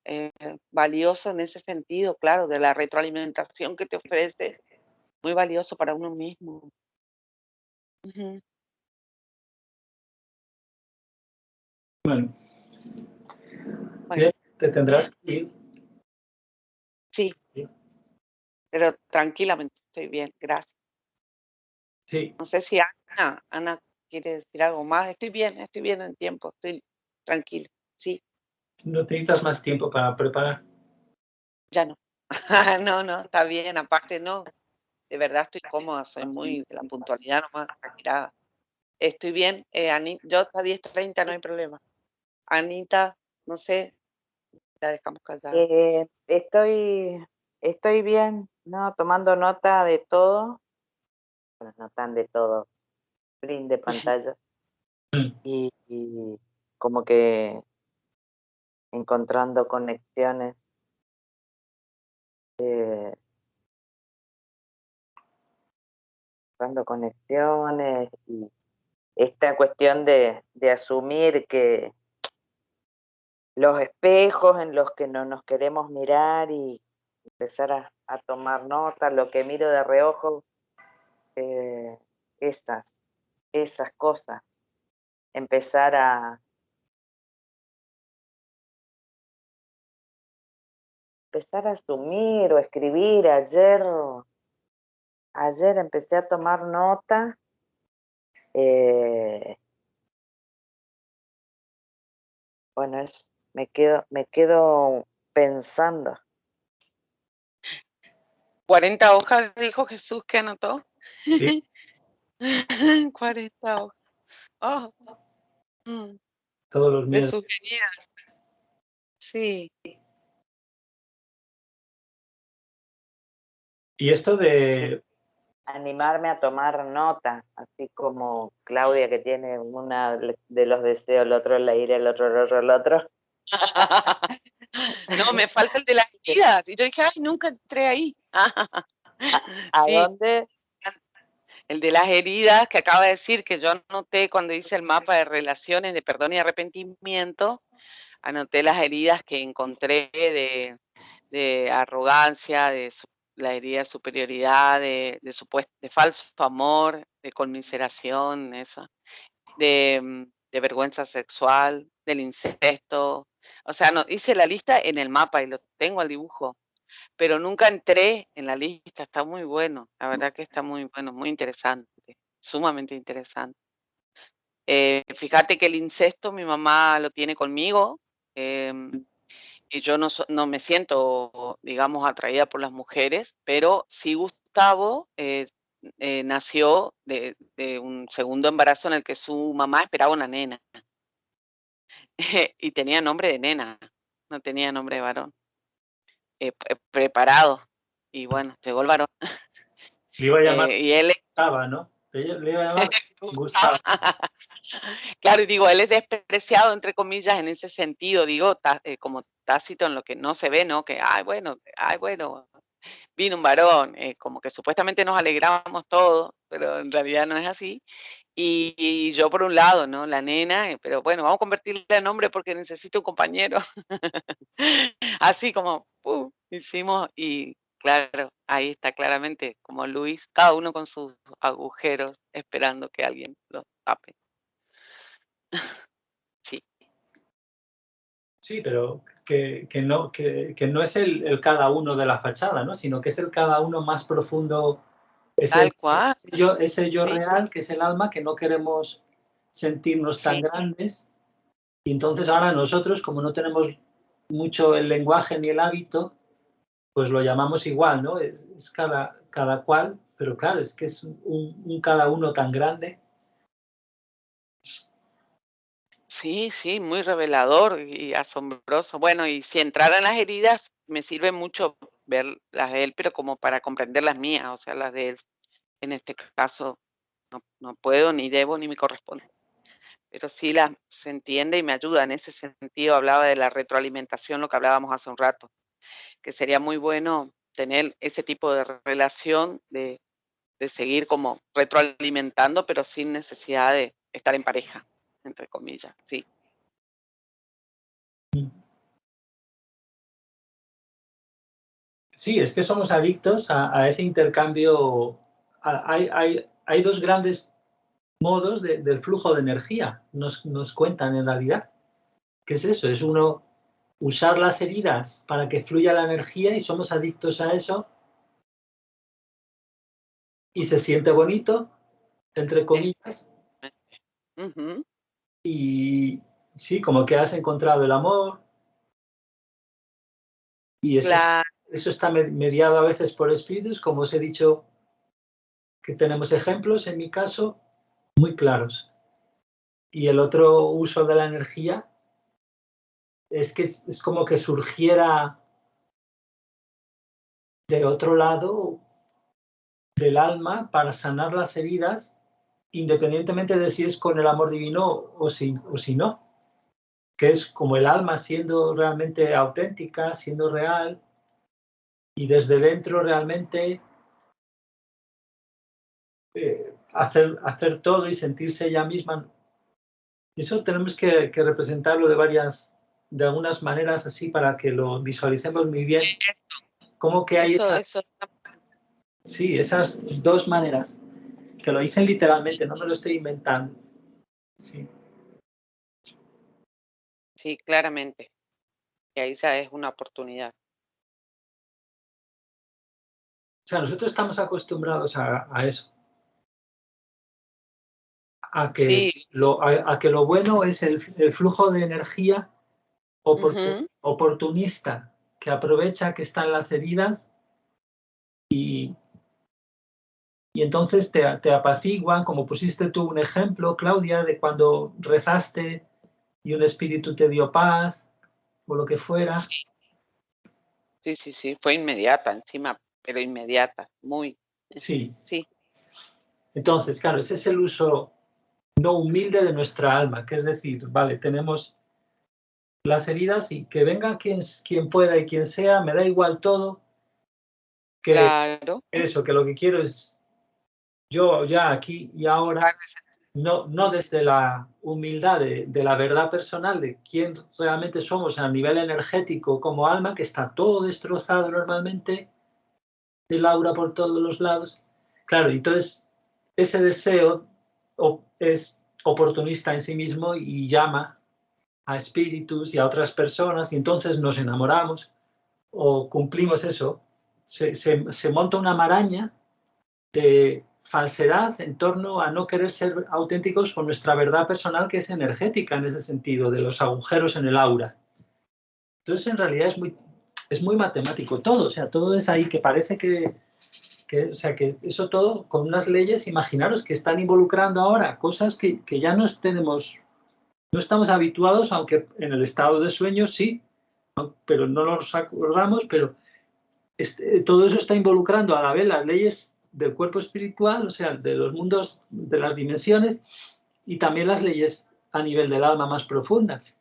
Speaker 2: valioso en ese sentido, claro, de la retroalimentación que te ofrece, muy valioso para uno mismo. Ujú.
Speaker 1: Bueno,
Speaker 2: Bueno,
Speaker 1: te tendrás que ir.
Speaker 2: sí,
Speaker 1: Sí.
Speaker 2: pero tranquilamente estoy bien, gracias.
Speaker 1: Sí.
Speaker 2: No sé si Ana quiere decir algo más. Estoy bien en tiempo, estoy tranquila, sí,
Speaker 1: No necesitas más tiempo para preparar.
Speaker 2: ya no. No, está bien, aparte no, de verdad estoy cómoda, soy muy de la puntualidad nomás, exagerada. Estoy bien, yo hasta 10:30 no hay problema. Anita, no sé, la dejamos callada.
Speaker 3: Estoy bien, ¿no? Tomando nota de todo. Bueno, no tan de todo, print de pantalla. y como que encontrando conexiones. Y esta cuestión de asumir que los espejos en los que no nos queremos mirar y empezar a tomar nota, lo que miro de reojo, esas cosas, empezar a asumir o escribir. Ayer empecé a tomar nota. Bueno, me quedo pensando.
Speaker 2: 40 hojas dijo Jesús que anotó.
Speaker 1: Sí.
Speaker 2: 40 hojas. Oh.
Speaker 1: Todos los
Speaker 2: De
Speaker 1: miedos.
Speaker 2: sugeridas. Sí.
Speaker 1: Y esto de...
Speaker 3: Animarme a tomar nota, así como Claudia, que tiene una de los deseos, el otro la ira, el otro.
Speaker 2: No, me falta el de las heridas. Y yo dije, ay, nunca entré ahí.
Speaker 3: ¿A
Speaker 2: Sí.
Speaker 3: dónde?
Speaker 2: El de las heridas, que acaba de decir, que yo anoté cuando hice el mapa de relaciones de perdón y arrepentimiento, anoté las heridas que encontré de arrogancia, la herida de superioridad, de falso amor, de conmiseración, esa, de vergüenza sexual, del incesto. O sea, no, hice la lista en el mapa y lo tengo al dibujo, pero nunca entré en la lista. Está muy bueno, la verdad que está muy bueno, muy interesante, sumamente interesante. Fíjate que el incesto mi mamá lo tiene conmigo, y yo no me siento, digamos, atraída por las mujeres, pero sí Gustavo nació de un segundo embarazo en el que su mamá esperaba una nena. Y tenía nombre de nena, no tenía nombre de varón. Preparado. Y bueno, llegó el varón.
Speaker 1: Le iba a llamar
Speaker 2: Y él
Speaker 1: Gustavo, ¿no? Le iba a llamar Gustavo.
Speaker 2: Claro, y digo, él es despreciado, entre comillas, en ese sentido, digo, como tácito en lo que no se ve, ¿no? Que, ay, bueno, vino un varón, como que supuestamente nos alegrábamos todos, pero en realidad no es así. Y yo por un lado, ¿no? La nena, pero bueno, vamos a convertirle en hombre porque necesito un compañero. Así como, hicimos, y claro, ahí está claramente como Luis, cada uno con sus agujeros, esperando que alguien los tape. Sí.
Speaker 1: Sí, pero que no es el cada uno de la fachada, ¿no? Sino que es el cada uno más profundo.
Speaker 2: Tal cual.
Speaker 1: Ese yo
Speaker 2: Sí.
Speaker 1: real, que es el alma, que no queremos sentirnos tan grandes. Y entonces ahora nosotros, como no tenemos mucho el lenguaje ni el hábito, pues lo llamamos igual, ¿no? Es cada cual, pero claro, es que es un cada uno tan grande.
Speaker 2: Sí, sí, muy revelador y asombroso. Bueno, y si entraran las heridas, me sirve mucho ver las de él, pero como para comprender las mías, o sea, las de él. En este caso, no puedo, ni debo, ni me corresponde. Pero sí se entiende y me ayuda. En ese sentido, hablaba de la retroalimentación, lo que hablábamos hace un rato, que sería muy bueno tener ese tipo de relación, de seguir como retroalimentando, pero sin necesidad de estar en pareja, entre comillas, sí.
Speaker 1: Sí, es que somos adictos a ese intercambio. Hay dos grandes modos del flujo de energía, nos cuentan en realidad. ¿Qué es eso? Es uno, usar las heridas para que fluya la energía, y somos adictos a eso. Y se siente bonito, entre comillas. Y sí, como que has encontrado el amor. Y eso, eso está mediado a veces por espíritus, como os he dicho, que tenemos ejemplos, en mi caso, muy claros. Y el otro uso de la energía es que es como que surgiera de otro lado del alma para sanar las heridas, independientemente de si es con el amor divino o si no, que es como el alma siendo realmente auténtica, siendo real, y desde dentro realmente hacer todo y sentirse ella misma. Eso tenemos que representarlo de algunas maneras así para que lo visualicemos muy bien. Como que hay esas dos maneras, que lo dicen literalmente, no me lo estoy inventando. Sí.
Speaker 2: Sí, claramente. Y ahí ya es una oportunidad.
Speaker 1: O sea, nosotros estamos acostumbrados a eso. A que lo bueno es el flujo de energía oportunista, que aprovecha que están las heridas y entonces te apaciguan, como pusiste tú un ejemplo, Claudia, de cuando rezaste y un espíritu te dio paz o lo que fuera.
Speaker 2: Sí, fue inmediata encima, pero inmediata, muy.
Speaker 1: Sí.
Speaker 2: Sí.
Speaker 1: Entonces, claro, ese es el uso no humilde de nuestra alma, que es decir, vale, tenemos las heridas y que venga quien pueda y quien sea, me da igual todo, que
Speaker 2: claro.
Speaker 1: Eso, que lo que quiero es yo ya aquí y ahora, no desde la humildad de la verdad personal de quién realmente somos a nivel energético como alma, que está todo destrozado normalmente, el aura por todos los lados. Claro, entonces ese deseo es oportunista en sí mismo y llama a espíritus y a otras personas y entonces nos enamoramos o cumplimos eso. Se monta una maraña de falsedad en torno a no querer ser auténticos con nuestra verdad personal, que es energética en ese sentido, de los agujeros en el aura. Entonces, en realidad es muy matemático todo, o sea, todo es ahí que parece que eso todo con unas leyes, imaginaros que están involucrando ahora cosas que ya no estamos habituados, aunque en el estado de sueño sí, pero no nos acordamos, pero todo eso está involucrando a la vez las leyes del cuerpo espiritual, o sea, de los mundos, de las dimensiones, y también las leyes a nivel del alma más profundas.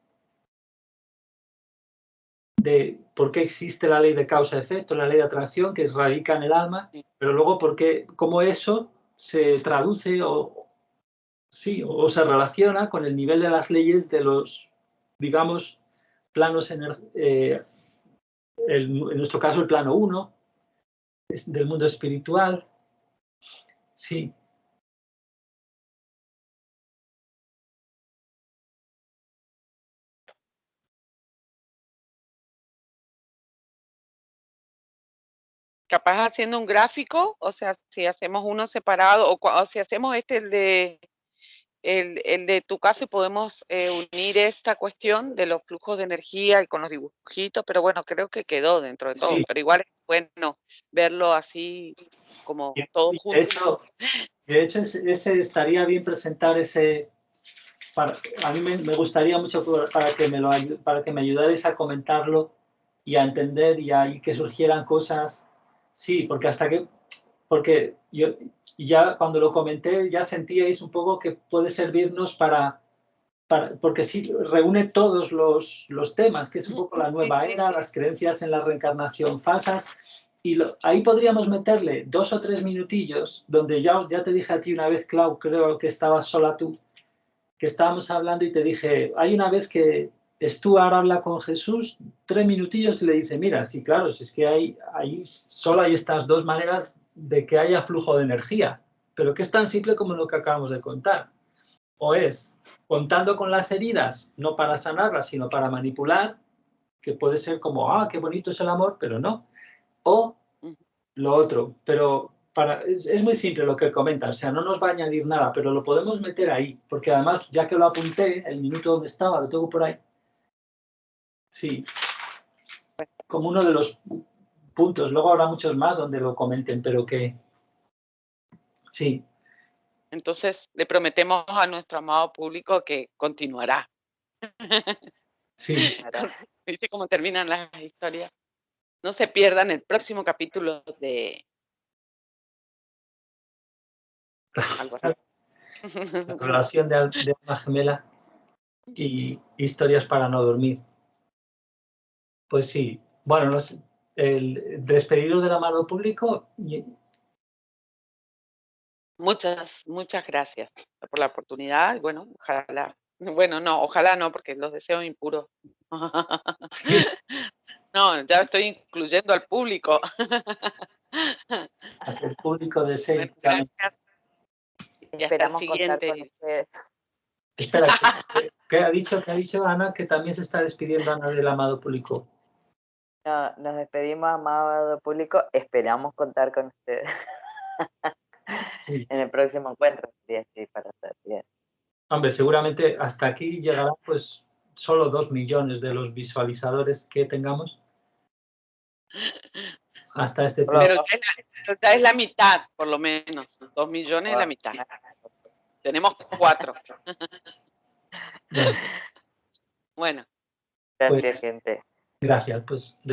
Speaker 1: De por qué existe la ley de causa-efecto, la ley de atracción que radica en el alma, pero luego cómo eso se traduce o se relaciona con el nivel de las leyes de los, digamos, planos, en nuestro caso el plano 1, del mundo espiritual. Sí.
Speaker 2: Capaz haciendo un gráfico, o sea, si hacemos uno separado, o si hacemos el de tu caso y podemos unir esta cuestión de los flujos de energía y con los dibujitos, pero bueno, creo que quedó dentro de todo, pero igual es bueno verlo así como todo junto.
Speaker 1: De hecho, ese estaría bien presentar ese. A mí me gustaría mucho para que me ayudarais a comentarlo y a entender y que surgieran cosas. Sí, porque yo ya cuando lo comenté ya sentíais un poco que puede servirnos porque sí reúne todos los temas, que es un poco la nueva era, las creencias en la reencarnación falsas. Y ahí podríamos meterle 2 o 3 minutillos, donde ya te dije a ti una vez, Clau, creo que estabas sola tú, que estábamos hablando y te dije, hay una vez que Stuart habla con Jesús, 3 minutillos y le dice, mira, sí, claro, si es que solo hay estas dos maneras de que haya flujo de energía, pero que es tan simple como lo que acabamos de contar. O es contando con las heridas, no para sanarlas, sino para manipular, que puede ser como, qué bonito es el amor, pero no. O lo otro, pero es muy simple lo que comenta, o sea, no nos va a añadir nada, pero lo podemos meter ahí, porque además, ya que lo apunté, el minuto donde estaba, lo tengo por ahí. Sí, como uno de los puntos, luego habrá muchos más donde lo comenten, pero que sí.
Speaker 2: Entonces, le prometemos a nuestro amado público que continuará.
Speaker 1: Sí.
Speaker 2: ¿Viste cómo terminan las historias? No se pierdan el próximo capítulo de... algo así.
Speaker 1: La relación de alma gemela y historias para no dormir. Pues sí, bueno, el despedido del amado público.
Speaker 2: Muchas gracias por la oportunidad. Y bueno, ojalá no, porque los deseo impuros.
Speaker 1: Sí.
Speaker 2: No, ya estoy incluyendo al público.
Speaker 1: A que el público desee.
Speaker 2: Bueno, gracias. Y
Speaker 3: Esperamos
Speaker 2: hasta el
Speaker 3: contar con
Speaker 2: siguiente.
Speaker 3: ustedes.
Speaker 1: Espera, ¿qué ha dicho Ana? Que también se está despidiendo Ana del amado público.
Speaker 3: No, nos despedimos, amado público. Esperamos contar con ustedes.
Speaker 1: Sí.
Speaker 3: En el próximo encuentro. Sí, para estar bien.
Speaker 1: Hombre, seguramente hasta aquí llegará pues solo 2 millones de los visualizadores que tengamos. Hasta este punto.
Speaker 2: Pero ya es la mitad, por lo menos. 2 millones es la mitad. Tenemos 4. Bueno.
Speaker 3: Gracias,
Speaker 1: Pues,
Speaker 3: gente.
Speaker 1: gracias. Pues